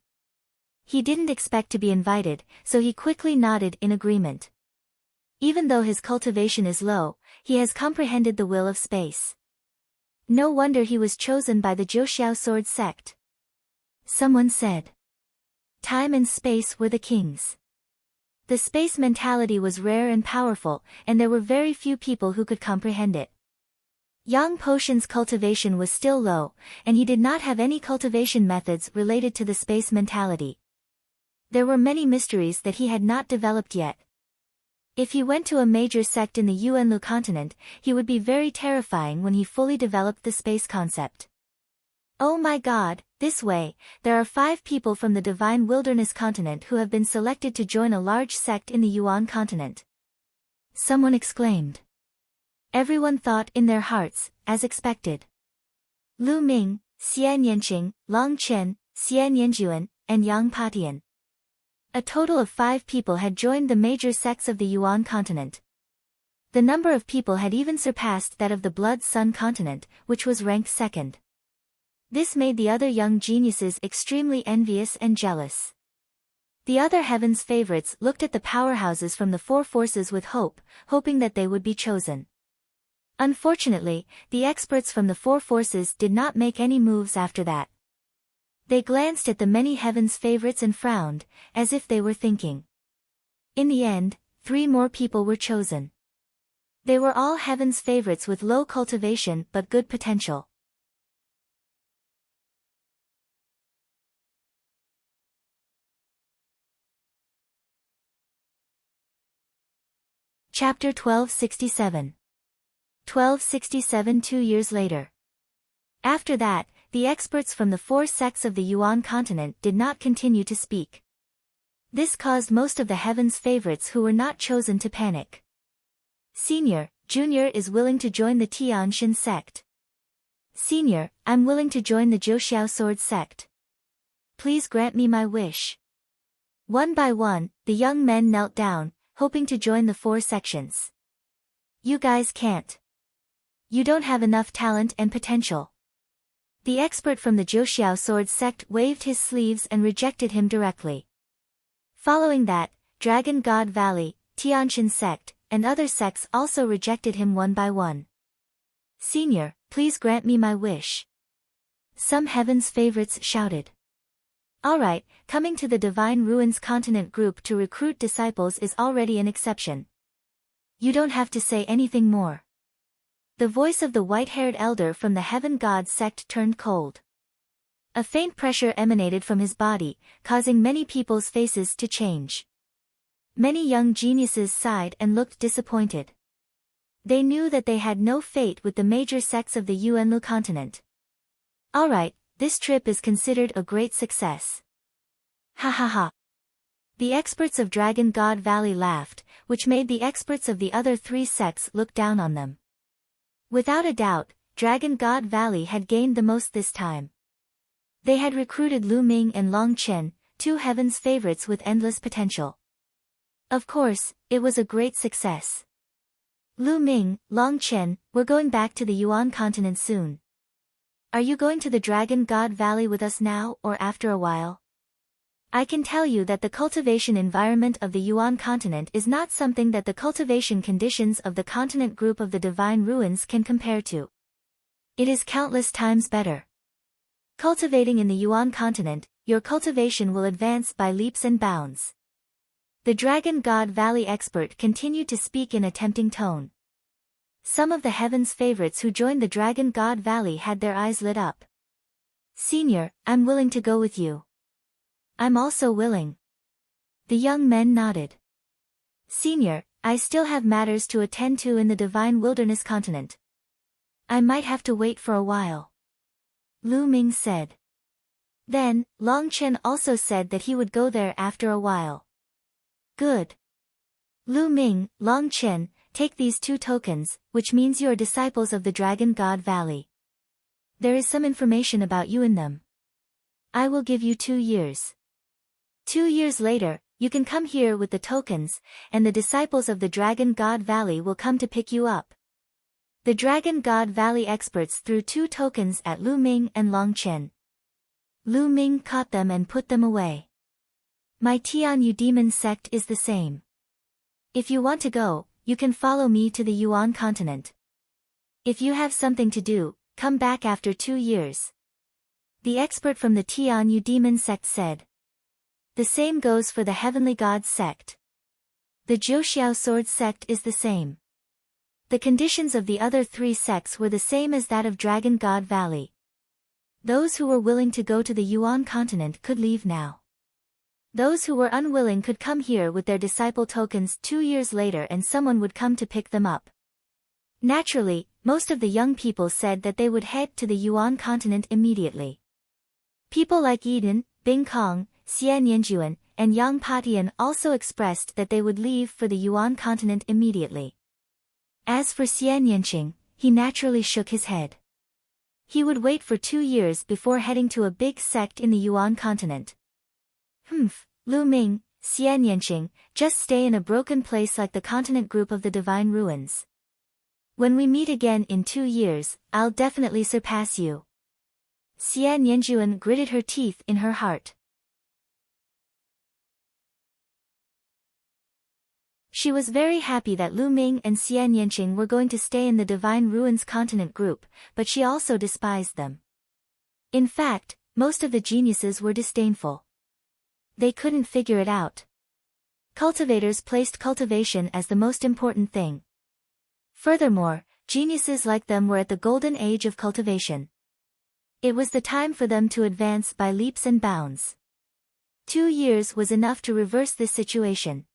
He didn't expect to be invited, so he quickly nodded in agreement. Even though his cultivation is low, he has comprehended the will of space. No wonder he was chosen by the Jiuxiao sword sect. Someone said. Time and space were the kings. The space mentality was rare and powerful, and there were very few people who could comprehend it. Yang Potion's cultivation was still low, and he did not have any cultivation methods related to the space mentality. There were many mysteries that he had not developed yet. If he went to a major sect in the Yuanlu continent, he would be very terrifying when he fully developed the space concept. Oh my God, this way, there are 5 people from the Divine Wilderness continent who have been selected to join a large sect in the Yuan continent. Someone exclaimed. Everyone thought in their hearts, as expected. Lu Ming, Xian Yanqing, Long Chen, Xian Yanjuan, and Yang Patian. A total of 5 people had joined the major sects of the Yuan continent. The number of people had even surpassed that of the Blood Sun continent, which was ranked second. This made the other young geniuses extremely envious and jealous. The other heaven's favorites looked at the powerhouses from the 4 forces with hope, hoping that they would be chosen. Unfortunately, the experts from the 4 forces did not make any moves after that. They glanced at the many heaven's favorites and frowned, as if they were thinking. In the end, 3 more people were chosen. They were all heaven's favorites with low cultivation but good potential. Chapter 1267. 1267 2 years later. After that, the experts from the 4 sects of the Yuan continent did not continue to speak. This caused most of the heaven's favorites who were not chosen to panic. Senior, Junior is willing to join the Tianshan sect. Senior, I'm willing to join the Zhouxiao sword sect. Please grant me my wish. One by one, the young men knelt down, hoping to join the 4 sections. You guys can't. You don't have enough talent and potential. The expert from the Zhouxiao sword sect waved his sleeves and rejected him directly. Following that, Dragon God Valley, Tianshan sect, and other sects also rejected him one by one. Senior, please grant me my wish. Some heaven's favorites shouted. Alright, coming to the Divine Ruins continent group to recruit disciples is already an exception. You don't have to say anything more. The voice of the white-haired elder from the Heaven God sect turned cold. A faint pressure emanated from his body, causing many people's faces to change. Many young geniuses sighed and looked disappointed. They knew that they had no fate with the major sects of the Yuanlu continent. Alright, this trip is considered a great success. Ha ha ha. The experts of Dragon God Valley laughed, which made the experts of the other 3 sects look down on them. Without a doubt, Dragon God Valley had gained the most this time. They had recruited Lu Ming and Long Chen, 2 heaven's favorites with endless potential. Of course, it was a great success. Lu Ming, Long Chen, we're going back to the Yuan continent soon. Are you going to the Dragon God Valley with us now or after a while? I can tell you that the cultivation environment of the Yuan continent is not something that the cultivation conditions of the continent group of the Divine Ruins can compare to. It is countless times better. Cultivating in the Yuan continent, your cultivation will advance by leaps and bounds. The Dragon God Valley expert continued to speak in a tempting tone. Some of the heaven's favorites who joined the Dragon God Valley had their eyes lit up. Senior, I'm willing to go with you. I'm also willing. The young men nodded. Senior, I still have matters to attend to in the Divine Wilderness continent. I might have to wait for a while. Lu Ming said. Then, Long Chen also said that he would go there after a while. Good. Lu Ming, Long Chen, take these 2 tokens, which means you are disciples of the Dragon God Valley. There is some information about you in them. I will give you 2 years. 2 years later, you can come here with the tokens, and the disciples of the Dragon God Valley will come to pick you up. The Dragon God Valley experts threw 2 tokens at Lu Ming and Long Chen. Lu Ming caught them and put them away. My Tianyu demon sect is the same. If you want to go, you can follow me to the Yuan continent. If you have something to do, come back after 2 years. The expert from the Tianyu demon sect said. The same goes for the Heavenly Gods sect. The Zhouxiao sword sect is the same. The conditions of the other 3 sects were the same as that of Dragon God Valley. Those who were willing to go to the Yuan continent could leave now. Those who were unwilling could come here with their disciple tokens 2 years later and someone would come to pick them up. Naturally, most of the young people said that they would head to the Yuan continent immediately. People like Eden, Bing Kong, Xian Yanjuan, and Yang Patian also expressed that they would leave for the Yuan continent immediately. As for Xian Yanqing, he naturally shook his head. He would wait for 2 years before heading to a big sect in the Yuan continent. Lu Ming, Xian Yanqing, just stay in a broken place like the continent group of the Divine Ruins. When we meet again in 2 years, I'll definitely surpass you. Xian Yanjuan gritted her teeth in her heart. She was very happy that Lu Ming and Xian Yanqing were going to stay in the Divine Ruins continent group, but she also despised them. In fact, most of the geniuses were disdainful. They couldn't figure it out. Cultivators placed cultivation as the most important thing. Furthermore, geniuses like them were at the golden age of cultivation. It was the time for them to advance by leaps and bounds. 2 years was enough to reverse this situation.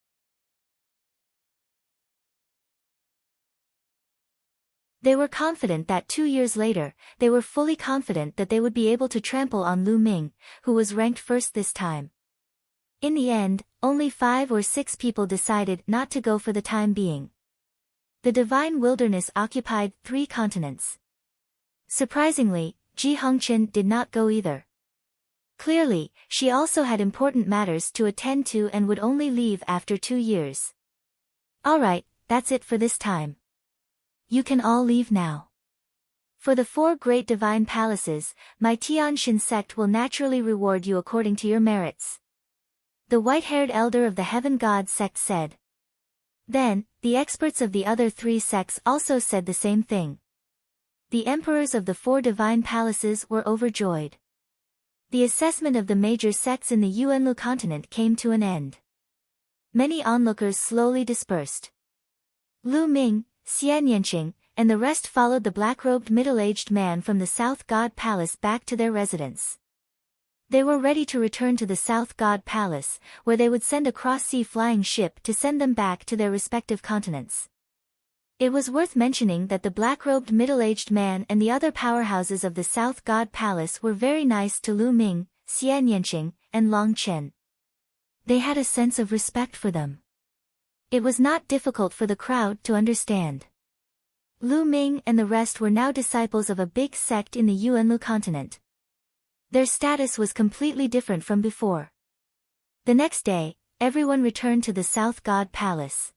They were confident that 2 years later, they were fully confident that they would be able to trample on Lu Ming, who was ranked first this time. In the end, only 5 or 6 people decided not to go for the time being. The Divine Wilderness occupied 3 continents. Surprisingly, Ji Hongqian did not go either. Clearly, she also had important matters to attend to and would only leave after 2 years. Alright, that's it for this time. You can all leave now. For the 4 great divine palaces, my Tianxin sect will naturally reward you according to your merits. The white-haired elder of the Heaven God sect said. Then, the experts of the other 3 sects also said the same thing. The emperors of the 4 divine palaces were overjoyed. The assessment of the major sects in the Yuanlu continent came to an end. Many onlookers slowly dispersed. Lu Ming, Xian Yanqing, and the rest followed the black-robed middle-aged man from the South God Palace back to their residence. They were ready to return to the South God Palace, where they would send a cross-sea flying ship to send them back to their respective continents. It was worth mentioning that the black-robed middle-aged man and the other powerhouses of the South God Palace were very nice to Lu Ming, Xian Yanqing, and Long Chen. They had a sense of respect for them. It was not difficult for the crowd to understand. Lu Ming and the rest were now disciples of a big sect in the Yuanlu continent. Their status was completely different from before. The next day, everyone returned to the South God Palace.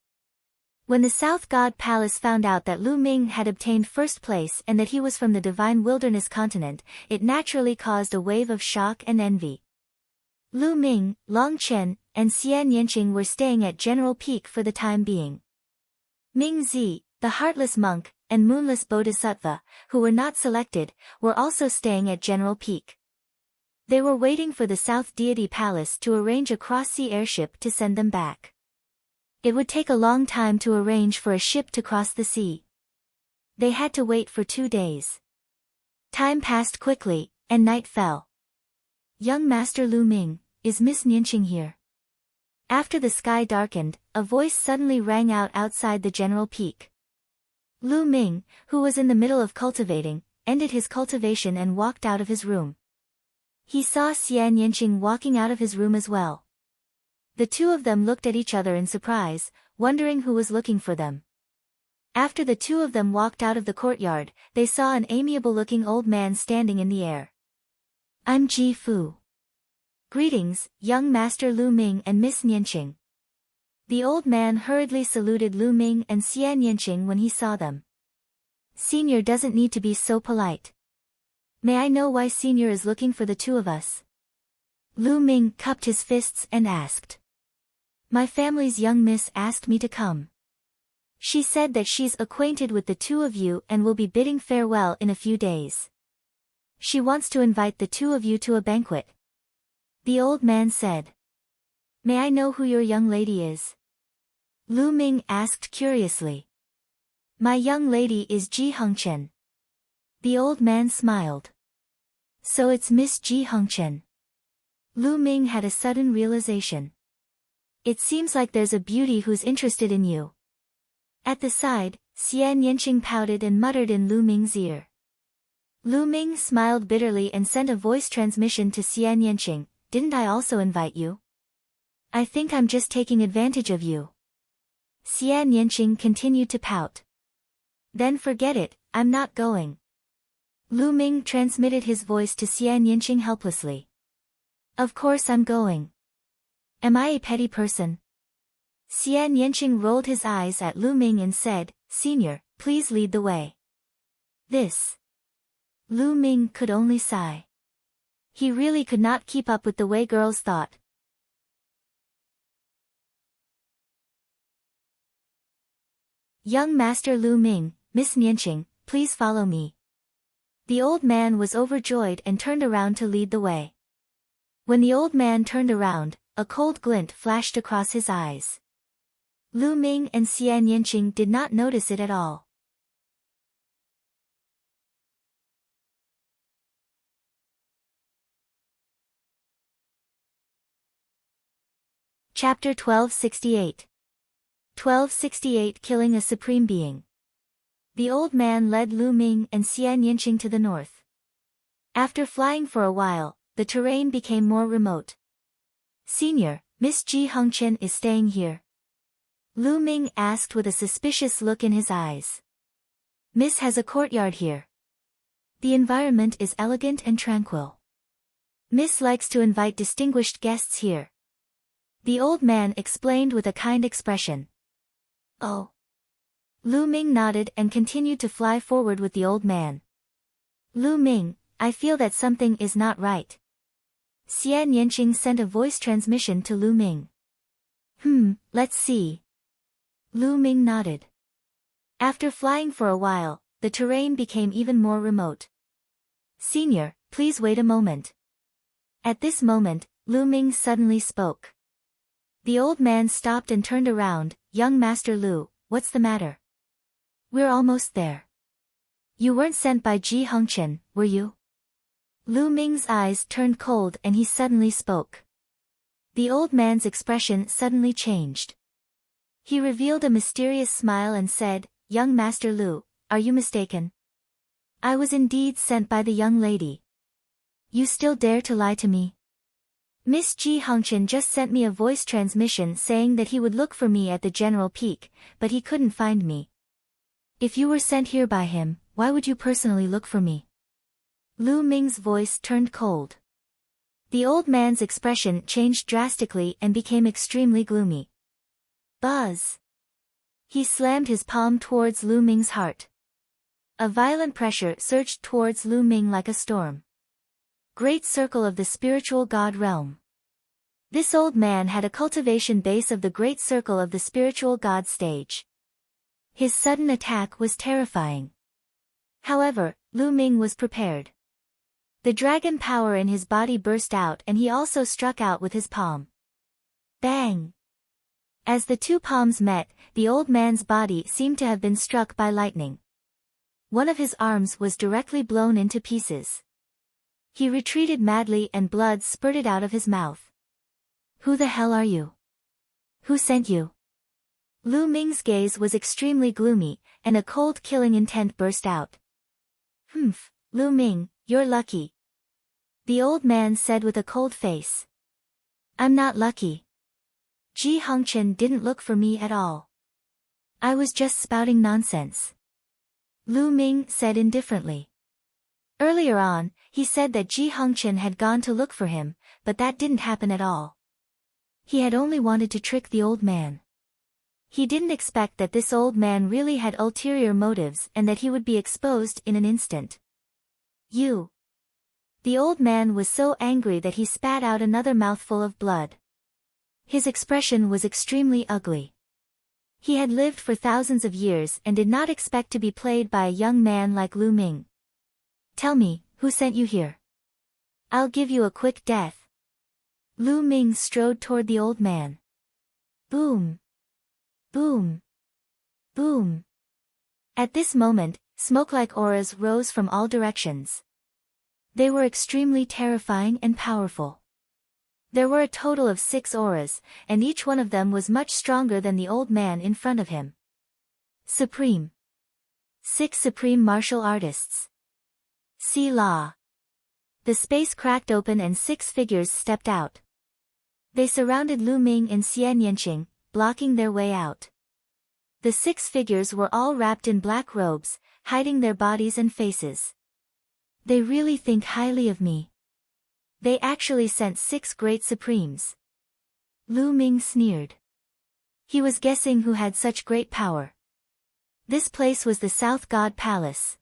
When the South God Palace found out that Lu Ming had obtained first place and that he was from the Divine Wilderness continent, it naturally caused a wave of shock and envy. Lu Ming, Long Chen, and Xian Yanqing were staying at General Peak for the time being. Ming Zi, the heartless monk, and moonless bodhisattva, who were not selected, were also staying at General Peak. They were waiting for the South Deity Palace to arrange a cross-sea airship to send them back. It would take a long time to arrange for a ship to cross the sea. They had to wait for 2 days. Time passed quickly, and night fell. Young Master Lu Ming, is Miss Nianqing here? After the sky darkened, a voice suddenly rang out outside the General Peak. Lu Ming, who was in the middle of cultivating, ended his cultivation and walked out of his room. He saw Xian Yanqing walking out of his room as well. The 2 of them looked at each other in surprise, wondering who was looking for them. After the 2 of them walked out of the courtyard, they saw an amiable-looking old man standing in the air. I'm Ji Fu. Greetings, young Master Lu Ming and Miss Nianqing. The old man hurriedly saluted Lu Ming and Xian Yanqing when he saw them. Senior doesn't need to be so polite. May I know why Senior is looking for the 2 of us? Lu Ming cupped his fists and asked. My family's young miss asked me to come. She said that she's acquainted with the 2 of you and will be bidding farewell in a few days. She wants to invite the 2 of you to a banquet. The old man said. May I know who your young lady is? Lu Ming asked curiously. My young lady is Ji Hengchen. The old man smiled. So it's Miss Ji Hengchen. Lu Ming had a sudden realization. It seems like there's a beauty who's interested in you. At the side, Xian Yanqing pouted and muttered in Lu Ming's ear. Lu Ming smiled bitterly and sent a voice transmission to Xian Yanqing. Didn't I also invite you? I think I'm just taking advantage of you. Xian Yanqing continued to pout. Then forget it, I'm not going. Lu Ming transmitted his voice to Xian Yanqing helplessly. Of course I'm going. Am I a petty person? Xian Yanqing rolled his eyes at Lu Ming and said, Senior, please lead the way. This. Lu Ming could only sigh. He really could not keep up with the way girls thought. Young Master Lu Ming, Miss Yanqing, please follow me. The old man was overjoyed and turned around to lead the way. When the old man turned around, a cold glint flashed across his eyes. Lu Ming and Xian Yanqing did not notice it at all. Chapter 1268. 1268 Killing a Supreme Being. The old man led Lu Ming and Xian Yanqing to the north. After flying for a while, the terrain became more remote. Senior, Miss Ji Hengchen is staying here? Lu Ming asked with a suspicious look in his eyes. Miss has a courtyard here. The environment is elegant and tranquil. Miss likes to invite distinguished guests here. The old man explained with a kind expression. Oh. Lu Ming nodded and continued to fly forward with the old man. Lu Ming, I feel that something is not right. Xian Yanqing sent a voice transmission to Lu Ming. Let's see. Lu Ming nodded. After flying for a while, the terrain became even more remote. Senior, please wait a moment. At this moment, Lu Ming suddenly spoke. The old man stopped and turned around. Young Master Lu, what's the matter? We're almost there. You weren't sent by Ji Hengchen, were you? Lu Ming's eyes turned cold and he suddenly spoke. The old man's expression suddenly changed. He revealed a mysterious smile and said, Young Master Lu, are you mistaken? I was indeed sent by the young lady. You still dare to lie to me? Miss Ji Hengchen just sent me a voice transmission saying that he would look for me at the General Peak, but he couldn't find me. If you were sent here by him, why would you personally look for me? Lu Ming's voice turned cold. The old man's expression changed drastically and became extremely gloomy. Buzz! He slammed his palm towards Lu Ming's heart. A violent pressure surged towards Lu Ming like a storm. Great Circle of the Spiritual God Realm. This old man had a cultivation base of the Great Circle of the Spiritual God stage. His sudden attack was terrifying. However, Lu Ming was prepared. The dragon power in his body burst out and he also struck out with his palm. Bang! As the two palms met, the old man's body seemed to have been struck by lightning. One of his arms was directly blown into pieces. He retreated madly and blood spurted out of his mouth. Who the hell are you? Who sent you? Lu Ming's gaze was extremely gloomy, and a cold killing intent burst out. Lu Ming, you're lucky. The old man said with a cold face. I'm not lucky. Ji Hengchen didn't look for me at all. I was just spouting nonsense. Lu Ming said indifferently. Earlier on, he said that Ji Hengchen had gone to look for him, but that didn't happen at all. He had only wanted to trick the old man. He didn't expect that this old man really had ulterior motives and that he would be exposed in an instant. You. The old man was so angry that he spat out another mouthful of blood. His expression was extremely ugly. He had lived for thousands of years and did not expect to be played by a young man like Lu Ming. Tell me, who sent you here? I'll give you a quick death. Lu Ming strode toward the old man. Boom. Boom. Boom. At this moment, smoke-like auras rose from all directions. They were extremely terrifying and powerful. There were a total of 6 auras, and each one of them was much stronger than the old man in front of him. Supreme. 6 supreme martial artists. See law. The space cracked open and 6 figures stepped out. They surrounded Lu Ming and Xian Yanqing, blocking their way out. The 6 figures were all wrapped in black robes, hiding their bodies and faces. They really think highly of me. They actually sent 6 great supremes. Lu Ming sneered. He was guessing who had such great power. This place was the South God Palace.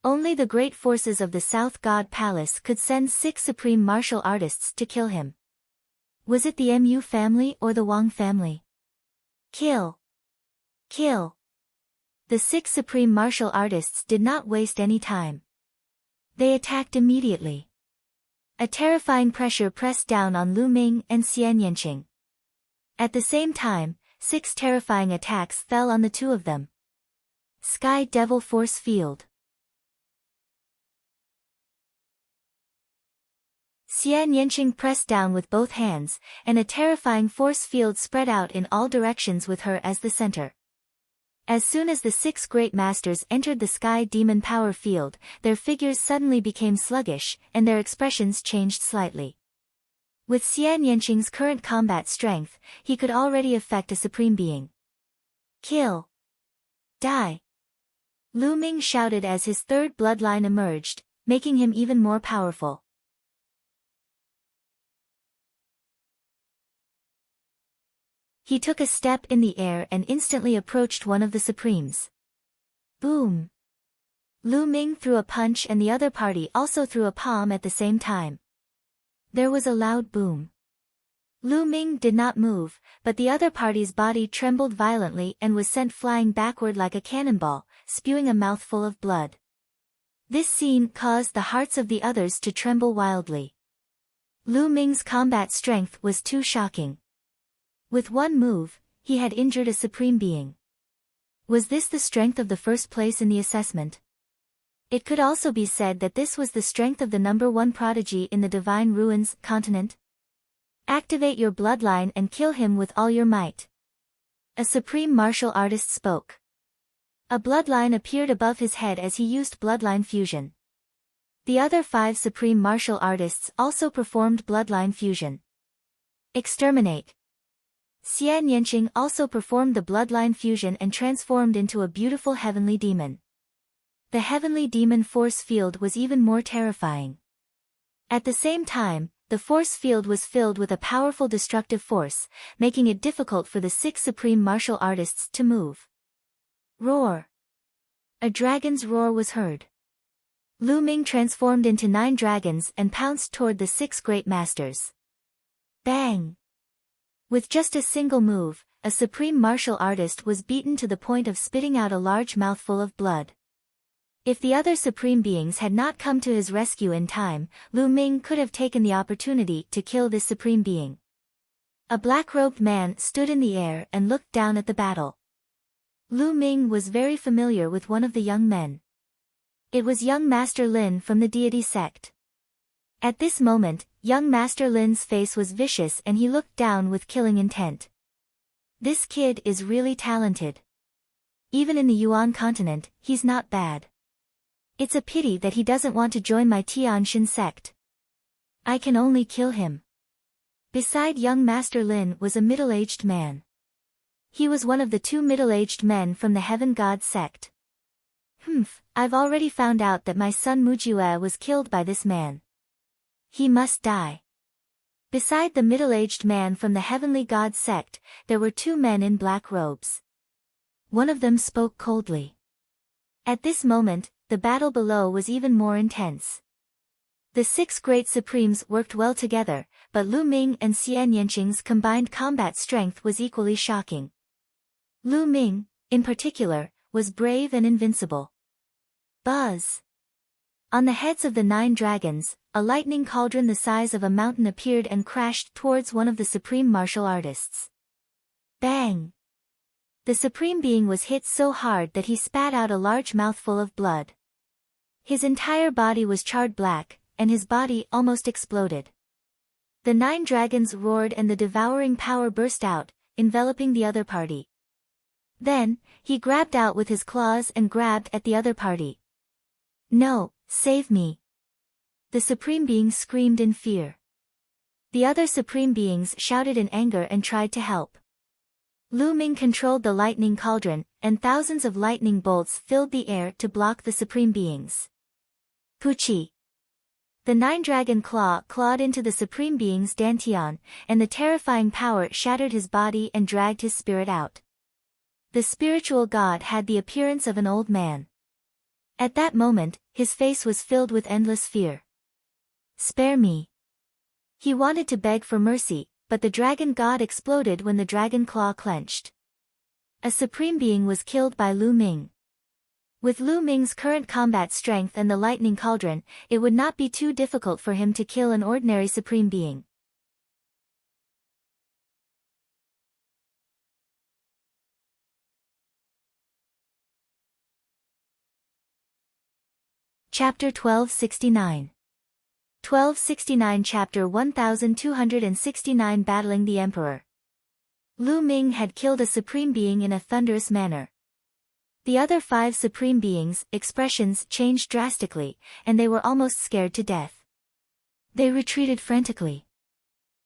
Only the great forces of the South God Palace could send 6 supreme martial artists to kill him. Was it the Mu family or the Wang family? Kill! Kill! The 6 supreme martial artists did not waste any time. They attacked immediately. A terrifying pressure pressed down on Lu Ming and Xian Yanqing. At the same time, 6 terrifying attacks fell on the 2 of them. Sky Devil Force Field. Xian Yanqing pressed down with both hands, and a terrifying force field spread out in all directions with her as the center. As soon as the 6 great masters entered the Sky Demon Power Field, their figures suddenly became sluggish, and their expressions changed slightly. With Xian Yanqing's current combat strength, he could already affect a supreme being. Kill! Die! Lu Ming shouted as his 3rd bloodline emerged, making him even more powerful. He took a step in the air and instantly approached one of the Supremes. Boom! Lu Ming threw a punch and the other party also threw a palm at the same time. There was a loud boom. Lu Ming did not move, but the other party's body trembled violently and was sent flying backward like a cannonball, spewing a mouthful of blood. This scene caused the hearts of the others to tremble wildly. Lu Ming's combat strength was too shocking. With one move, he had injured a supreme being. Was this the strength of the first place in the assessment? It could also be said that this was the strength of the number 1 prodigy in the Divine Ruins continent. Activate your bloodline and kill him with all your might. A supreme martial artist spoke. A bloodline appeared above his head as he used bloodline fusion. The other 5 supreme martial artists also performed bloodline fusion. Exterminate. Xian Yanqing also performed the bloodline fusion and transformed into a beautiful heavenly demon. The heavenly demon force field was even more terrifying. At the same time, the force field was filled with a powerful destructive force, making it difficult for the 6 supreme martial artists to move. Roar! A dragon's roar was heard. Lu Ming transformed into 9 dragons and pounced toward the 6 great masters. Bang! With just a single move, a supreme martial artist was beaten to the point of spitting out a large mouthful of blood. If the other supreme beings had not come to his rescue in time, Lu Ming could have taken the opportunity to kill this supreme being. A black-robed man stood in the air and looked down at the battle. Lu Ming was very familiar with one of the young men. It was young Master Lin from the deity sect. At this moment, young Master Lin's face was vicious and he looked down with killing intent. This kid is really talented. Even in the Yuan continent, he's not bad. It's a pity that he doesn't want to join my Tianxin sect. I can only kill him. Beside young Master Lin was a middle-aged man. He was one of the 2 middle-aged men from the Heaven God sect. I've already found out that my son Mujue was killed by this man. He must die. Beside the middle-aged man from the Heavenly God sect, there were 2 men in black robes. One of them spoke coldly. At this moment, the battle below was even more intense. The 6 great supremes worked well together, but Lu Ming and Xian Yanqing's combined combat strength was equally shocking. Lu Ming, in particular, was brave and invincible. Buzz! On the heads of the 9 dragons, a lightning cauldron the size of a mountain appeared and crashed towards one of the supreme martial artists. Bang! The Supreme Being was hit so hard that he spat out a large mouthful of blood. His entire body was charred black, and his body almost exploded. The 9 dragons roared and the devouring power burst out, enveloping the other party. Then, he grabbed out with his claws and grabbed at the other party. "No, save me!" The Supreme Being screamed in fear. The other Supreme Beings shouted in anger and tried to help. Lu Ming controlled the lightning cauldron, and thousands of lightning bolts filled the air to block the Supreme Beings. Puchi! The 9-dragon claw clawed into the Supreme Being's dantian, and the terrifying power shattered his body and dragged his spirit out. The spiritual god had the appearance of an old man. At that moment, his face was filled with endless fear. "Spare me." He wanted to beg for mercy, but the dragon god exploded when the dragon claw clenched. A Supreme Being was killed by Lu Ming. With Lu Ming's current combat strength and the lightning cauldron, it would not be too difficult for him to kill an ordinary Supreme Being. Chapter 1269. 1269 Chapter 1269 Battling the Emperor. Lu Ming had killed a Supreme Being in a thunderous manner. The other 5 Supreme Beings' expressions changed drastically, and they were almost scared to death. They retreated frantically.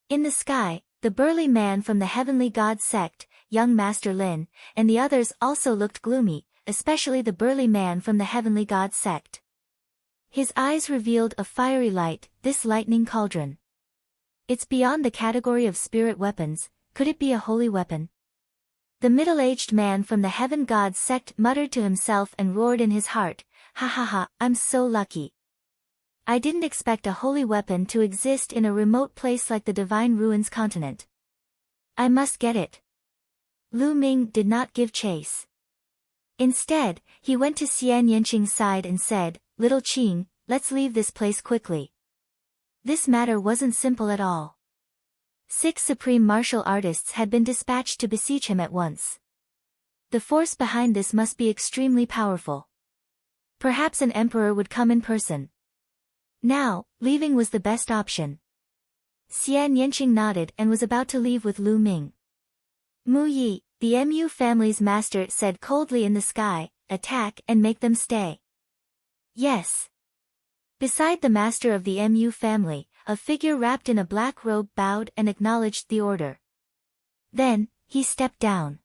In the sky, the burly man from the Heavenly God sect, young Master Lin, and the others also looked gloomy, especially the burly man from the Heavenly God sect. His eyes revealed a fiery light, this lightning cauldron. It's beyond the category of spirit weapons, could it be a holy weapon? The middle-aged man from the Heaven God sect muttered to himself and roared in his heart, "Ha ha ha, I'm so lucky. I didn't expect a holy weapon to exist in a remote place like the Divine Ruins continent. I must get it." Lu Ming did not give chase. Instead, he went to Xian Yanqing's side and said, "Little Qing, let's leave this place quickly." This matter wasn't simple at all. 6 supreme martial artists had been dispatched to beseech him at once. The force behind this must be extremely powerful. Perhaps an emperor would come in person. Now, leaving was the best option. Xian Yanqing nodded and was about to leave with Lu Ming. "Mu Yi, the Mu family's master, said coldly in the sky, attack and make them stay." "Yes." Beside the master of the Mu family, a figure wrapped in a black robe bowed and acknowledged the order. Then, he stepped down.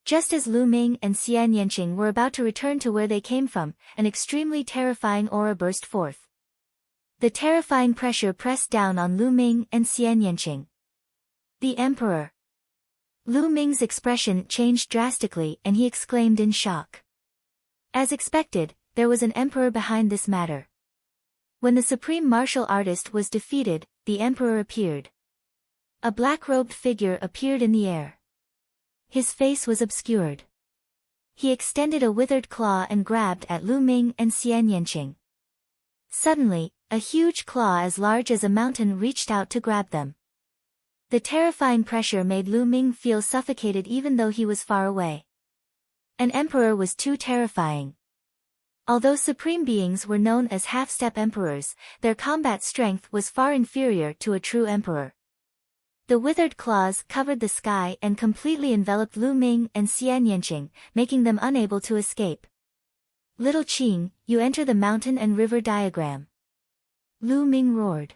Just as Lu Ming and Xian Yanqing were about to return to where they came from, an extremely terrifying aura burst forth. The terrifying pressure pressed down on Lu Ming and Xian Yanqing. The Emperor. Lu Ming's expression changed drastically and he exclaimed in shock. As expected, there was an emperor behind this matter. When the supreme martial artist was defeated, the emperor appeared. A black-robed figure appeared in the air. His face was obscured. He extended a withered claw and grabbed at Lu Ming and Xian Yanqing. Suddenly, a huge claw as large as a mountain reached out to grab them. The terrifying pressure made Lu Ming feel suffocated even though he was far away. An emperor was too terrifying. Although supreme beings were known as half-step emperors, their combat strength was far inferior to a true emperor. The withered claws covered the sky and completely enveloped Lu Ming and Xian Yanqing, making them unable to escape. "Little Qing, you enter the mountain and river diagram." Lu Ming roared.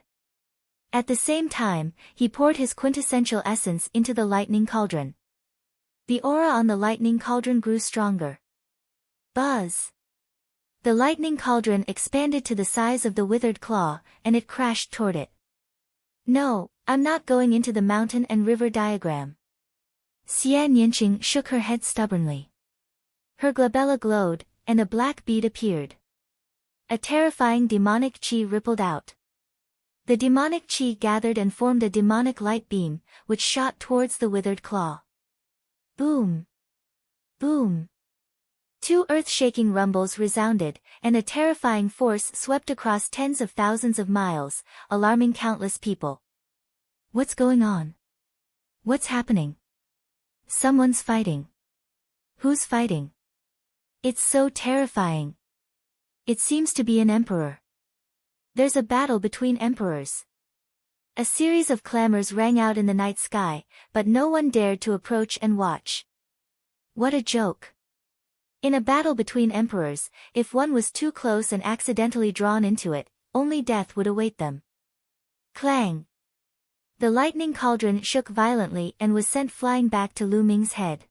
At the same time, he poured his quintessential essence into the lightning cauldron. The aura on the lightning cauldron grew stronger. Buzz! The lightning cauldron expanded to the size of the withered claw, and it crashed toward it. "No, I'm not going into the mountain and river diagram." Xian Yanqing shook her head stubbornly. Her glabella glowed, and a black bead appeared. A terrifying demonic chi rippled out. The demonic chi gathered and formed a demonic light beam, which shot towards the withered claw. Boom! Boom! 2 earth-shaking rumbles resounded, and a terrifying force swept across tens of thousands of miles, alarming countless people. What's going on? What's happening? Someone's fighting. Who's fighting? It's so terrifying. It seems to be an emperor. There's a battle between emperors. A series of clamors rang out in the night sky, but no one dared to approach and watch. What a joke. In a battle between emperors, if one was too close and accidentally drawn into it, only death would await them. Clang! The lightning cauldron shook violently and was sent flying back to Lu Ming's head.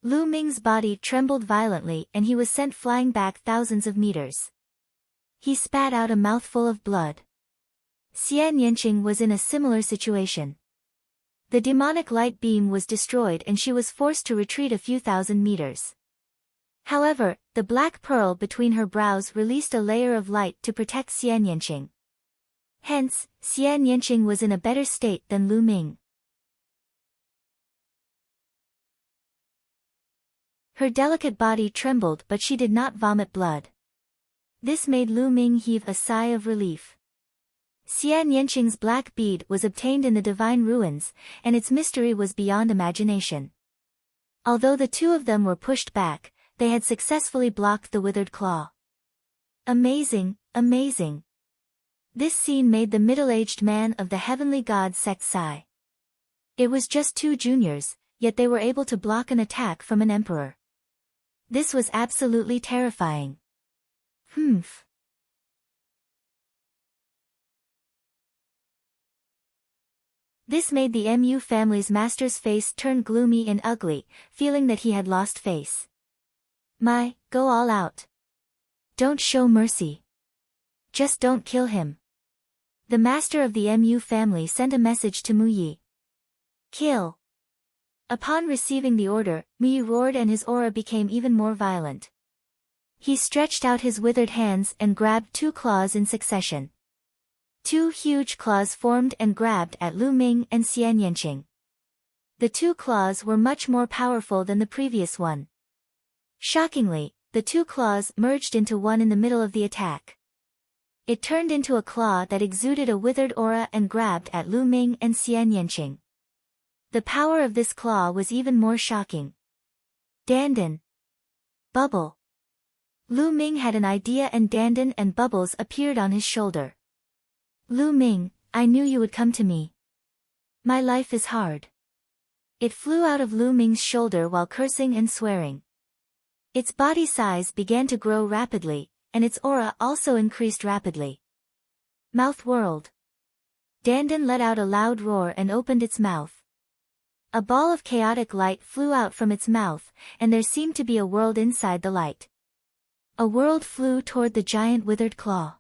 Lu Ming's body trembled violently and he was sent flying back thousands of meters. He spat out a mouthful of blood. Xian Yanqing was in a similar situation. The demonic light beam was destroyed and she was forced to retreat a few thousand meters. However, the black pearl between her brows released a layer of light to protect Xian Yanqing. Hence, Xian Yanqing was in a better state than Lu Ming. Her delicate body trembled but she did not vomit blood. This made Lu Ming heave a sigh of relief. Xian Yanqing's black bead was obtained in the divine ruins, and its mystery was beyond imagination. Although the two of them were pushed back, they had successfully blocked the withered claw. Amazing, amazing. This scene made the middle-aged man of the heavenly god sect sigh. It was just two juniors, yet they were able to block an attack from an emperor. This was absolutely terrifying. Humph. This made the Mu family's master's face turn gloomy and ugly, feeling that he had lost face. Go all out. Don't show mercy. Just don't kill him. The master of the Mu family sent a message to Mu Yi. Kill. Upon receiving the order, Mu Yi roared and his aura became even more violent. He stretched out his withered hands and grabbed two claws in succession. Two huge claws formed and grabbed at Lu Ming and Xian Yanqing. The two claws were much more powerful than the previous one. Shockingly, the two claws merged into one in the middle of the attack. It turned into a claw that exuded a withered aura and grabbed at Lu Ming and Xian Yanqing. The power of this claw was even more shocking. Dandan. Bubble. Lu Ming had an idea and Dandan and Bubbles appeared on his shoulder. Lu Ming, I knew you would come to me. My life is hard. It flew out of Lu Ming's shoulder while cursing and swearing. Its body size began to grow rapidly, and its aura also increased rapidly. Mouth whirled. Dandan let out a loud roar and opened its mouth. A ball of chaotic light flew out from its mouth, and there seemed to be a world inside the light. A world flew toward the giant withered claw.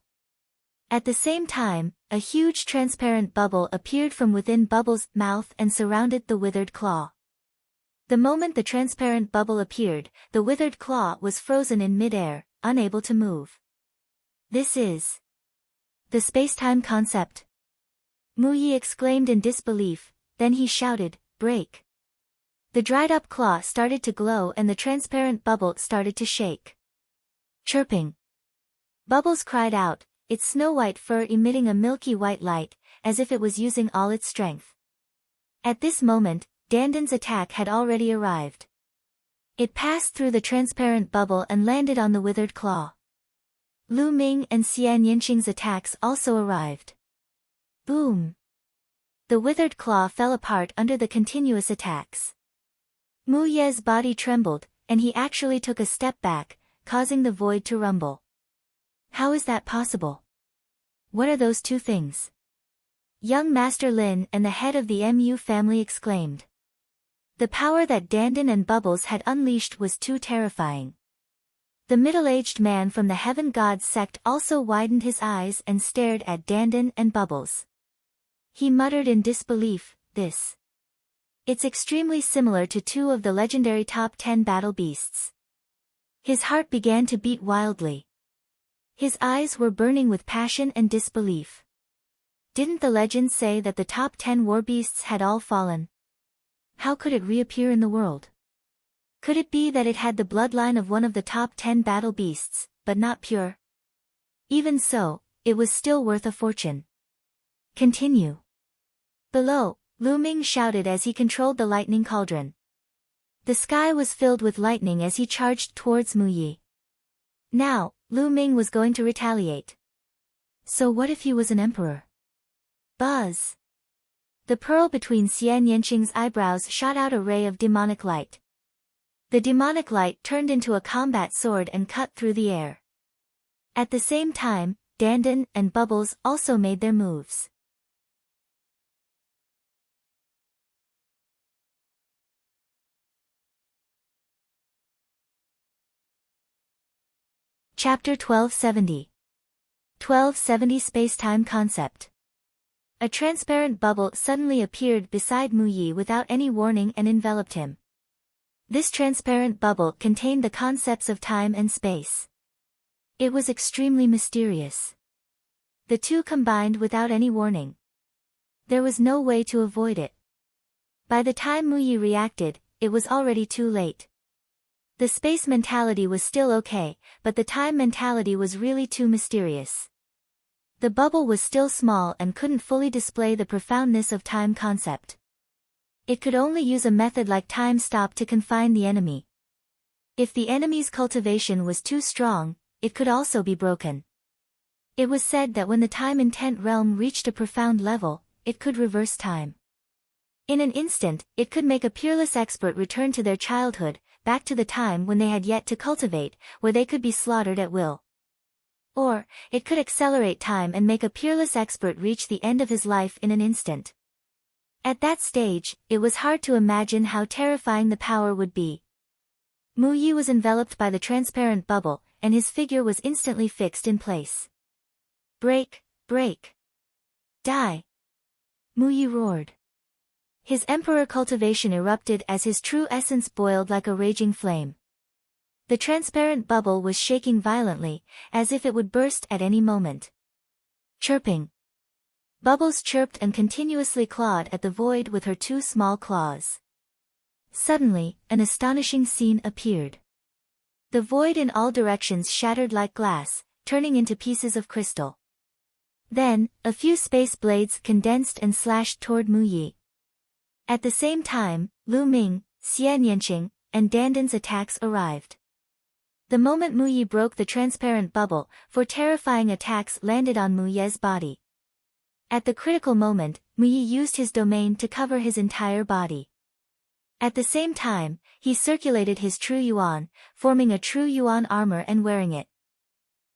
At the same time, a huge transparent bubble appeared from within Bubbles' mouth and surrounded the withered claw. The moment the transparent bubble appeared, the withered claw was frozen in mid-air, unable to move. This is the space-time concept. Mu Yi exclaimed in disbelief, then he shouted, break. The dried-up claw started to glow and the transparent bubble started to shake. Chirping. Bubbles cried out, its snow-white fur emitting a milky white light, as if it was using all its strength. At this moment, Dandan's attack had already arrived. It passed through the transparent bubble and landed on the withered claw. Lu Ming and Xian Yanqing's attacks also arrived. Boom! The withered claw fell apart under the continuous attacks. Mu Ye's body trembled, and he actually took a step back, causing the void to rumble. How is that possible? What are those two things? Young Master Lin and the head of the Mu family exclaimed. The power that Dandan and Bubbles had unleashed was too terrifying. The middle-aged man from the Heaven Gods sect also widened his eyes and stared at Dandan and Bubbles. He muttered in disbelief, It's extremely similar to two of the legendary top 10 battle beasts. His heart began to beat wildly. His eyes were burning with passion and disbelief. Didn't the legend say that the top 10 war beasts had all fallen? How could it reappear in the world? Could it be that it had the bloodline of one of the top 10 battle beasts, but not pure? Even so, it was still worth a fortune. Continue. Below, Lu Ming shouted as he controlled the lightning cauldron. The sky was filled with lightning as he charged towards Mu Yi. Now, Lu Ming was going to retaliate. So what if he was an emperor? Buzz! The pearl between Xian Yanqing's eyebrows shot out a ray of demonic light. The demonic light turned into a combat sword and cut through the air. At the same time, Dandan and Bubbles also made their moves. Chapter 1270. 1270 Space-Time Concept. A transparent bubble suddenly appeared beside Mu Yi without any warning and enveloped him. This transparent bubble contained the concepts of time and space. It was extremely mysterious. The two combined without any warning. There was no way to avoid it. By the time Mu Yi reacted, it was already too late. The space mentality was still okay, but the time mentality was really too mysterious. The bubble was still small and couldn't fully display the profoundness of time concept. It could only use a method like time stop to confine the enemy. If the enemy's cultivation was too strong, it could also be broken. It was said that when the time intent realm reached a profound level, it could reverse time. In an instant, it could make a peerless expert return to their childhood, back to the time when they had yet to cultivate, where they could be slaughtered at will. Or, it could accelerate time and make a peerless expert reach the end of his life in an instant. At that stage, it was hard to imagine how terrifying the power would be. Mu Yi was enveloped by the transparent bubble, and his figure was instantly fixed in place. Break, break. Die. Mu Yi roared. His emperor cultivation erupted as his true essence boiled like a raging flame. The transparent bubble was shaking violently, as if it would burst at any moment. Chirping. Bubbles chirped and continuously clawed at the void with her two small claws. Suddenly, an astonishing scene appeared. The void in all directions shattered like glass, turning into pieces of crystal. Then, a few space blades condensed and slashed toward Mu Yi. At the same time, Lu Ming, Xian Yanqing, and Dandan's attacks arrived. The moment Mu Yi broke the transparent bubble, four terrifying attacks landed on Mu Ye's body. At the critical moment, Mu Yi used his domain to cover his entire body. At the same time, he circulated his true yuan, forming a true yuan armor and wearing it.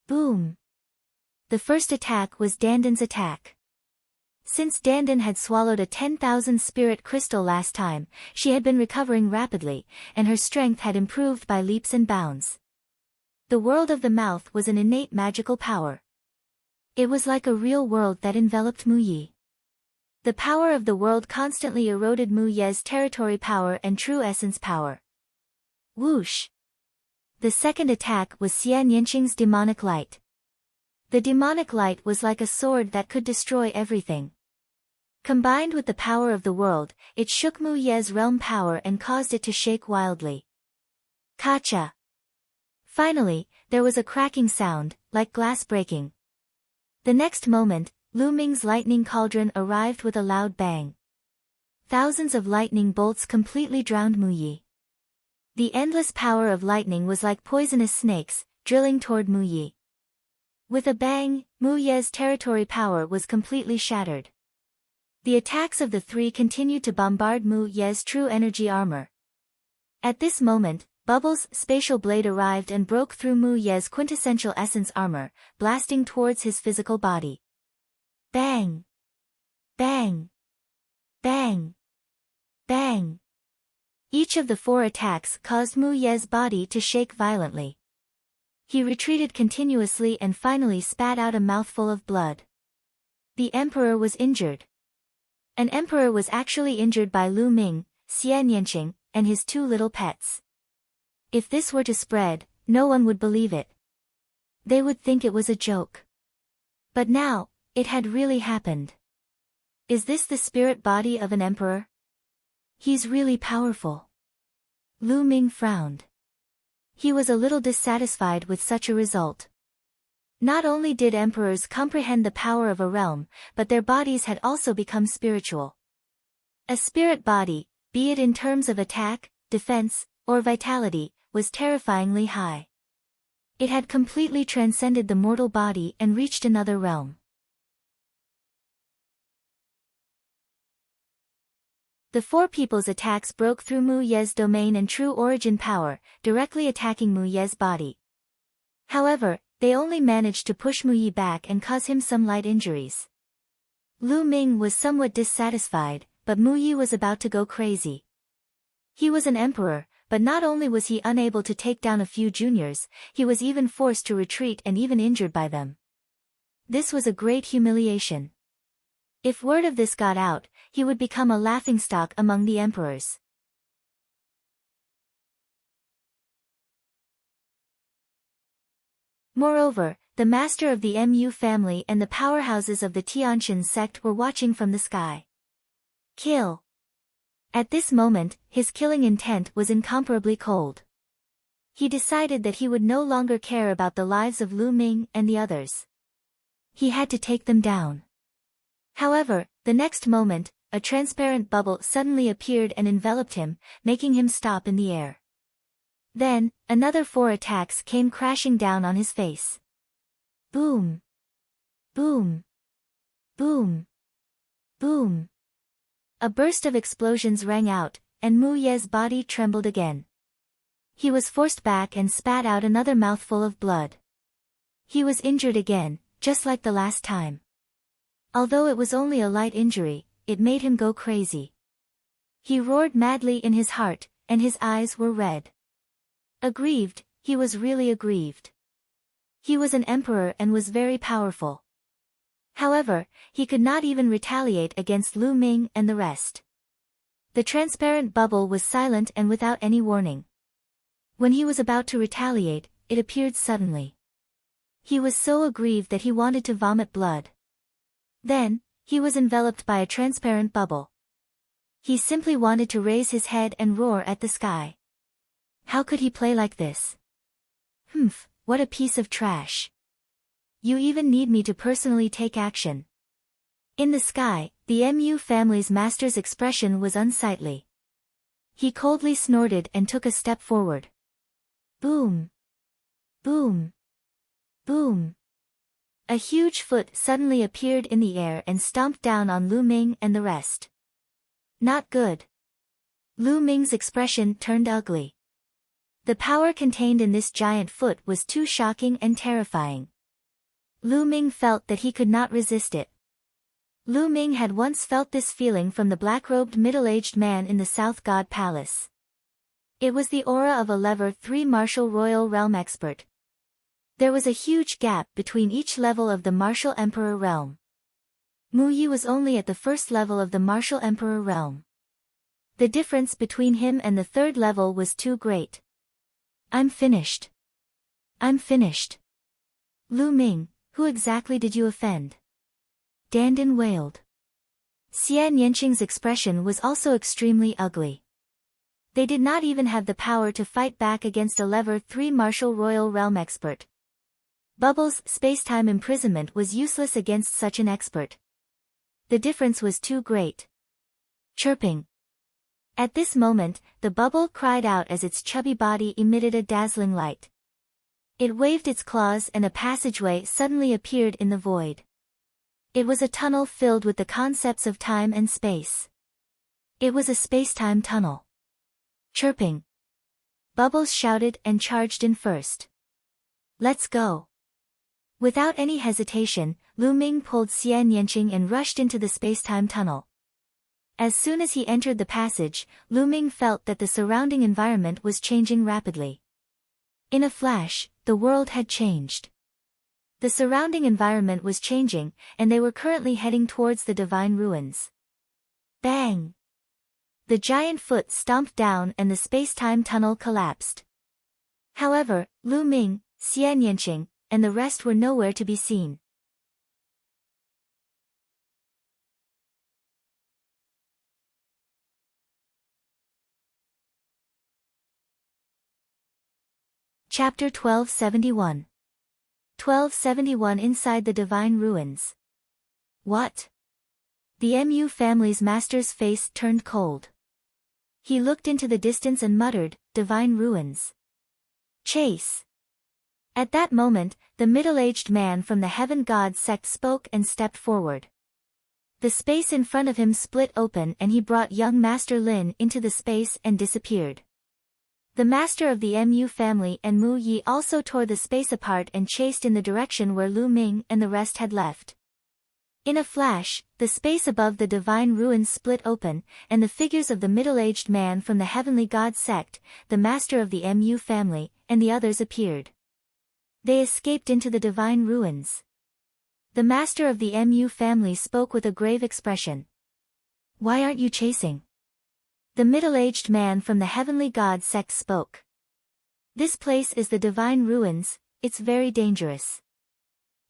Boom! The first attack was Dandan's attack. Since Dandan had swallowed a 10,000 spirit crystal last time, she had been recovering rapidly, and her strength had improved by leaps and bounds. The world of the mouth was an innate magical power. It was like a real world that enveloped Mu Yi. The power of the world constantly eroded Mu Ye's territory power and true essence power. Whoosh! The second attack was Xian Yanqing's demonic light. The demonic light was like a sword that could destroy everything. Combined with the power of the world, it shook Mu Ye's realm power and caused it to shake wildly. Kacha! Finally, there was a cracking sound, like glass breaking. The next moment, Lu Ming's lightning cauldron arrived with a loud bang. Thousands of lightning bolts completely drowned Mu Yi. The endless power of lightning was like poisonous snakes, drilling toward Mu Yi. With a bang, Mu Ye's territory power was completely shattered. The attacks of the three continued to bombard Mu Ye's true energy armor. At this moment, Bubbles' spatial blade arrived and broke through Mu Ye's quintessential essence armor, blasting towards his physical body. Bang! Bang! Bang! Bang! Each of the four attacks caused Mu Ye's body to shake violently. He retreated continuously and finally spat out a mouthful of blood. The emperor was injured. An emperor was actually injured by Lu Ming, Xian Yanqing, and his two little pets. If this were to spread, no one would believe it. They would think it was a joke. But now, it had really happened. Is this the spirit body of an emperor? He's really powerful. Lu Ming frowned. He was a little dissatisfied with such a result. Not only did emperors comprehend the power of a realm, but their bodies had also become spiritual. A spirit body, be it in terms of attack, defense, or vitality, was terrifyingly high. It had completely transcended the mortal body and reached another realm. The four people's attacks broke through Mu Ye's domain and true origin power, directly attacking Mu Ye's body. However, they only managed to push Mu Ye back and cause him some light injuries. Lu Ming was somewhat dissatisfied, but Mu Ye was about to go crazy. He was an emperor, but not only was he unable to take down a few juniors, he was even forced to retreat and even injured by them. This was a great humiliation. If word of this got out, he would become a laughingstock among the emperors. Moreover, the master of the Mu family and the powerhouses of the Tianqian sect were watching from the sky. Kill. At this moment, his killing intent was incomparably cold. He decided that he would no longer care about the lives of Lu Ming and the others. He had to take them down. However, the next moment, a transparent bubble suddenly appeared and enveloped him, making him stop in the air. Then, another 4 attacks came crashing down on his face. Boom! Boom! Boom! Boom! A burst of explosions rang out, and Mu Ye's body trembled again. He was forced back and spat out another mouthful of blood. He was injured again, just like the last time. Although it was only a light injury, it made him go crazy. He roared madly in his heart, and his eyes were red. Aggrieved, he was really aggrieved. He was an emperor and was very powerful. However, he could not even retaliate against Lu Ming and the rest. The transparent bubble was silent and without any warning. When he was about to retaliate, it appeared suddenly. He was so aggrieved that he wanted to vomit blood. Then, he was enveloped by a transparent bubble. He simply wanted to raise his head and roar at the sky. How could he play like this? Humph, what a piece of trash. You even need me to personally take action. In the sky, the Mu family's master's expression was unsightly. He coldly snorted and took a step forward. Boom! Boom! Boom! A huge foot suddenly appeared in the air and stomped down on Lu Ming and the rest. Not good. Lu Ming's expression turned ugly. The power contained in this giant foot was too shocking and terrifying. Lu Ming felt that he could not resist it. Lu Ming had once felt this feeling from the black-robed middle-aged man in the South God Palace. It was the aura of a level 3 martial royal realm expert. There was a huge gap between each level of the martial emperor realm. Mu Ye was only at the first level of the martial emperor realm. The difference between him and the third level was too great. I'm finished. I'm finished. Lu Ming, who exactly did you offend? Dandin wailed. Xian Yanqing's expression was also extremely ugly. They did not even have the power to fight back against a level 3 martial royal realm expert. Bubbles' space-time imprisonment was useless against such an expert. The difference was too great. Chirping. At this moment, the bubble cried out as its chubby body emitted a dazzling light. It waved its claws and a passageway suddenly appeared in the void. It was a tunnel filled with the concepts of time and space. It was a space-time tunnel. Chirping. Bubbles shouted and charged in first. Let's go. Without any hesitation, Lu Ming pulled Xian Yanqing and rushed into the space-time tunnel. As soon as he entered the passage, Lu Ming felt that the surrounding environment was changing rapidly. In a flash, the world had changed. The surrounding environment was changing, and they were currently heading towards the divine ruins. Bang! The giant foot stomped down and the space-time tunnel collapsed. However, Lu Ming, Xian Yanqing, and the rest were nowhere to be seen. Chapter 1271. 1271 Inside the Divine Ruins. What? The Mu family's master's face turned cold. He looked into the distance and muttered, "Divine ruins. Chase." At that moment, the middle-aged man from the Heaven God sect spoke and stepped forward. The space in front of him split open and he brought young Master Lin into the space and disappeared. The master of the Mu family and Mu Yi also tore the space apart and chased in the direction where Lu Ming and the rest had left. In a flash, the space above the divine ruins split open, and the figures of the middle-aged man from the Heavenly God sect, the master of the Mu family, and the others appeared. They escaped into the divine ruins. The master of the Mu family spoke with a grave expression. "Why aren't you chasing?" The middle-aged man from the Heavenly God sect spoke. "This place is the divine ruins, it's very dangerous.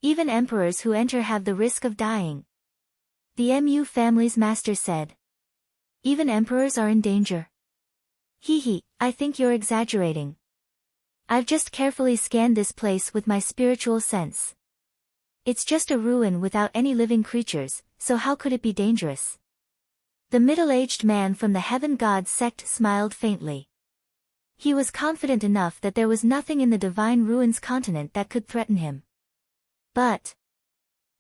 Even emperors who enter have the risk of dying." The Mu family's master said. "Even emperors are in danger?" "Hee, I think you're exaggerating. I've just carefully scanned this place with my spiritual sense. It's just a ruin without any living creatures, so how could it be dangerous?" The middle-aged man from the Heaven God sect smiled faintly. He was confident enough that there was nothing in the divine ruins continent that could threaten him. But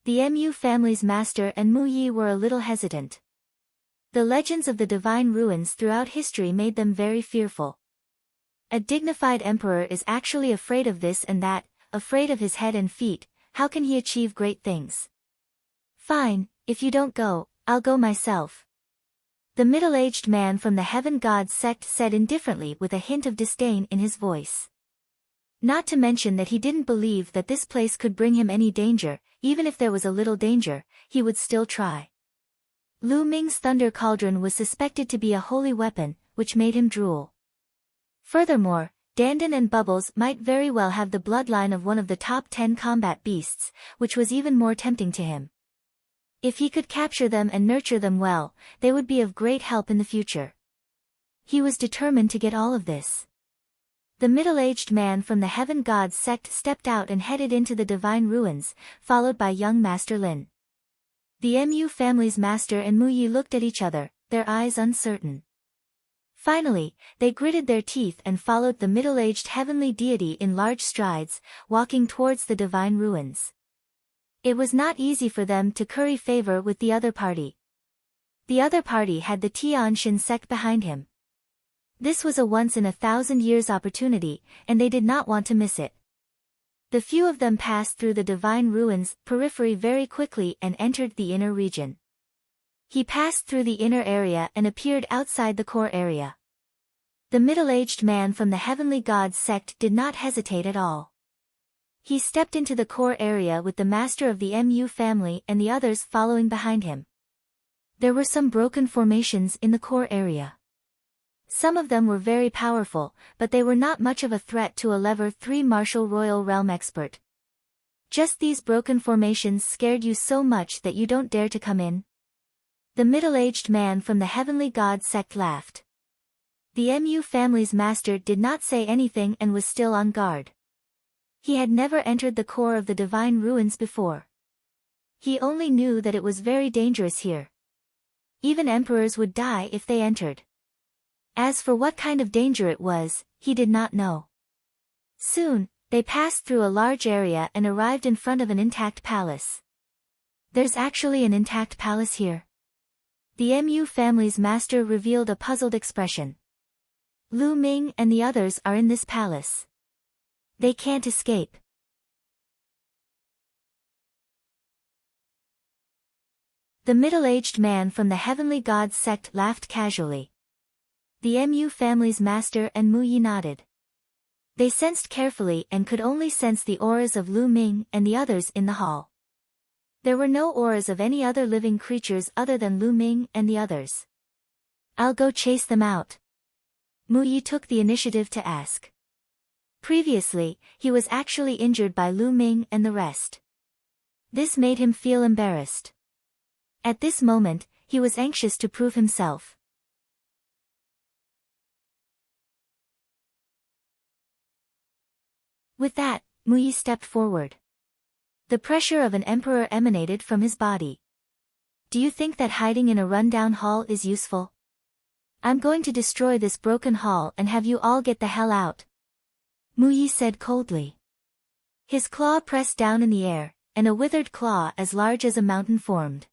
the Mu family's master and Mu Yi were a little hesitant. The legends of the divine ruins throughout history made them very fearful. A dignified emperor is actually afraid of this and that, afraid of his head and feet. How can he achieve great things? "Fine, if you don't go, I'll go myself." The middle-aged man from the Heaven God sect said indifferently with a hint of disdain in his voice. Not to mention that he didn't believe that this place could bring him any danger, even if there was a little danger, he would still try. Lu Ming's thunder cauldron was suspected to be a holy weapon, which made him drool. Furthermore, Dandan and Bubbles might very well have the bloodline of one of the top 10 combat beasts, which was even more tempting to him. If he could capture them and nurture them well, they would be of great help in the future. He was determined to get all of this. The middle-aged man from the Heaven God sect stepped out and headed into the divine ruins, followed by young Master Lin. The Mu family's master and Mu Yi looked at each other, their eyes uncertain. Finally, they gritted their teeth and followed the middle-aged heavenly deity in large strides, walking towards the divine ruins. It was not easy for them to curry favor with the other party. The other party had the Tianxin sect behind him. This was a once-in-a-thousand-years opportunity, and they did not want to miss it. The few of them passed through the divine ruins' periphery very quickly and entered the inner region. He passed through the inner area and appeared outside the core area. The middle-aged man from the Heavenly God sect did not hesitate at all. He stepped into the core area with the master of the Mu family and the others following behind him. There were some broken formations in the core area. Some of them were very powerful, but they were not much of a threat to a level 3 martial royal realm expert. "Just these broken formations scared you so much that you don't dare to come in?" The middle-aged man from the Heavenly God sect laughed. The Mu family's master did not say anything and was still on guard. He had never entered the core of the divine ruins before. He only knew that it was very dangerous here. Even emperors would die if they entered. As for what kind of danger it was, he did not know. Soon, they passed through a large area and arrived in front of an intact palace. "There's actually an intact palace here." The Mu family's master revealed a puzzled expression. "Lu Ming and the others are in this palace. They can't escape." The middle-aged man from the Heavenly God sect laughed casually. The Mu family's master and Mu Yi nodded. They sensed carefully and could only sense the auras of Lu Ming and the others in the hall. There were no auras of any other living creatures other than Lu Ming and the others. "I'll go chase them out." Mu Yi took the initiative to ask. Previously, he was actually injured by Lu Ming and the rest. This made him feel embarrassed. At this moment, he was anxious to prove himself. With that, Mu Yi stepped forward. The pressure of an emperor emanated from his body. "Do you think that hiding in a rundown hall is useful? I'm going to destroy this broken hall and have you all get the hell out. Mu Yi said coldly. His claw pressed down in the air, and a withered claw as large as a mountain formed.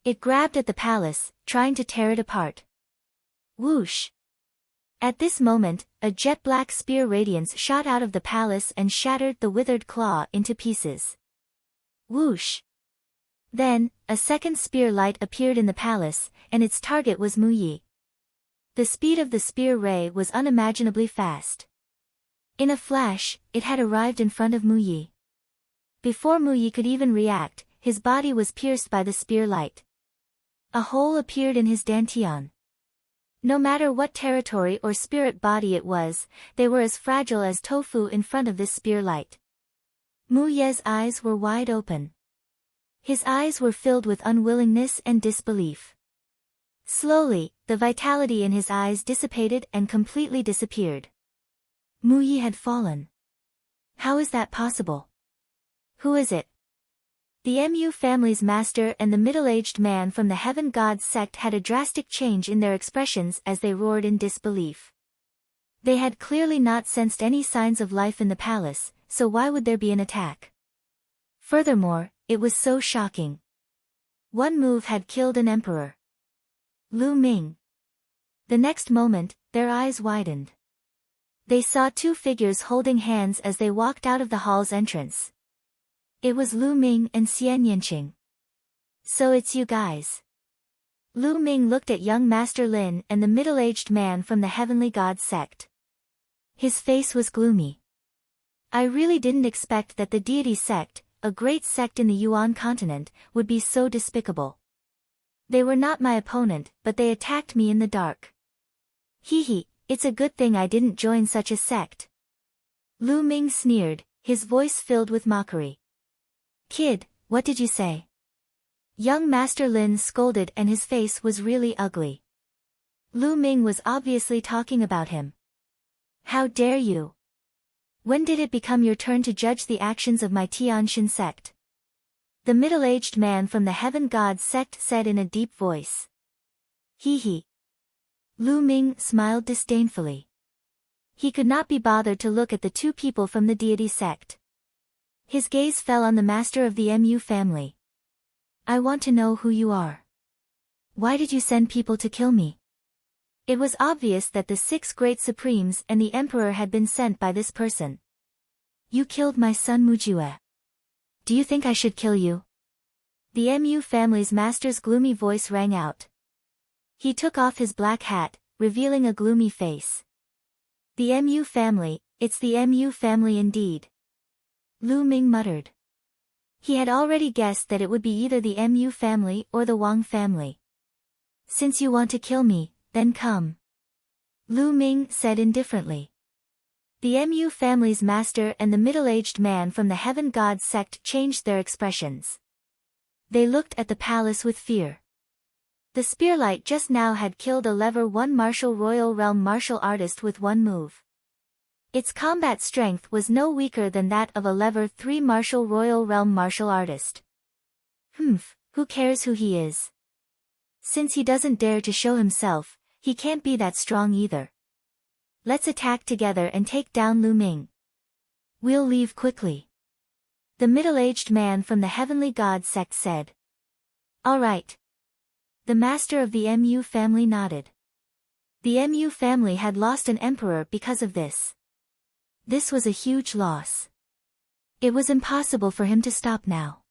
It grabbed at the palace, trying to tear it apart. Whoosh! At this moment, a jet-black spear radiance shot out of the palace and shattered the withered claw into pieces. Whoosh! Then, a second spear light appeared in the palace, and its target was Mu Yi. The speed of the spear ray was unimaginably fast. In a flash, it had arrived in front of Mu Yi. Before Mu Yi could even react, his body was pierced by the spear light. A hole appeared in his dantian. No matter what territory or spirit body it was, they were as fragile as tofu in front of this spear light. Mu Ye's eyes were wide open. His eyes were filled with unwillingness and disbelief. Slowly, the vitality in his eyes dissipated and completely disappeared. Mu Yi had fallen. How is that possible? Who is it? The Mu family's master and the middle-aged man from the Heaven Gods sect had a drastic change in their expressions as they roared in disbelief. They had clearly not sensed any signs of life in the palace, so why would there be an attack? Furthermore, it was so shocking. One move had killed an emperor. Lu Ming. The next moment, their eyes widened. They saw two figures holding hands as they walked out of the hall's entrance. It was Lu Ming and Xian Yanqing. So it's you guys. Lu Ming looked at young Master Lin and the middle-aged man from the Heavenly Gods sect. His face was gloomy. I really didn't expect that the deity sect, a great sect in the Yuan continent, would be so despicable. They were not my opponent, but they attacked me in the dark. Hee, it's a good thing I didn't join such a sect. Lu Ming sneered, his voice filled with mockery. Kid, what did you say? Young Master Lin scolded and his face was really ugly. Lu Ming was obviously talking about him. How dare you? When did it become your turn to judge the actions of my Tianxin sect? The middle-aged man from the Heaven Gods sect said in a deep voice. Hee. Lu Ming smiled disdainfully. He could not be bothered to look at the two people from the deity sect. His gaze fell on the master of the Mu family. I want to know who you are. Why did you send people to kill me? It was obvious that the 6 great supremes and the emperor had been sent by this person. You killed my son Mujue. Do you think I should kill you? The Mu family's master's gloomy voice rang out. He took off his black hat, revealing a gloomy face. The Mu family, it's the Mu family indeed. Lu Ming muttered. He had already guessed that it would be either the Mu family or the Wang family. Since you want to kill me, then come. Lu Ming said indifferently. The Mu family's master and the middle-aged man from the Heaven Gods sect changed their expressions. They looked at the palace with fear. The spearlight just now had killed a level 1 martial royal realm martial artist with one move. Its combat strength was no weaker than that of a level 3 martial royal realm martial artist. Who cares who he is? Since he doesn't dare to show himself, he can't be that strong either. Let's attack together and take down Lu Ming. We'll leave quickly. The middle-aged man from the Heavenly God sect said. All right. The master of the Mu family nodded. The Mu family had lost an emperor because of this. This was a huge loss. It was impossible for him to stop now.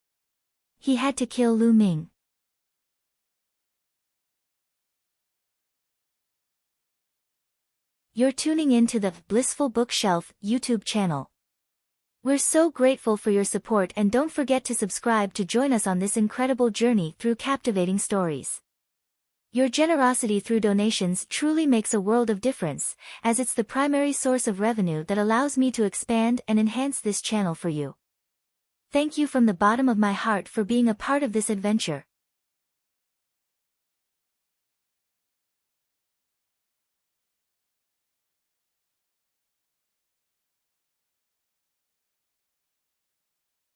He had to kill Lu Ming. You're tuning in to the Blissful Bookshelf YouTube channel. We're so grateful for your support and don't forget to subscribe to join us on this incredible journey through captivating stories. Your generosity through donations truly makes a world of difference, as it's the primary source of revenue that allows me to expand and enhance this channel for you. Thank you from the bottom of my heart for being a part of this adventure.